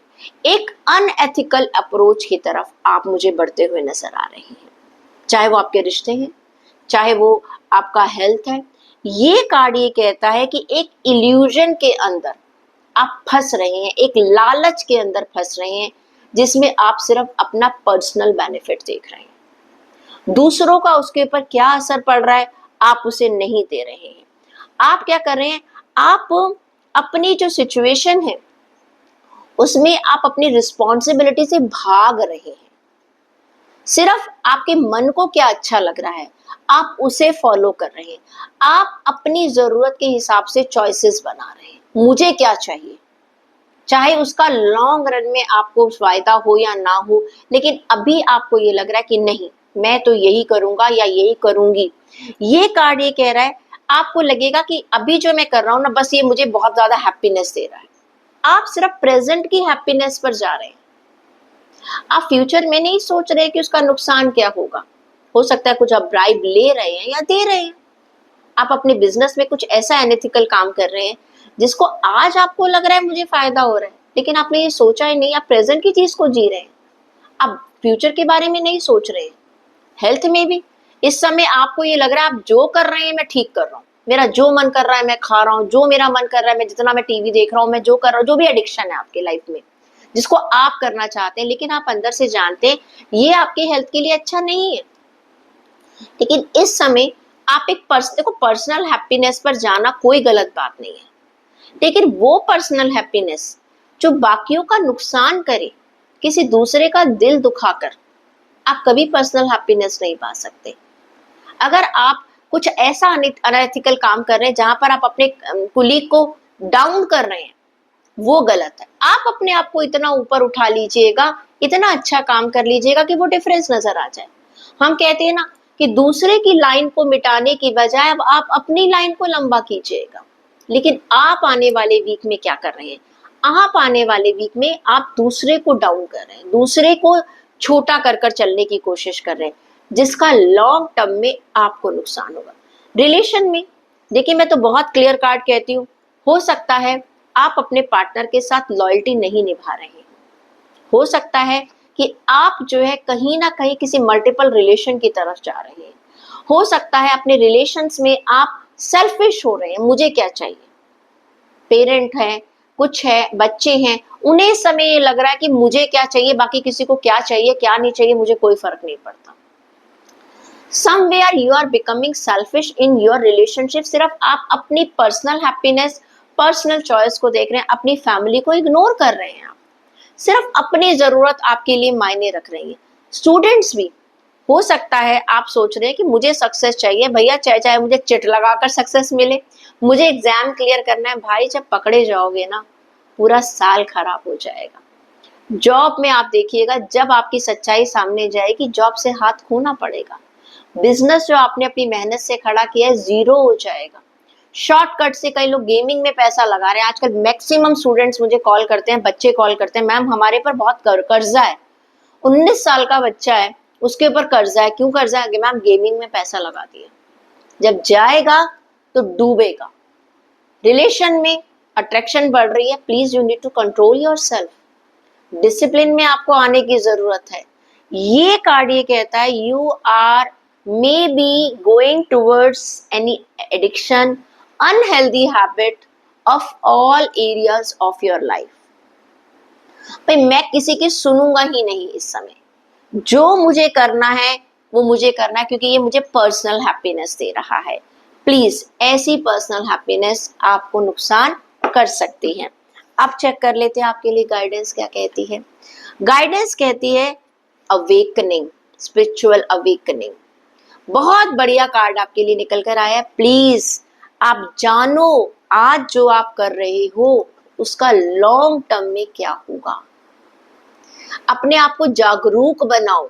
A: एक अनएथिकल अप्रोच की तरफ आप मुझे बढ़ते हुए नजर आ रहे हैं, चाहे वो आपके रिश्ते हैं, चाहे वो आपका हेल्थ है। ये कार्ड ये कहता है कि एक इल्यूजन के अंदर आप फंस रहे हैं, एक लालच के अंदर फंस रहे हैं, जिसमें आप सिर्फ अपना पर्सनल बेनिफिट देख रहे हैं। दूसरों का उसके ऊपर क्या असर पड़ रहा है, आप उसे नहीं दे रहे हैं। आप क्या कर रहे हैं, आप अपनी जो सिचुएशन है उसमें आप अपनी रिस्पॉन्सिबिलिटी से भाग रहे हैं। सिर्फ आपके मन को क्या अच्छा लग रहा है, आप उसे फॉलो कर रहे हैं। आप अपनी जरूरत के हिसाब से चॉइसेस बना रहे हैं। मुझे क्या चाहिए, चाहे उसका लॉन्ग रन में आपको फायदा हो या ना हो, लेकिन अभी आपको ये लग रहा है कि नहीं, मैं तो यही करूंगा या यही करूंगी। ये कार्ड ये कह रहा है, आपको लगेगा कि अभी जो मैं कर रहा हूं ना, बस ये मुझे बहुत ज्यादा हैप्पीनेस दे रहा है। आप सिर्फ प्रेजेंट की हैप्पीनेस पर जा रहे हैं, आप फ्यूचर में नहीं सोच रहे कि उसका नुकसान क्या होगा। हो सकता है कुछ आप ब्राइब ले रहे हैं या दे रहे हैं, आप अपने बिजनेस में कुछ ऐसा अनएथिकल काम कर रहे हैं जिसको आज आपको लग रहा है मुझे फायदा हो रहा है, लेकिन आपने ये सोचा ही नहीं, आप प्रेजेंट की चीज को जी रहे हैं, आप फ्यूचर के बारे में नहीं सोच रहे हैं। हेल्थ में भी इस समय आपको ये लग रहा है आप जो कर रहे हैं मैं ठीक कर रहा हूँ, मेरा जो मन कर रहा है मैं खा रहा हूँ, जो मेरा मन कर रहा है, मैं जितना मैं टीवी देख रहा हूँ, मैं जो कर रहा हूँ, जो भी एडिक्शन है आपके लाइफ में जिसको आप करना चाहते हैं, लेकिन आप अंदर से जानते हैं ये आपके हेल्थ के लिए अच्छा नहीं है। लेकिन इस समय आप एक देखो, पर्सनल हैप्पीनेस पर जाना कोई गलत बात नहीं है, लेकिन वो पर्सनल हैप्पीनेस जो बाकियों का नुकसान करे, किसी दूसरे का दिल दुखाकर, आप कभी पर्सनल हैप्पीनेस नहीं पा सकते। अगर आप कुछ ऐसा अनएथिकल काम कर रहे हैं जहां पर आप अपने कुलीग को डाउन कर रहे हैं, वो गलत है। आप अपने आप को इतना ऊपर उठा लीजिएगा, इतना अच्छा काम कर लीजिएगा कि वो डिफरेंस नजर आ जाए। हम कहते हैं ना कि दूसरे की लाइन को मिटाने की बजाय अब आप अपनी लाइन को लंबा कीजिएगा। लेकिन आप आने वाले वीक में क्या कर रहे हैं? आप आने वाले वीक में आप दूसरे को डाउन कर रहे हैं, दूसरे को छोटा कर कर चलने की कोशिश कर रहे हैं, जिसका लॉन्ग टर्म में आपको नुकसान होगा। रिलेशन में देखिए, मैं तो बहुत क्लियर कार्ड कहती हूँ, हो सकता है आप अपने पार्टनर के साथ लॉयल्टी नहीं निभा रहे हैं, हो सकता है कि आप जो है कहीं ना कहीं किसी मल्टीपल रिलेशन की तरफ जा रहे हैं, हो सकता है अपने रिलेशंस में आप सेल्फिश हो रहे हैं, मुझे क्या चाहिए, पेरेंट है, कुछ है, बच्चे हैं, उन्हें समय ये लग रहा है कि मुझे क्या चाहिए, बाकी किसी को क्या चाहिए क्या नहीं चाहिए मुझे कोई फर्क नहीं पड़ता। Somewhere you are becoming selfish in your relationship, सिर्फ आप अपनी पर्सनल हैप्पीनेस, पर्सनल चॉइस को देख रहे हैं, अपनी फैमिली को इग्नोर कर रहे हैं, आप सिर्फ अपनी जरूरत आपके लिए मायने रख रही है। स्टूडेंट्स भी हो सकता है आप सोच रहे हैं कि मुझे सक्सेस चाहिए भैया, चाहे चाहे मुझे चिट लगाकर सक्सेस मिले, मुझे एग्जाम क्लियर करना है। भाई जब पकड़े जाओगे ना, पूरा साल खराब हो जाएगा। जॉब में आप देखिएगा, जब आपकी सच्चाई सामने जाएगी, जॉब से हाथ खोना पड़ेगा। बिजनेस जो आपने अपनी मेहनत से खड़ा किया है, जीरो हो जाएगा। शॉर्टकट से कई लोग गेमिंग में पैसा लगा रहे हैं। आजकल मैक्सिमम स्टूडेंट्स मुझे कॉल करते हैं, बच्चे कॉल करते हैं, मैम हमारे पर बहुत कर्जा है, 19 साल का बच्चा है, उसके ऊपर कर्जा है। क्यों कर्जा है? मैम गेमिंग में पैसा लगा दिया। जब जाएगा तो डूबेगा। रिलेशन में अट्रैक्शन बढ़ रही है, please you need to control yourself. Discipline में आपको आने की जरूरत है। ये कार्ड ये कहता है you are maybe going towards any addiction, unhealthy habit of all areas of your life. भाई मैं किसी की सुनूंगा ही नहीं इस समय, जो मुझे करना है वो मुझे करना है, क्योंकि ये मुझे पर्सनल हैप्पीनेस दे रहा है। प्लीज ऐसी पर्सनल हैप्पीनेस आपको नुकसान कर सकती है। अब चेक कर लेते हैं आपके लिए गाइडेंस क्या कहती है। गाइडेंस कहती है अवेकनिंग, स्पिरिचुअल अवेकनिंग। बहुत बढ़िया कार्ड आपके लिए निकल कर आया है। प्लीज आप जानो आज जो आप कर रहे हो उसका लॉन्ग टर्म में क्या होगा। अपने आप को जागरूक बनाओ,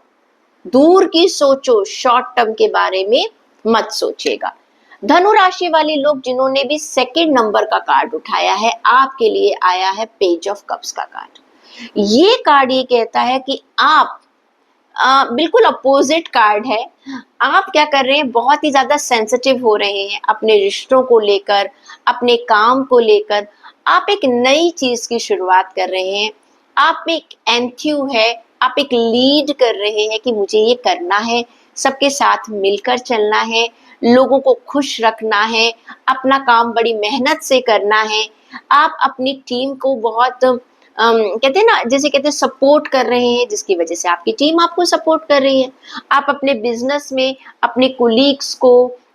A: दूर की सोचो, शॉर्ट टर्म के बारे में मत सोचिएगा। धनु राशि वाले लोग जिन्होंने भी सेकंड नंबर का कार्ड उठाया है, आपके लिए आया है पेज ऑफ कप्स का कार्ड। ये कार्ड ये कहता है कि आप बिल्कुल अपोजिट कार्ड है। आप क्या कर रहे हैं, बहुत ही ज्यादा सेंसिटिव हो रहे हैं अपने रिश्तों को लेकर, अपने काम को लेकर। आप एक नई चीज की शुरुआत कर रहे हैं, आप एक एंथ्यू है, आप एक लीड कर रहे हैं कि मुझे ये करना है, सबके साथ मिलकर चलना है, लोगों को खुश रखना है, अपना काम बड़ी मेहनत से करना है। आप अपनी टीम को बहुत कहते हैं ना, जैसे कहते हैं सपोर्ट कर रहे हैं, जिसकी वजह से आपकी टीम आपको सपोर्ट कर रही है। आप अपने बिजनेस में अपने कोलीग्स को,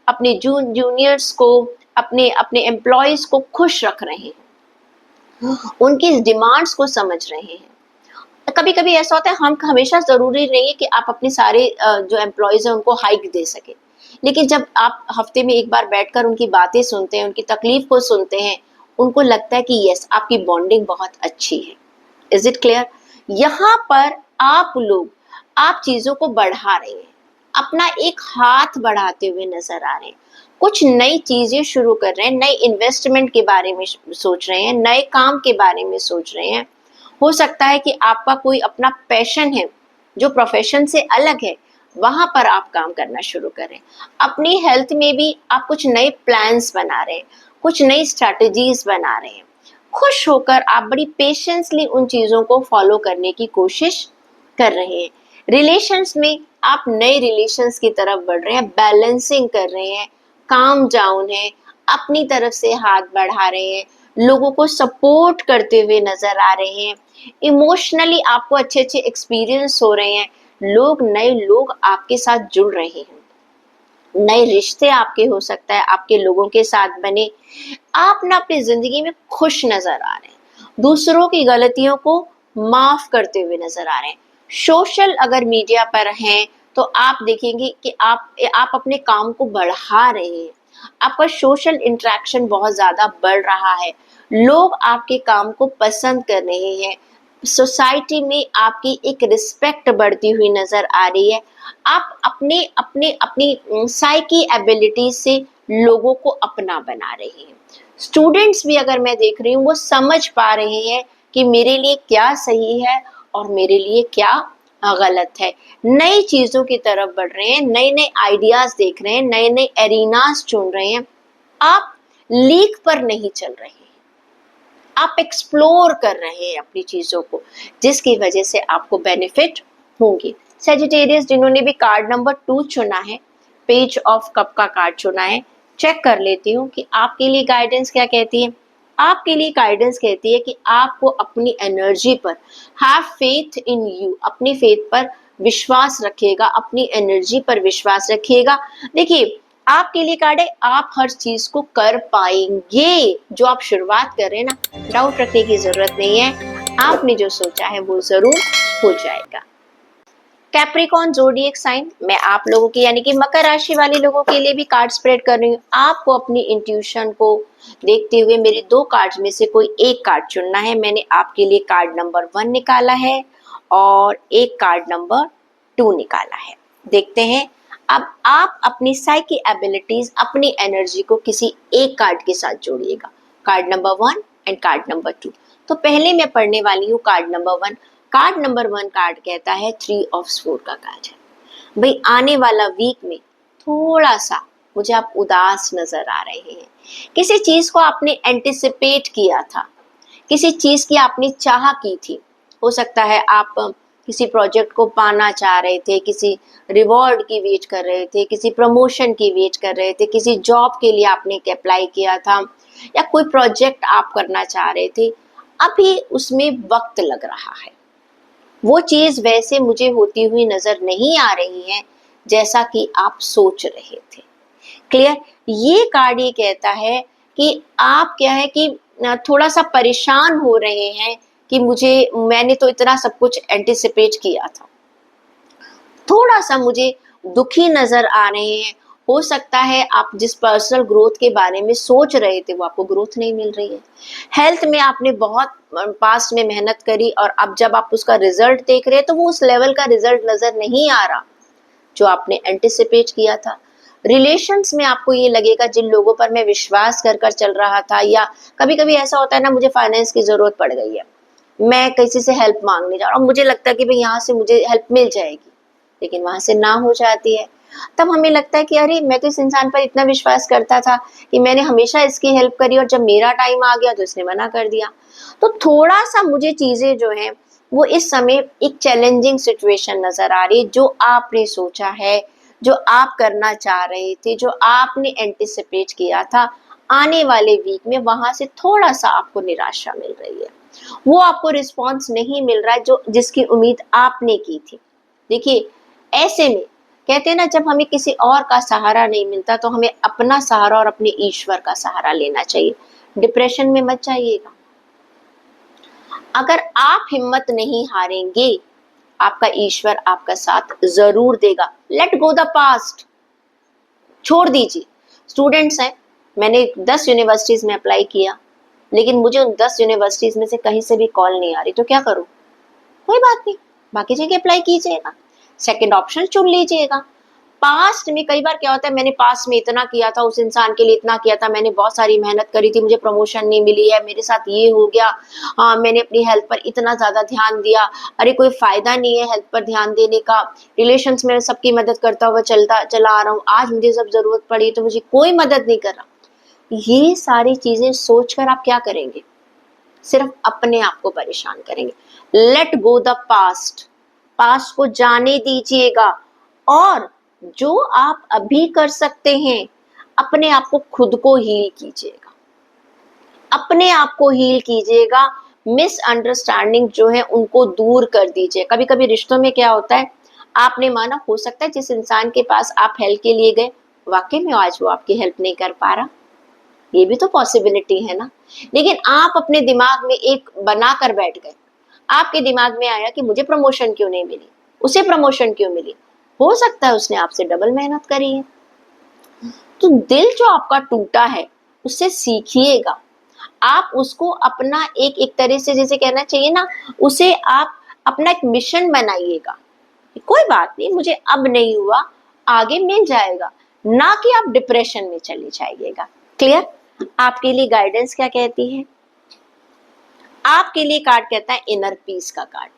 A: अपने जूनियर्स को, अपने अपने एम्प्लॉयज को खुश रख रहे हैं, उनकी डिमांड्स को समझ रहे हैं। कभी कभी ऐसा होता है, हम हमेशा जरूरी नहीं है कि आप अपने सारे जो एम्प्लॉयज हैं उनको हाइक दे सके, लेकिन जब आप हफ्ते में एक बार बैठकर उनकी बातें सुनते हैं, उनकी तकलीफ को सुनते हैं, उनको लगता है कि यस आपकी बॉन्डिंग बहुत अच्छी है। Is it clear? यहाँ पर आप लोग आप चीजों को बढ़ा रहे हैं, अपना एक हाथ बढ़ाते हुए नजर आ रहे हैं, कुछ नई चीजें शुरू कर रहे हैं, नए इन्वेस्टमेंट के बारे में सोच रहे हैं, नए काम के बारे में सोच रहे हैं। हो सकता है कि आपका कोई अपना पैशन है जो प्रोफेशन से अलग है, वहां पर आप काम करना शुरू करें। अपनी हेल्थ में भी आप कुछ नए प्लान्स बना रहे हैं, कुछ नई स्ट्रैटेजीज बना रहे हैं। खुश होकर आप बड़ी पेशेंसली उन चीजों को फॉलो करने की कोशिश कर रहे हैं। रिलेशंस में आप नए रिलेशंस की तरफ बढ़ रहे हैं, बैलेंसिंग कर रहे हैं, काम डाउन है, अपनी तरफ से हाथ बढ़ा रहे हैं, लोगों को सपोर्ट करते हुए नजर आ रहे हैं। इमोशनली आपको अच्छे अच्छे एक्सपीरियंस हो रहे हैं, नए लोग आपके साथ जुड़ रहे हैं, नए रिश्ते आपके हो सकता है आपके लोगों के साथ बने। आप ना अपनी जिंदगी में खुश नजर आ रहे हैं, दूसरों की गलतियों को माफ करते हुए नजर आ रहे हैं। सोशल अगर मीडिया पर हैं तो आप देखेंगे कि आप अपने काम को बढ़ा रहे हैं, आपका सोशल इंटरेक्शन बहुत ज्यादा बढ़ रहा है, लोग आपके काम को पसंद कर रहे हैं, सोसाइटी में आपकी एक रिस्पेक्ट बढ़ती हुई नजर आ रही है। आप अपने अपने अपनी साइकी एबिलिटी से लोगों को अपना बना रहे हैं। स्टूडेंट्स भी अगर मैं देख रही हूँ वो समझ पा रहे हैं कि मेरे लिए क्या सही है और मेरे लिए क्या गलत है, नई चीजों की तरफ बढ़ रहे हैं, नए नए आइडियाज देख रहे हैं, नए नए एरिनास चुन रहे हैं। आप लीक पर नहीं चल रहे हैं, आप एक्सप्लोर कर रहे हैं अपनी चीजों को, जिसकी वजह से आपको बेनिफिट होंगे। सेजिटेरियस जिन्होंने भी कार्ड नंबर 2 चुना है, पेज ऑफ कप का कार्ड चुना है, चेक कर लेती हूँ कि आपके लिए गाइडेंस क्या कहती है। आपके लिए गाइडेंस कहती है कि आपको अपनी एनर्जी पर हैव फेथ इन यू, अपनी फेथ पर विश्वास रखिएगा, अपनी एनर्जी पर विश्वास रखिएगा। देखिए आपके लिए कार्ड है, आप हर चीज को कर पाएंगे। जो आप शुरुआत कर रहे हैं ना, डाउट रखने की जरूरत नहीं है, आपने जो सोचा है वो जरूर हो जाएगा। कैप्रिकॉर्न ज़ोडिएक साइन, मैं आप लोगों की यानी कि मकर राशि वाले लोगों के लिए भी कार्ड स्प्रेड कर रही हूँ। आपको अपनी इंट्यूशन को देखते हुए मेरे 2 कार्ड्स में से कोई एक कार्ड चुनना है। मैंने आपके लिए कार्ड नंबर 1 निकाला है और एक कार्ड नंबर 2 निकाला है। देखते हैं अब आप अपनी साइकी एबिलिटीज, अपनी एनर्जी को किसी एक कार्ड के साथ जोड़िएगा, card number 1 and card number 2। तो पहले मैं पढ़ने वाली हूँ card number 1। Card number 1 card कहता है 3 ऑफ स्वॉर्ड का कार्ड है। भाई आने वाला वीक में थोड़ा सा मुझे आप उदास नजर आ रहे हैं। किसी चीज को आपने एंटिसिपेट किया था, किसी चीज की आपने चाह की थी। हो सकता है आप किसी प्रोजेक्ट को पाना चाह रहे थे, किसी रिवॉर्ड की वेट कर रहे थे, किसी प्रमोशन की वेट कर रहे थे, किसी जॉब के लिए आपने अप्लाई किया था या कोई प्रोजेक्ट आप करना चाह रहे थे। अभी उसमें वक्त लग रहा है, वो चीज वैसे मुझे होती हुई नजर नहीं आ रही है जैसा कि आप सोच रहे थे। क्लियर? ये कार्ड ये कहता है कि आप क्या है कि थोड़ा सा परेशान हो रहे हैं कि मैंने तो इतना सब कुछ एंटिसिपेट किया था, थोड़ा सा मुझे दुखी नजर आ रहे हैं। हो सकता है आप जिस पर्सनल ग्रोथ के बारे में सोच रहे थे वो आपको ग्रोथ नहीं मिल रही है। हेल्थ में आपने बहुत पास्ट में मेहनत करी और अब जब आप उसका रिजल्ट देख रहे हैं तो वो उस लेवल का रिजल्ट नजर नहीं आ रहा जो आपने एंटिसिपेट किया था। रिलेशंस में आपको ये लगेगा जिन लोगों पर मैं विश्वास कर कर चल रहा था, या कभी कभी ऐसा होता है ना, मुझे फाइनेंस की जरूरत पड़ गई है, मैं किसी से हेल्प मांगने जा रहा हूँ, मुझे लगता है कि भाई यहाँ से मुझे हेल्प मिल जाएगी, लेकिन वहां से ना हो जाती है। तब हमें लगता है कि अरे मैं तो इस इंसान पर इतना विश्वास करता था कि मैंने हमेशा इसकी हेल्प करी और जब मेरा टाइम आ गया तो इसने मना कर दिया। तो थोड़ा सा मुझे चीजें जो है वो इस समय एक चैलेंजिंग सिचुएशन नजर आ रही है। जो आपने सोचा है, जो आप करना चाह रहे थे, जो आपने एंटिसिपेट किया था, आने वाले वीक में वहां से थोड़ा सा आपको निराशा मिल रही है। वो आपको रिस्पॉन्स नहीं मिल रहा है जो जिसकी उम्मीद आपने की थी। देखिए ऐसे में कहते हैं ना, जब हमें किसी और का सहारा नहीं मिलता तो हमें अपना सहारा और अपने ईश्वर का सहारा लेना चाहिए। डिप्रेशन में मत जाइएगा। अगर आप हिम्मत नहीं हारेंगे, आपका ईश्वर आपका साथ जरूर देगा। लेट गो द पास्ट, छोड़ दीजिए। स्टूडेंट्स हैं, मैंने 10 यूनिवर्सिटीज में अप्लाई किया, लेकिन मुझे उन 10 यूनिवर्सिटीज में से कहीं से भी कॉल नहीं आ रही, तो क्या करूं? कोई बात नहीं, बाकी जगह अप्लाई कीजिएगा, सेकंड ऑप्शन चुन लीजिएगा। पास्ट में कई बार क्या होता है, मैंने पास्ट में इतना किया था, उस इंसान के लिए इतना किया था, मैंने बहुत सारी मेहनत करी थी, मुझे प्रमोशन नहीं मिली है, मेरे साथ ये हो गया, हाँ मैंने अपनी हेल्थ पर इतना ज्यादा ध्यान दिया, अरे कोई फायदा नहीं है हेल्थ पर ध्यान देने का, रिलेशंस में सबकी मदद करता हुआ चला आ रहा हूँ, आज मुझे जब जरूरत पड़ी तो मुझे कोई मदद नहीं कर रहा। ये सारी चीजें सोचकर आप क्या करेंगे? सिर्फ अपने आप को परेशान करेंगे। Let go the past, past को जाने दीजिएगा और जो आप अभी कर सकते हैं, अपने आप को खुद को हील कीजिएगा, अपने आप को हील कीजिएगा। मिसअंडरस्टैंडिंग जो है उनको दूर कर दीजिए। कभी कभी रिश्तों में क्या होता है, आपने माना, हो सकता है जिस इंसान के पास आप हेल्प के लिए गए वाकई में आज वो आपकी हेल्प नहीं कर पा रहा, ये भी तो पॉसिबिलिटी है ना। लेकिन आप अपने दिमाग में एक बना कर बैठ गए, आपके दिमाग में आया कि मुझे प्रमोशन क्यों नहीं मिली, उसे प्रमोशन क्यों मिली, हो सकता है उसने आपसे डबल मेहनत करी है। तो दिल जो आपका टूटा है उससे सीखिएगा, आप उसको अपना एक एक तरह से, जैसे कहना चाहिए ना, उसे आप अपना एक मिशन बनाइएगा। कोई बात नहीं, मुझे अब नहीं हुआ, आगे मिल जाएगा, ना कि आप डिप्रेशन में चले जाइएगा। क्लियर? आपके लिए गाइडेंस क्या कहती है? आपके लिए कार्ड कहता है इनर पीस का कार्ड।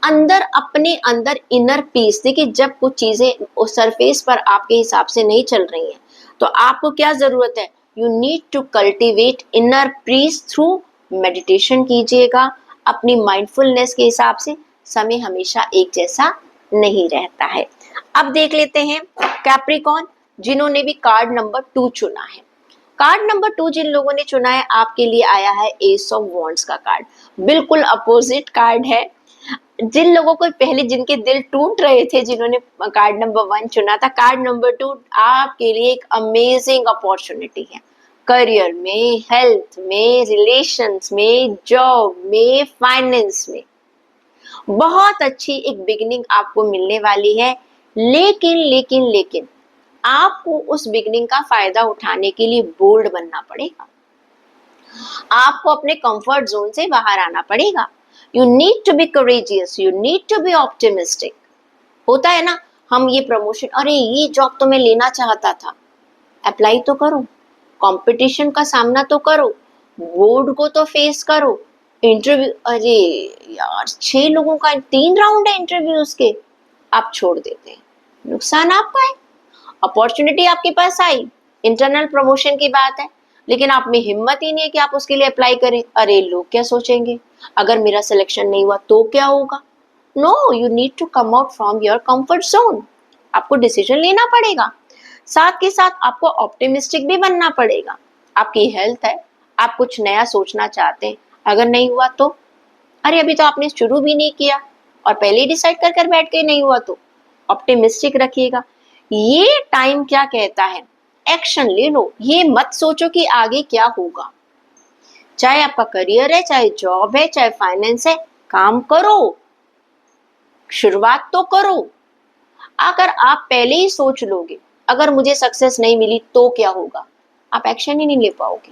A: अंदर, अपने अंदर इनर पीस। देखिए, जब कुछ चीजें उस सरफेस पर आपके हिसाब से नहीं चल रही हैं, तो आपको क्या जरूरत है? You need to cultivate inner peace through meditation कीजिएगा। अपनी माइंडफुलनेस के हिसाब से समय हमेशा एक जैसा नहीं रहता है। अब देख लेते हैं कैप्रिकॉर्न, जिन्होंने भी कार्ड नंबर 2 चुना है। कार्ड नंबर 2 जिन लोगों ने चुना है, आपके लिए आया है एस ऑफ वॉन्ड्स का कार्ड। बिल्कुल अपोजिट कार्ड है। जिन लोगों को पहले, जिनके दिल टूट रहे थे, जिन्होंने कार्ड नंबर 1 चुना था, कार्ड नंबर 2 आपके लिए एक अमेजिंग अपॉर्चुनिटी है। करियर में, हेल्थ में, रिलेशंस में, जॉब में, फाइनेंस में बहुत अच्छी एक बिगिनिंग आपको मिलने वाली है। लेकिन लेकिन लेकिन आपको उस बिगिनिंग का फायदा उठाने के लिए बोल्ड बनना पड़ेगा। आपको अपने कंफर्ट जोन से बाहर आना पड़ेगा। You need to be courageous, you need to be optimistic. होता है ना, हम ये प्रमोशन, अरे ये जॉब तो मैं लेना चाहता था, अप्लाई तो करो, कंपटीशन का सामना तो करो, बोर्ड को तो फेस करो, इंटरव्यू, अरे यार 6 लोगों का 3 राउंड है इंटरव्यूज के, आप छोड़ देते हैं, नुकसान आपका है। अपॉर्चुनिटी आपके पास आई, इंटरनल प्रमोशन की बात है, लेकिन आप में हिम्मत ही नहीं है कि आप उसके लिए अप्लाई करें। अरे लोग क्या सोचेंगे, अगर मेरा सिलेक्शन नहीं हुआ तो क्या होगा? No, you need to come out from your comfort zone. आपको डिसीजन लेना पड़ेगा। साथ के साथ आपको ऑप्टिमिस्टिक भी बनना पड़ेगा। आपकी हेल्थ है, आप कुछ नया सोचना चाहते हैं, अगर नहीं हुआ तो, अरे अभी तो आपने शुरू भी नहीं किया और पहले ही डिसाइड कर बैठ के नहीं हुआ तो, ऑप्टिमिस्टिक रखिएगा। ये टाइम क्या कहता है? एक्शन ले लो। ये मत सोचो कि आगे क्या होगा। चाहे आपका करियर है, चाहे जॉब है, चाहे फाइनेंस है, काम करो, शुरुआत तो करो। अगर आप पहले ही सोच लोगे अगर मुझे सक्सेस नहीं मिली तो क्या होगा, आप एक्शन ही नहीं ले पाओगे।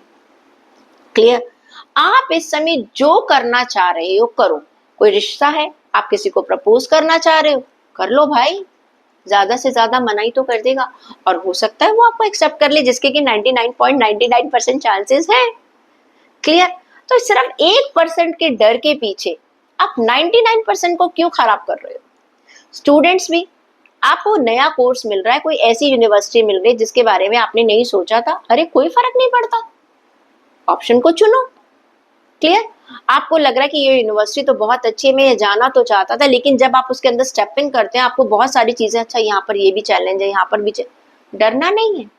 A: क्लियर? आप इस समय जो करना चाह रहे हो करो। कोई रिश्ता है, आप किसी को प्रपोज करना चाह रहे हो, कर लो भाई, ज्यादा से ज्यादा मना ही तो कर देगा, और हो सकता है वो आपको एक्सेप्ट कर ले, जिसके कि 99.99% चांसेस है। क्लियर? तो सिर्फ 1% के डर के पीछे आप 99% को क्यों खराब कर रहे हो? स्टूडेंट्स भी, आपको नया कोर्स मिल रहा है, कोई ऐसी यूनिवर्सिटी मिल रही है जिसके बारे में आपने नहीं सोचा था, अरे कोई फर्क नहीं पड़ता, ऑप्शन को चुनो। क्लियर? आपको लग रहा है कि ये यूनिवर्सिटी तो बहुत अच्छी है, मैं ये जाना तो चाहता था, लेकिन जब आप उसके अंदर स्टेप इन करते हैं आपको बहुत सारी चीजें, अच्छा यहाँ पर ये भी चैलेंज है, यहाँ पर भी डरना नहीं है।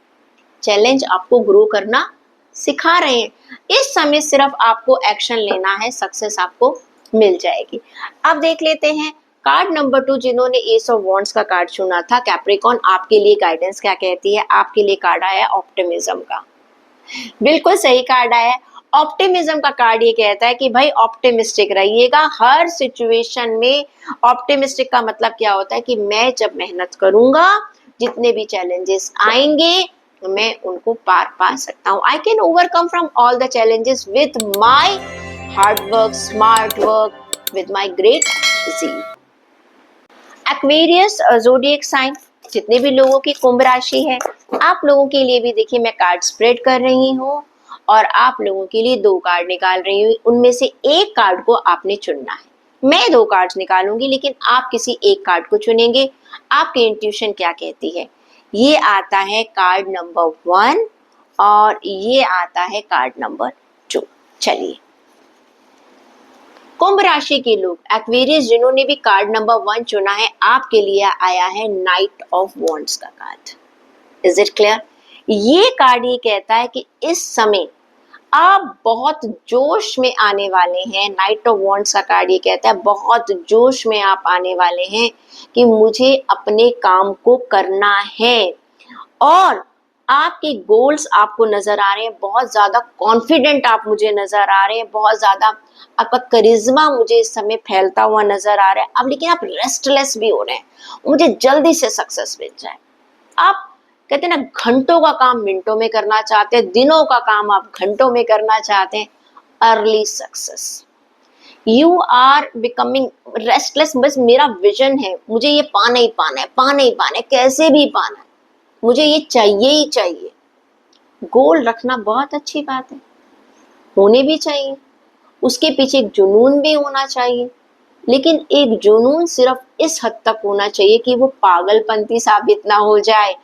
A: चैलेंज आपको ग्रो करना सिखा रहे हैं। इस समय सिर्फ आपको एक्शन लेना है, सक्सेस आपको मिल जाएगी। अब देख लेते हैं कार्ड नंबर 2 जिन्होंने एस ऑफ वॉन्ड्स का कार्ड चुना था, कैप्रिकॉर्न, आपके लिए गाइडेंस क्या कहती है? आपके लिए कार्ड आया ऑप्टिमिज्म का। बिल्कुल सही कार्ड आया है। ऑप्टिमिज्म का कार्ड ये कहता है कि भाई ऑप्टिमिस्टिक रहिएगा हर सिचुएशन में। ऑप्टिमिस्टिक का मतलब क्या होता है कि मैं जब मेहनत करूंगा, जितने भी चैलेंजेस आएंगे मैं उनको पार पा सकता हूँ। I can overcome from all the challenges with my hard work, smart work, with my great zeal। Aquarius zodiac sign, जितने भी लोगों की कुंभ राशि है, आप लोगों के लिए भी देखिए मैं कार्ड स्प्रेड कर रही हूँ और आप लोगों के लिए 2 कार्ड निकाल रही हूँ। उनमें से एक कार्ड को आपने चुनना है। मैं 2 कार्ड्स निकालूंगी लेकिन आप किसी एक कार्ड को चुनेंगे। आपकी इंट्यूशन क्या कहती है? ये आता है कार्ड नंबर 1 और ये आता है कार्ड नंबर 2। चलिए, कुंभ राशि के लोग, एक्वेरियस जिन्होंने भी कार्ड नंबर 1 चुना है, आपके लिए आया है नाइट ऑफ वॉन्ड्स का कार्ड। Is it clear? ये कार्ड ये कहता है कि इस समय आप बहुत जोश में आने वाले हैं। नाइट ऑफ वॉन्ड्स का कार्ड ये कहता है बहुत जोश में आप आने वाले हैं कि मुझे अपने काम को करना है, और आपके गोल्स आपको नजर आ रहे हैं, बहुत ज्यादा कॉन्फिडेंट आप मुझे नजर आ रहे हैं, बहुत ज्यादा आपका करिश्मा मुझे इस समय फैलता हुआ नजर आ रहा है। अब लेकिन आप रेस्टलेस भी हो रहे हैं, मुझे जल्दी से सक्सेस मिल जाए। आप कहते हैं ना, घंटों का काम मिनटों में करना चाहते हैं, दिनों का काम आप घंटों में करना चाहते हैं। Early success, you are becoming restless. बस मेरा विजन है, मुझे ये पाना ही पाना है, पाना ही पाना है, कैसे भी पाना है, मुझे ये चाहिए ही चाहिए। गोल रखना बहुत अच्छी बात है, होने भी चाहिए, उसके पीछे एक जुनून भी होना चाहिए, लेकिन एक जुनून सिर्फ इस हद तक होना चाहिए कि वो पागलपंती साबित ना हो जाए,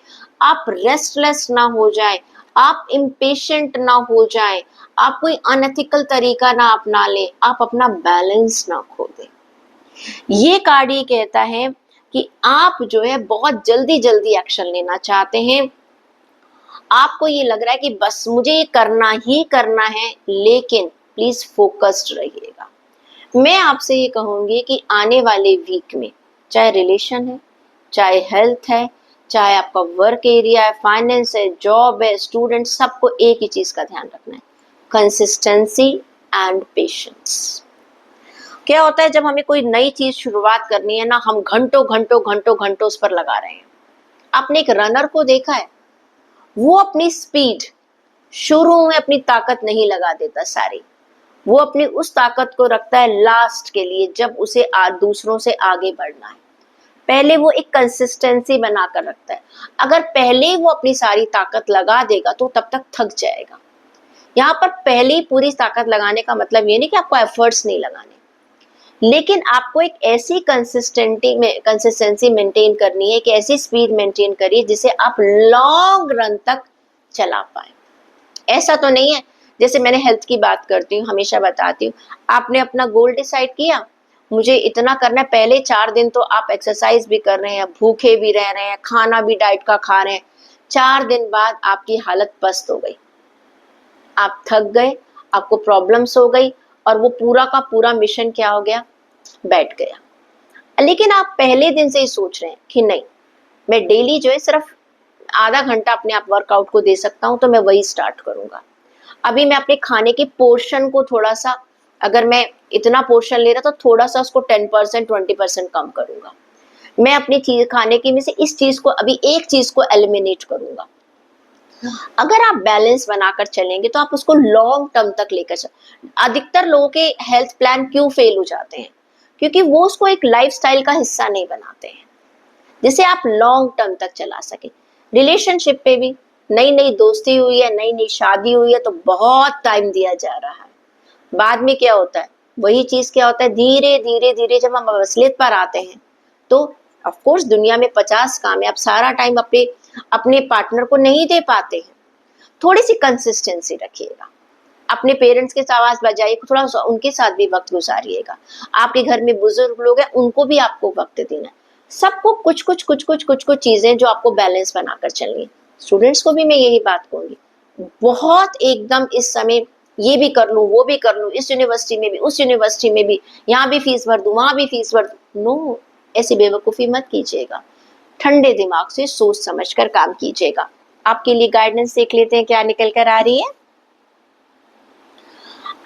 A: आप रेस्टलेस ना हो जाए, आप इम्पेशेंट ना हो जाए, आप कोई अनएथिकल तरीका ना अपना ले, आप अपना बैलेंस ना खो दे। ये कार्ड ये कहता है कि आप जो है बहुत जल्दी जल्दी एक्शन लेना चाहते हैं, आपको ये लग रहा है कि बस मुझे ये करना ही करना है, लेकिन प्लीज फोकस्ड रहिएगा। मैं आपसे ये कहूंगी कि आने वाले वीक में, चाहे रिलेशन है, चाहे हेल्थ है, चाहे आपका वर्क एरिया है, फाइनेंस है, जॉब है, स्टूडेंट, सबको एक ही चीज का ध्यान रखना है, कंसिस्टेंसी एंड पेशेंस। क्या होता है जब हमें कोई नई चीज शुरुआत करनी है ना, हम घंटों घंटों घंटों घंटों उस पर लगा रहे हैं। आपने एक रनर को देखा है, वो अपनी स्पीड शुरू में अपनी ताकत नहीं लगा देता सारी, वो अपनी उस ताकत को रखता है लास्ट के लिए, जब उसे दूसरों से आगे बढ़ना है। पहले वो एक कंसिस्टेंसी बनाकर रखता है, अगर पहले वो अपनी सारी ताकत लगा देगा तो तब तक थक जाएगा। यहाँ पर पहले ही पूरी ताकत लगाने का मतलब ये नहीं कि आपको एफर्ट्स नहीं लगाने, लेकिन आपको एक ऐसी कंसिस्टेंसी मेंटेन करनी है, एक ऐसी स्पीड मेंटेन करिए जिसे आप लॉन्ग रन तक चला पाए। ऐसा तो नहीं है, जैसे मैंने हेल्थ की बात करती हूँ, हमेशा बताती हूँ, आपने अपना गोल डिसाइड किया, मुझे इतना करना है, पहले 4 दिन तो आप एक्सरसाइज भी कर रहे हैं, भूखे भी रह रहे हैं, खाना भी डाइट का खा रहे हैं, 4 दिन बाद आपकी हालत पस्त हो गई, आप थक गए, आपको प्रॉब्लम्स हो गई, और वो पूरा का पूरा मिशन क्या हो गया, बैठ गया। लेकिन आप पहले दिन से ही सोच रहे हैं कि नहीं, मैं डेली जो है सिर्फ आधा घंटा अपने आप वर्कआउट को दे सकता हूँ, तो मैं वही स्टार्ट करूंगा। अभी मैं अपने खाने के पोर्शन को थोड़ा सा, अगर मैं इतना पोर्शन ले रहा तो थोड़ा सा उसको 10% 20% कम करूंगा। मैं अपनी चीज खाने की में से इस चीज को, अभी एक चीज को एलिमिनेट करूंगा। अगर आप बैलेंस बनाकर चलेंगे तो आप उसको लॉन्ग टर्म तक लेकर चल। अधिकतर लोगों के हेल्थ प्लान क्यों फेल हो जाते हैं, क्योंकि वो उसको एक लाइफस्टाइल का हिस्सा नहीं बनाते हैं जिसे आप लॉन्ग टर्म तक चला सके। रिलेशनशिप पे भी, नई नई दोस्ती हुई है, नई नई शादी हुई है, तो बहुत टाइम दिया जा रहा है, बाद में क्या होता है, वही चीज क्या होता है, धीरे धीरे धीरे जब हम असलियत पर आते हैं तो ऑफ कोर्स दुनिया में 50 काम है, आप सारा टाइम अपने अपने पार्टनर को नहीं दे पाते हैं। थोड़ी सी कंसिस्टेंसी रखिएगा, अपने पेरेंट्स के साथ आवाज बजाइए, थोड़ा सा उनके साथ भी वक्त गुजारिएगा। आपके घर में बुजुर्ग लोग हैं, उनको भी आपको वक्त देना है। सबको कुछ कुछ कुछ कुछ कुछ कुछ चीजें जो आपको बैलेंस बनाकर चलनी। स्टूडेंट्स को भी मैं यही बात कहूंगी, बहुत एकदम इस समय ये भी कर लूं, वो भी कर लूं, इस यूनिवर्सिटी में भी, उस यूनिवर्सिटी में भी, यहाँ भी फीस भर दूं, वहां भी फीस भर दूं, नो, ऐसी बेवकूफी मत कीजिएगा। ठंडे दिमाग से सोच समझकर काम कीजिएगा। आपके लिए गाइडेंस देख लेते हैं क्या निकल कर आ रही है।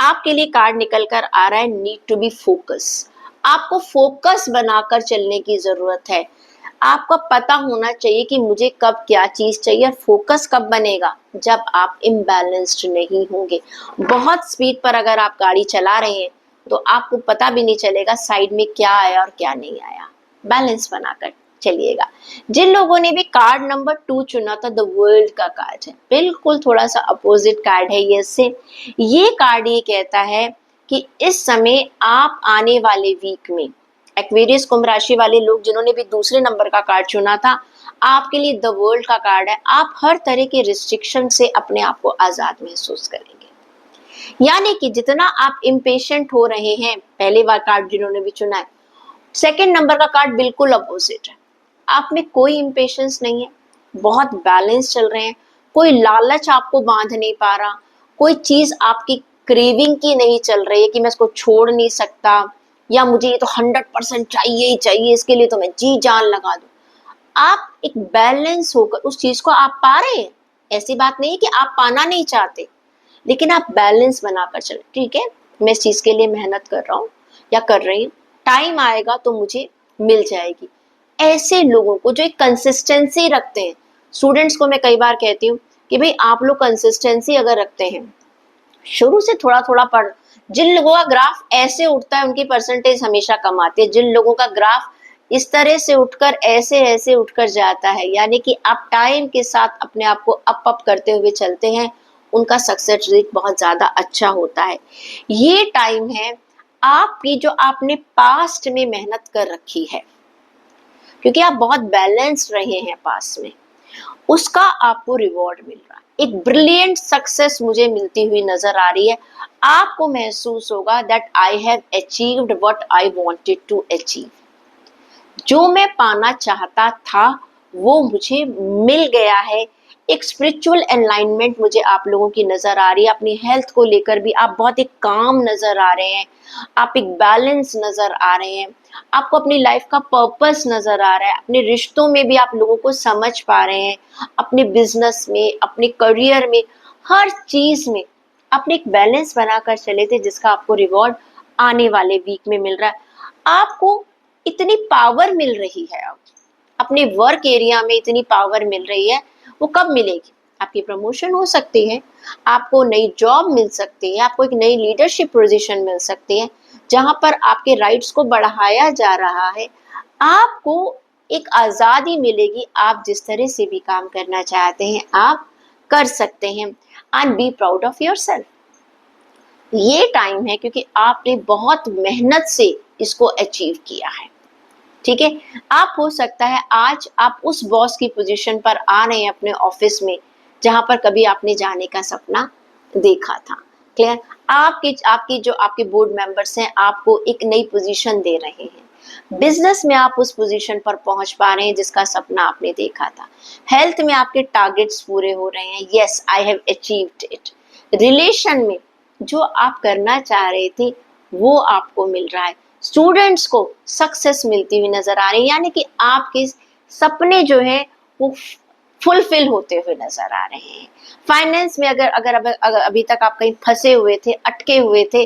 A: आपके लिए कार्ड निकल कर आ रहा है, नीड टू बी फोकस। आपको फोकस बनाकर चलने की जरूरत है। आपका पता होना चाहिए कि मुझे कब क्या चीज चाहिए, और फोकस कब बनेगा, जब आप इम्बैलेंस्ड नहीं होंगे। बहुत स्पीड पर अगर आप गाड़ी चला रहे हैं तो आपको पता भी नहीं चलेगा साइड में क्या आया और क्या नहीं आया। बैलेंस बनाकर चलिएगा। जिन लोगों ने भी कार्ड नंबर 2 चुना था, द वर्ल्ड का कार्ड है, बिल्कुल थोड़ा सा अपोजिट कार्ड है ये से। ये कार्ड ये कहता है कि इस समय आप आने वाले वीक में, एक्वेरियस कुंभ राशि वाले लोग जिन्होंने भी दूसरे नंबर का कार्ड चुना था, आपके लिए द वर्ल्ड का कार्ड है। आप हर तरह के रिस्ट्रिक्शन से अपने आप को आजाद महसूस करेंगे। यानी कि जितना आप इम्पेशेंट हो रहे हैं, पहले बार कार्ड जिन्होंने भी चुना है, सेकंड नंबर का कार्ड बिल्कुल अपोजिट है। आप में कोई इम्पेशेंस नहीं है, बहुत बैलेंस चल रहे हैं, कोई लालच आपको बांध नहीं पा रहा, कोई चीज आपकी क्रेविंग की नहीं चल रही है कि मैं इसको छोड़ नहीं सकता, या मुझे ये तो 100% चाहिए ही चाहिए, इसके लिए तो मैं जी जान लगा दूं। आप एक बैलेंस होकर उस चीज को आप पा रहे हैं। ऐसी बात नहीं है कि आप पाना नहीं चाहते, लेकिन आप बैलेंस बनाकर चले, ठीक है मैं इस चीज के लिए मेहनत कर रहा हूँ या कर रही हूँ, टाइम आएगा तो मुझे मिल जाएगी। ऐसे लोगों को जो एक कंसिस्टेंसी रखते हैं, स्टूडेंट्स को मैं कई बार कहती हूँ कि भाई आप लोग कंसिस्टेंसी अगर रखते हैं, शुरू से थोड़ा थोड़ा पढ़। जिन लोगों का ग्राफ ऐसे उठता है उनकी परसेंटेज हमेशा कम आती है, जिन लोगों का ग्राफ इस तरह से उठकर ऐसे ऐसे उठकर जाता है, यानी कि आप टाइम के साथ अपने आप को अप करते हुए चलते हैं, उनका सक्सेस रेट बहुत ज्यादा अच्छा होता है। ये टाइम है आपकी जो आपने पास्ट में मेहनत कर रखी है, क्योंकि आप बहुत बैलेंस्ड रहे हैं पास्ट में, उसका आपको रिवॉर्ड मिल रहा है। एक ब्रिलियंट सक्सेस मुझे मिलती हुई नजर आ रही है। आपको महसूस होगा that I have achieved what I wanted to achieve. जो मैं पाना चाहता था वो मुझे मिल गया है। एक स्पिरिचुअल एनलाइनमेंट मुझे आप लोगों की नजर आ रही है। अपनी हेल्थ को लेकर भी आप बहुत एक काम नजर आ रहे हैं, आप एक बैलेंस नजर आ रहे हैं, आपको अपनी लाइफ का पर्पस नजर आ रहा है, अपने रिश्तों में भी आप लोगों को समझ पा रहे हैं, अपने बिजनेस में, अपने करियर में, हर चीज में आपने एक बैलेंस बनाकर चले थे, जिसका आपको रिवॉर्ड आने वाले वीक में मिल रहा है। आपको इतनी पावर मिल रही है, अब अपने वर्क एरिया में इतनी पावर मिल रही है, वो कब मिलेगी? आपकी प्रमोशन हो सकती है, आपको नई जॉब मिल सकती है, आपको एक नई लीडरशिप पोजीशन मिल सकती है, जहां पर आपके राइट्स को बढ़ाया जा रहा है। आपको एक आज़ादी मिलेगी, आप जिस तरह से भी काम करना चाहते हैं आप कर सकते हैं। And be proud of yourself. ये टाइम है क्योंकि आपने बहुत मेहनत से इसको अचीव किया है, ठीक है। आप हो सकता है आज आप उस बॉस की पोजीशन पर आ रहे हैं अपने ऑफिस में, जहां पर कभी आपने जाने का सपना देखा था। क्लियर? आपकी आपकी जो आपके बोर्ड मेंबर्स हैं आपको एक नई पोजीशन दे रहे हैं। बिजनेस में आप उस पोजीशन पर पहुंच पा रहे हैं जिसका सपना आपने देखा था। हेल्थ में आपके टारगेट्स पूरे हो रहे हैं, yes I have achieved it. Relation में जो आप करना चाह रहे थे वो आपको मिल रहा है। स्टूडेंट्स को सक्सेस मिलती हुई नजर आ रही है, यानी कि आपके सपने जो है वो फुलफिल होते हुए नजर आ रहे हैं। फाइनेंस में अगर अभी तक आप कहीं फंसे हुए थे, अटके हुए थे,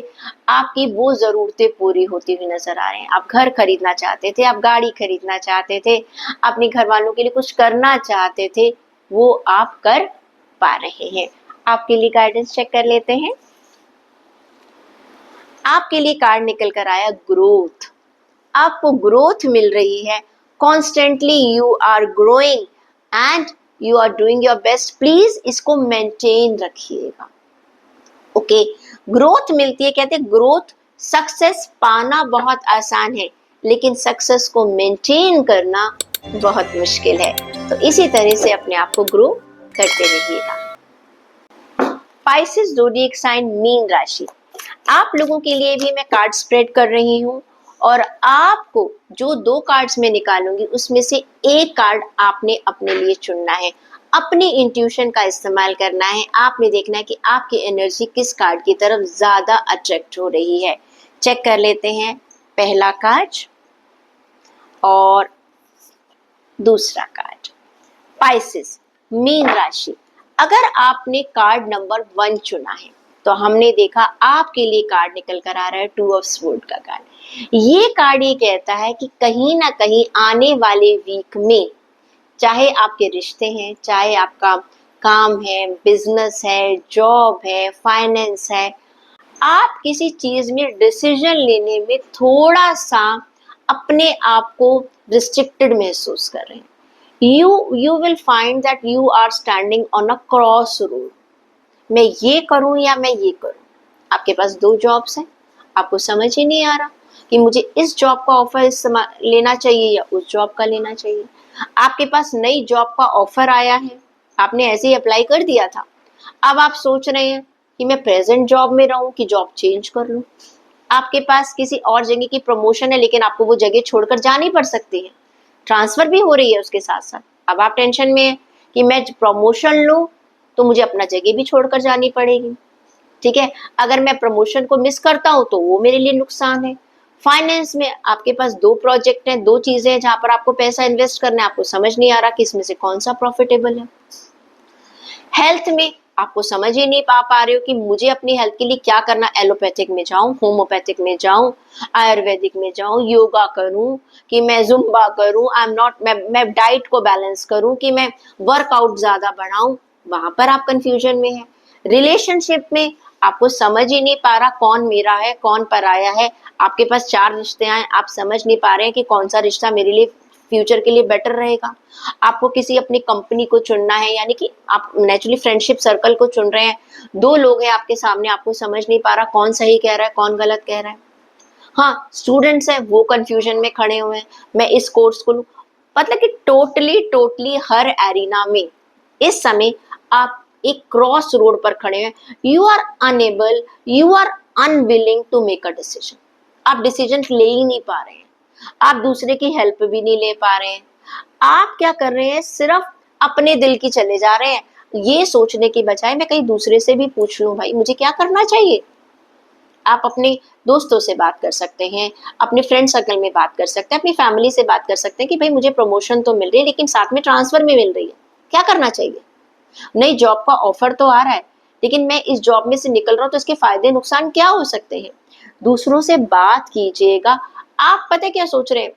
A: आपकी वो जरूरतें पूरी होती हुई नजर आ रहे हैं। आप घर खरीदना चाहते थे, आप गाड़ी खरीदना चाहते थे, अपने घर वालों के लिए कुछ करना चाहते थे, वो आप कर पा रहे हैं। आपके लिए गाइडेंस चेक कर लेते हैं। आपके लिए कार्ड निकल कर आया ग्रोथ। आपको ग्रोथ मिल रही है, constantly you are growing and you are doing your best. Please इसको मेंटेन रखिएगा, ओके। ग्रोथ मिलती है, कहते हैं ग्रोथ, सक्सेस पाना बहुत आसान है लेकिन सक्सेस को मेंटेन करना बहुत मुश्किल है। तो इसी तरह से अपने आप को ग्रो करते रहिएगा। पाइसेस ज़ोडिएक साइन, मीन राशि। आप लोगों के लिए भी मैं कार्ड स्प्रेड कर रही हूँ और आपको जो 2 कार्ड्स मैं निकालूंगी उसमें से एक कार्ड आपने अपने लिए चुनना है, अपनी इंट्यूशन का इस्तेमाल करना है। आपने देखना है कि आपकी एनर्जी किस कार्ड की तरफ ज्यादा अट्रैक्ट हो रही है। चेक कर लेते हैं पहला कार्ड और दूसरा कार्ड। पाइसेस, मीन राशि। अगर आपने कार्ड नंबर 1 चुना है तो हमने देखा आपके लिए कार्ड निकल कर आ रहा है 2 ऑफ स्वॉर्ड का कार्ड। ये कार्ड ये कहता है कि कहीं ना कहीं आने वाले वीक में, चाहे आपके रिश्ते हैं, चाहे आपका काम है, बिजनेस है, जॉब है, फाइनेंस है, आप किसी चीज में डिसीजन लेने में थोड़ा सा अपने आप को रिस्ट्रिक्टेड महसूस कर रहे हैं। you will find that you are standing on a cross road। मैं ये करूं या मैं ये करूं। आपके पास 2 जॉब्स हैं, आपको समझ ही नहीं आ रहा कि मुझे इस जॉब का ऑफर लेना चाहिए या उस जॉब का लेना चाहिए। आपके पास नई जॉब का ऑफर आया है, आपने ऐसे ही अप्लाई कर दिया था, अब आप सोच रहे हैं कि मैं प्रेजेंट जॉब में रहूं कि जॉब चेंज कर लूं। आपके पास किसी और जगह की प्रमोशन है लेकिन आपको वो जगह छोड़कर जानी पड़ सकती है, ट्रांसफर भी हो रही है उसके साथ साथ। अब आप टेंशन में है कि मैं प्रमोशन लूं तो मुझे अपना जगह भी छोड़कर जानी पड़ेगी, ठीक है। अगर मैं प्रमोशन को मिस करता हूं तो वो मेरे लिए नुकसान है। फाइनेंस में आपके पास 2 प्रोजेक्ट हैं, 2 चीजें हैं जहां पर आपको पैसा इन्वेस्ट करना है, आपको समझ नहीं आ रहा कि इसमें से कौन सा प्रॉफिटेबल है। हेल्थ में आपको समझ ही नहीं पा रहे हो कि मुझे अपनी हेल्थ के लिए क्या करना, एलोपैथिक में जाऊं, होम्योपैथिक में जाऊं, आयुर्वेदिक में जाऊं, योगा करूं कि मैं जुम्बा करूं, आई एम नॉट, मैं डाइट को बैलेंस करूं कि मैं वर्कआउट ज्यादा बढ़ाऊं, वहां पर आप कंफ्यूजन में है। रिलेशनशिप में आपको समझ ही नहीं पा रहा कौन मेरा है कौन पराया है। आपके पास 4 रिश्ते आए, आप समझ नहीं पा रहे हैं कि कौन सा रिश्ता मेरे लिए फ्यूचर के लिए बेटर रहेगा। आपको किसी अपनी कंपनी को चुनना है, यानी कि आप नेचुरली फ्रेंडशिप सर्कल को चुन रहे हैं। 2 लोग हैं आपके सामने, आपको समझ नहीं पा रहा कौन सही कह रहा है कौन गलत कह रहा है। हाँ, स्टूडेंट्स हैं वो कंफ्यूजन में खड़े हुए हैं, मैं इस कोर्स को लूं। मतलब कि टोटली टोटली हर एरिना में इस समय आप एक क्रॉस रोड पर खड़े हैं। You are unable, you are unwilling to make a decision. आप डिसीजन ले ही नहीं पा रहे हैं, आप दूसरे की हेल्प भी नहीं ले पा रहे हैं। आप क्या कर रहे हैं, सिर्फ अपने दिल की चले जा रहे हैं, ये सोचने की बजाय मैं कहीं दूसरे से भी पूछ लूं भाई मुझे क्या करना चाहिए। आप अपने दोस्तों से बात कर सकते हैं, अपने फ्रेंड सर्कल में बात कर सकते हैं, अपनी फैमिली से बात कर सकते हैं कि भाई मुझे प्रमोशन तो मिल रही है लेकिन साथ में ट्रांसफर भी मिल रही है, क्या करना चाहिए। नई जॉब का ऑफर तो आ रहा है लेकिन मैं इस जॉब में से निकल रहा हूँ तो इसके फायदे नुकसान क्या हो सकते हैं। दूसरों से बात कीजिएगा। आप पता है क्या सोच रहे हैं,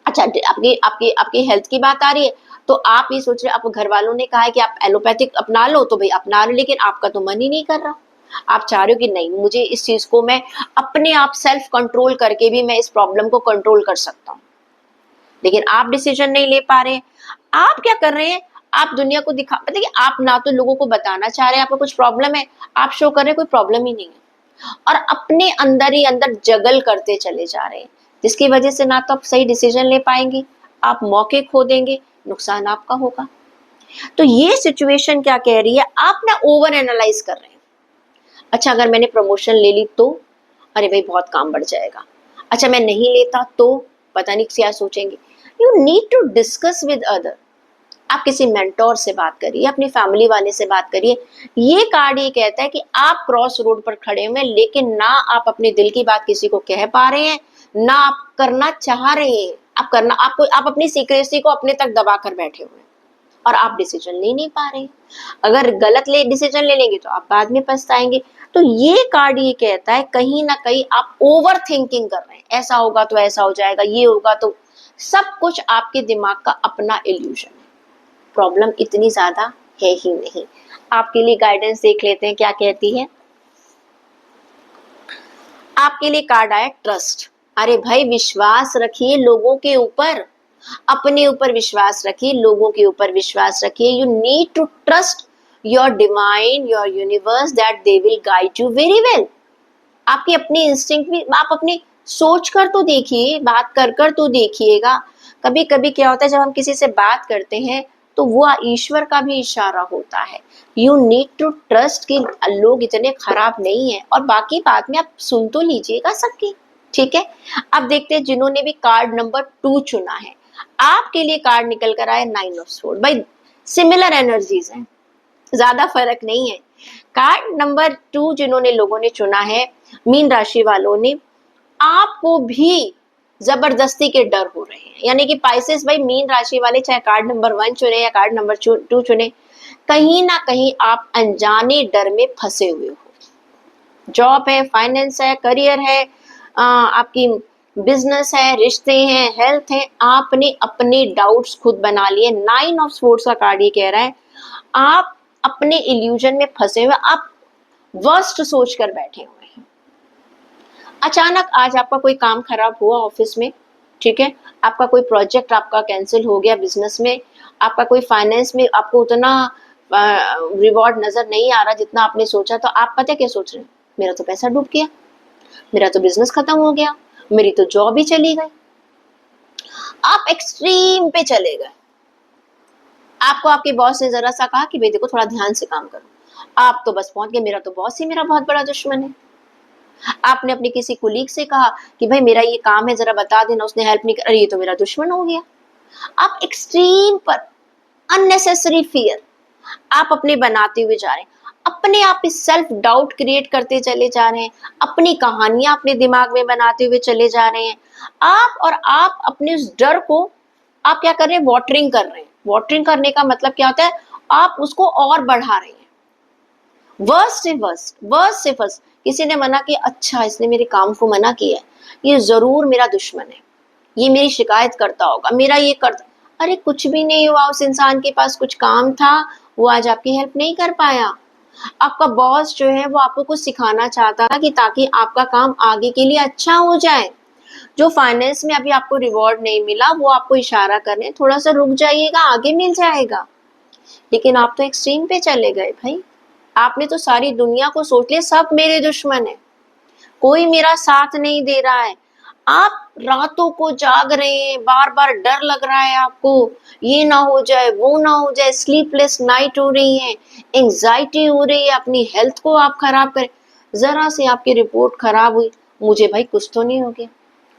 A: अच्छा आपकी आपकी आपकी हेल्थ की बात आ रही है तो आप ये सोच रहे हैं, आप घर वालों ने कहा है कि आप एलोपैथिक अपना लो तो भाई अपना लो, लेकिन आपका तो मन ही नहीं कर रहा। आप चाह रहे हो कि नहीं मुझे इस चीज को मैं अपने आप सेल्फ कंट्रोल करके भी मैं इस प्रॉब्लम को कंट्रोल कर सकता हूँ, लेकिन आप डिसीजन नहीं ले पा रहे हैं। आप क्या कर रहे हैं, आप दुनिया को दिखा पता है कि आप ना तो लोगों को बताना चाह रहे हैं आपको कुछ प्रॉब्लम है, आप शो कर रहे हैं कोई प्रॉब्लम ही नहीं है, और अपने अंदर ही अंदर जगल करते चले जा रहे हैं, जिसकी वजह से ना तो आप सही डिसीजन ले पाएंगे, आप मौके खो देंगे, नुकसान आपका होगा। तो ये सिचुएशन क्या कह रही है, आप ना ओवर एनालाइज कर रहे हैं। अच्छा अगर मैंने प्रमोशन ले ली तो अरे भाई बहुत काम बढ़ जाएगा, अच्छा मैं नहीं लेता तो पता नहीं क्या सोचेंगे। You need to discuss with other. आप किसी मेंटोर से बात करिए, अपनी फैमिली वाले से बात करिए। ये कार्ड ये कहता है कि आप क्रॉस रोड पर खड़े हुए हैं लेकिन ना आप अपने दिल की बात किसी को कह पा रहे हैं, ना आप करना चाह रहे हैं। आप अपनी सीक्रेसी को अपने तक दबा कर बैठे हुए हैं और आप डिसीजन ले नहीं पा रहे हैं। अगर गलत डिसीजन ले लेंगे तो आप बाद में पछताएंगे। तो ये कार्ड ये कहता है कहीं ना कहीं आप ओवर थिंकिंग कर रहे हैं, ऐसा होगा तो ऐसा हो जाएगा, ये होगा तो सब कुछ आपके दिमाग का अपना इल्यूजन है। प्रॉब्लम इतनी ज्यादा है ही नहीं। आपके लिए गाइडेंस देख लेते हैं क्या कहती है। आपके लिए कार्ड आया ट्रस्ट। अरे भाई विश्वास रखिए लोगों के ऊपर, अपने ऊपर विश्वास रखिए, लोगों के ऊपर विश्वास रखिए। You need to trust your divine, your universe, that they will guide you very well. आपकी अपनी इंस्टिंक्ट भी आप अपनी सोच कर तो देखिए, बात कर कर तो देखिएगा। कभी कभी क्या होता है जब हम किसी से बात करते हैं तो वो ईश्वर का भी इशारा होता है। यू नीड टू ट्रस्ट कि लोग इतने खराब नहीं है, और बाकी बात में आप सुन तो लीजिएगा सबकी, ठीक है। अब देखते हैं जिन्होंने भी कार्ड नंबर 2 चुना है। आपके लिए कार्ड निकल कर आया 9 ऑफ स्वॉर्ड। भाई सिमिलर एनर्जीज हैं, ज्यादा फर्क नहीं है। कार्ड नंबर 2 जिन्होंने लोगों ने चुना है, मीन राशि वालों ने, आपको भी जबरदस्ती के डर हो रहे हैं। यानी कि पाइसेस भाई मीन राशि वाले चाहे कार्ड नंबर 1 चुने या कार्ड नंबर 2 चुने, कहीं ना कहीं आप अनजाने डर में फंसे हुए हो। जॉब है, फाइनेंस है, करियर है, आपकी बिजनेस है, रिश्ते हैं, हेल्थ है, आपने अपने डाउट्स खुद बना लिए। 9 ऑफ स्वॉर्ड्स का कार्ड ये कह रहा है आप अपने इल्यूजन में फंसे हुए, आप वर्स्ट सोच कर बैठे हुए हैं। अचानक आज आपका कोई काम खराब हुआ ऑफिस में, ठीक है, आपका कोई प्रोजेक्ट आपका कैंसिल हो गया, बिजनेस में आपका कोई फाइनेंस में आपको उतना रिवॉर्ड नजर नहीं आ रहा जितना आपने सोचा, तो आप पता क्या सोच रहे हैं, मेरा तो पैसा डूब गया, मेरा तो बिजनेस खत्म हो गया, मेरी तो जॉब ही चली गई। आप एक्सट्रीम पे चले गए। आपको आपके बॉस ने जरा सा कहा कि भाई देखो थोड़ा ध्यान से काम करो, आप तो बस पहुंच गए, मेरा तो बॉस ही मेरा बहुत बड़ा दुश्मन है। आपने अपने किसी कुलीग से कहा कि भाई मेरा ये काम है जरा बता देना, उसने हेल्प नहीं कर, अरे ये तो मेरा दुश्मन हो गया। आप एक्सट्रीम पर अननेसेसरी फियर आप अपने बनाते हुए जा रहे हैं, अपने आप ही सेल्फ डाउट क्रिएट करते चले जा रहे हैं, अपनी कहानियां अपने दिमाग में बनाते हुए चले जा रहे हैं। आप अपने उस डर को आप क्या कर रहे हैं, वाटरिंग कर रहे हैं। वाटरिंग करने का मतलब क्या होता है, आप उसको और बढ़ा रहे हैं। वर्स्ट से वर्स्ट, वर्स्ट से वर्स्ट, किसी ने मना किया, अच्छा इसने मेरे काम को मना किया है, ये जरूर मेरा दुश्मन है, ये मेरी शिकायत करता होगा, मेरा ये करता। अरे कुछ भी नहीं हुआ, उस इंसान के पास कुछ काम था, वो आज आपकी हेल्प नहीं कर पाया।
B: आपका बॉस जो है वो आपको कुछ सिखाना चाहता था कि ताकि आपका काम आगे के लिए अच्छा हो जाए। जो फाइनेंस में अभी आपको रिवॉर्ड नहीं मिला वो आपको इशारा करने थोड़ा सा रुक जाइएगा, आगे मिल जाएगा। लेकिन आप तो एक्सट्रीम पे चले गए भाई। आपने तो सारी दुनिया को सोच लिया सब मेरे दुश्मन है, कोई मेरा साथ नहीं दे रहा है। आप रातों को जाग रहे हैं, बार बार डर लग रहा है आपको, ये ना हो जाए वो ना हो जाए, स्लीपलेस नाइट हो रही है, एंजाइटी हो रही है, अपनी हेल्थ को आप खराब करें। जरा से आपकी रिपोर्ट खराब हुई, मुझे भाई कुछ तो नहीं हो गया।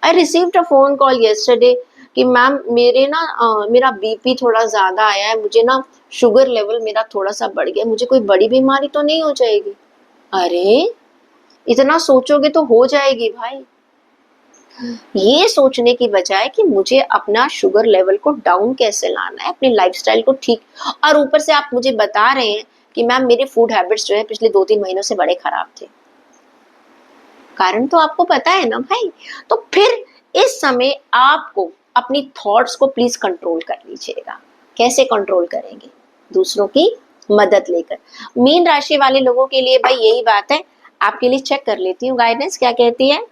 B: I received a phone call yesterday कि मैम मेरा बीपी थोड़ा ज्यादा आया है, मुझे ना शुगर लेवल मेरा थोड़ा सा बढ़ गया, मुझे कोई बड़ी बीमारी तो नहीं हो जाएगी? अरे इतना सोचोगे तो हो जाएगी भाई। ये सोचने की बजाय कि मुझे अपना शुगर लेवल को डाउन कैसे लाना है, अपने लाइफस्टाइल को ठीक, और ऊपर से आप मुझे बता रहे हैं कि मैम मेरे फूड हैबिट्स जो है पिछले 2-3 महीनों से बड़े खराब थे। कारण तो आपको पता है ना भाई। तो फिर इस समय आपको अपनी थॉट्स को प्लीज कंट्रोल कर लीजिएगा। कैसे कंट्रोल करेंगे? दूसरों की मदद लेकर। मीन राशि वाले लोगों के लिए भाई यही बात है। आपके लिए चेक कर लेती हूँ गाइडेंस क्या कहती है।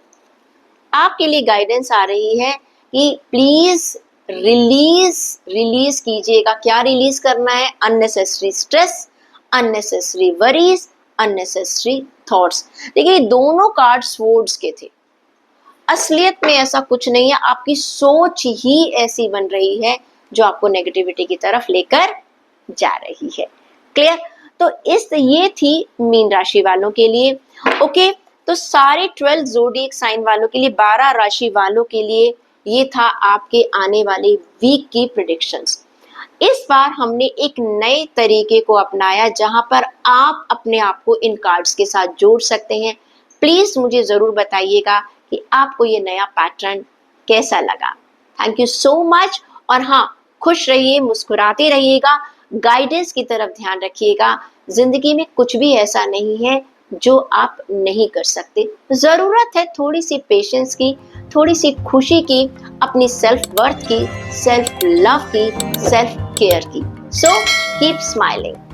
B: आपके लिए गाइडेंस आ रही है कि प्लीज रिलीज कीजिएगा। क्या रिलीज करना है? Unnecessary stress, unnecessary worries, unnecessary thoughts. देखिए दोनों कार्ड स्वॉर्ड्स के थे। असलियत में ऐसा कुछ नहीं है, आपकी सोच ही ऐसी बन रही है जो आपको नेगेटिविटी की तरफ लेकर जा रही है। क्लियर? तो ये थी मीन राशि वालों के लिए। ओके, तो सारे 12 ज़ोडिएक साइन वालों के लिए, 12 राशि वालों के लिए ये था आपके आने वाले वीक की प्रेडिक्शंस। इस बार हमने एक नए तरीके को अपनाया जहां पर आप अपने आप को इन कार्ड्स के साथ जोड़ सकते हैं। प्लीज मुझे जरूर बताइएगा कि आपको ये नया पैटर्न कैसा लगा। Thank you so much. और हाँ, खुश रहिए, मुस्कुराते रहिएगा, गाइडेंस की तरफ ध्यान रखिएगा। जिंदगी में कुछ भी ऐसा नहीं है जो आप नहीं कर सकते। जरूरत है थोड़ी सी पेशेंस की, थोड़ी सी खुशी की, अपनी सेल्फ वर्थ की, सेल्फ लव की, सेल्फ केयर की। So keep smiling.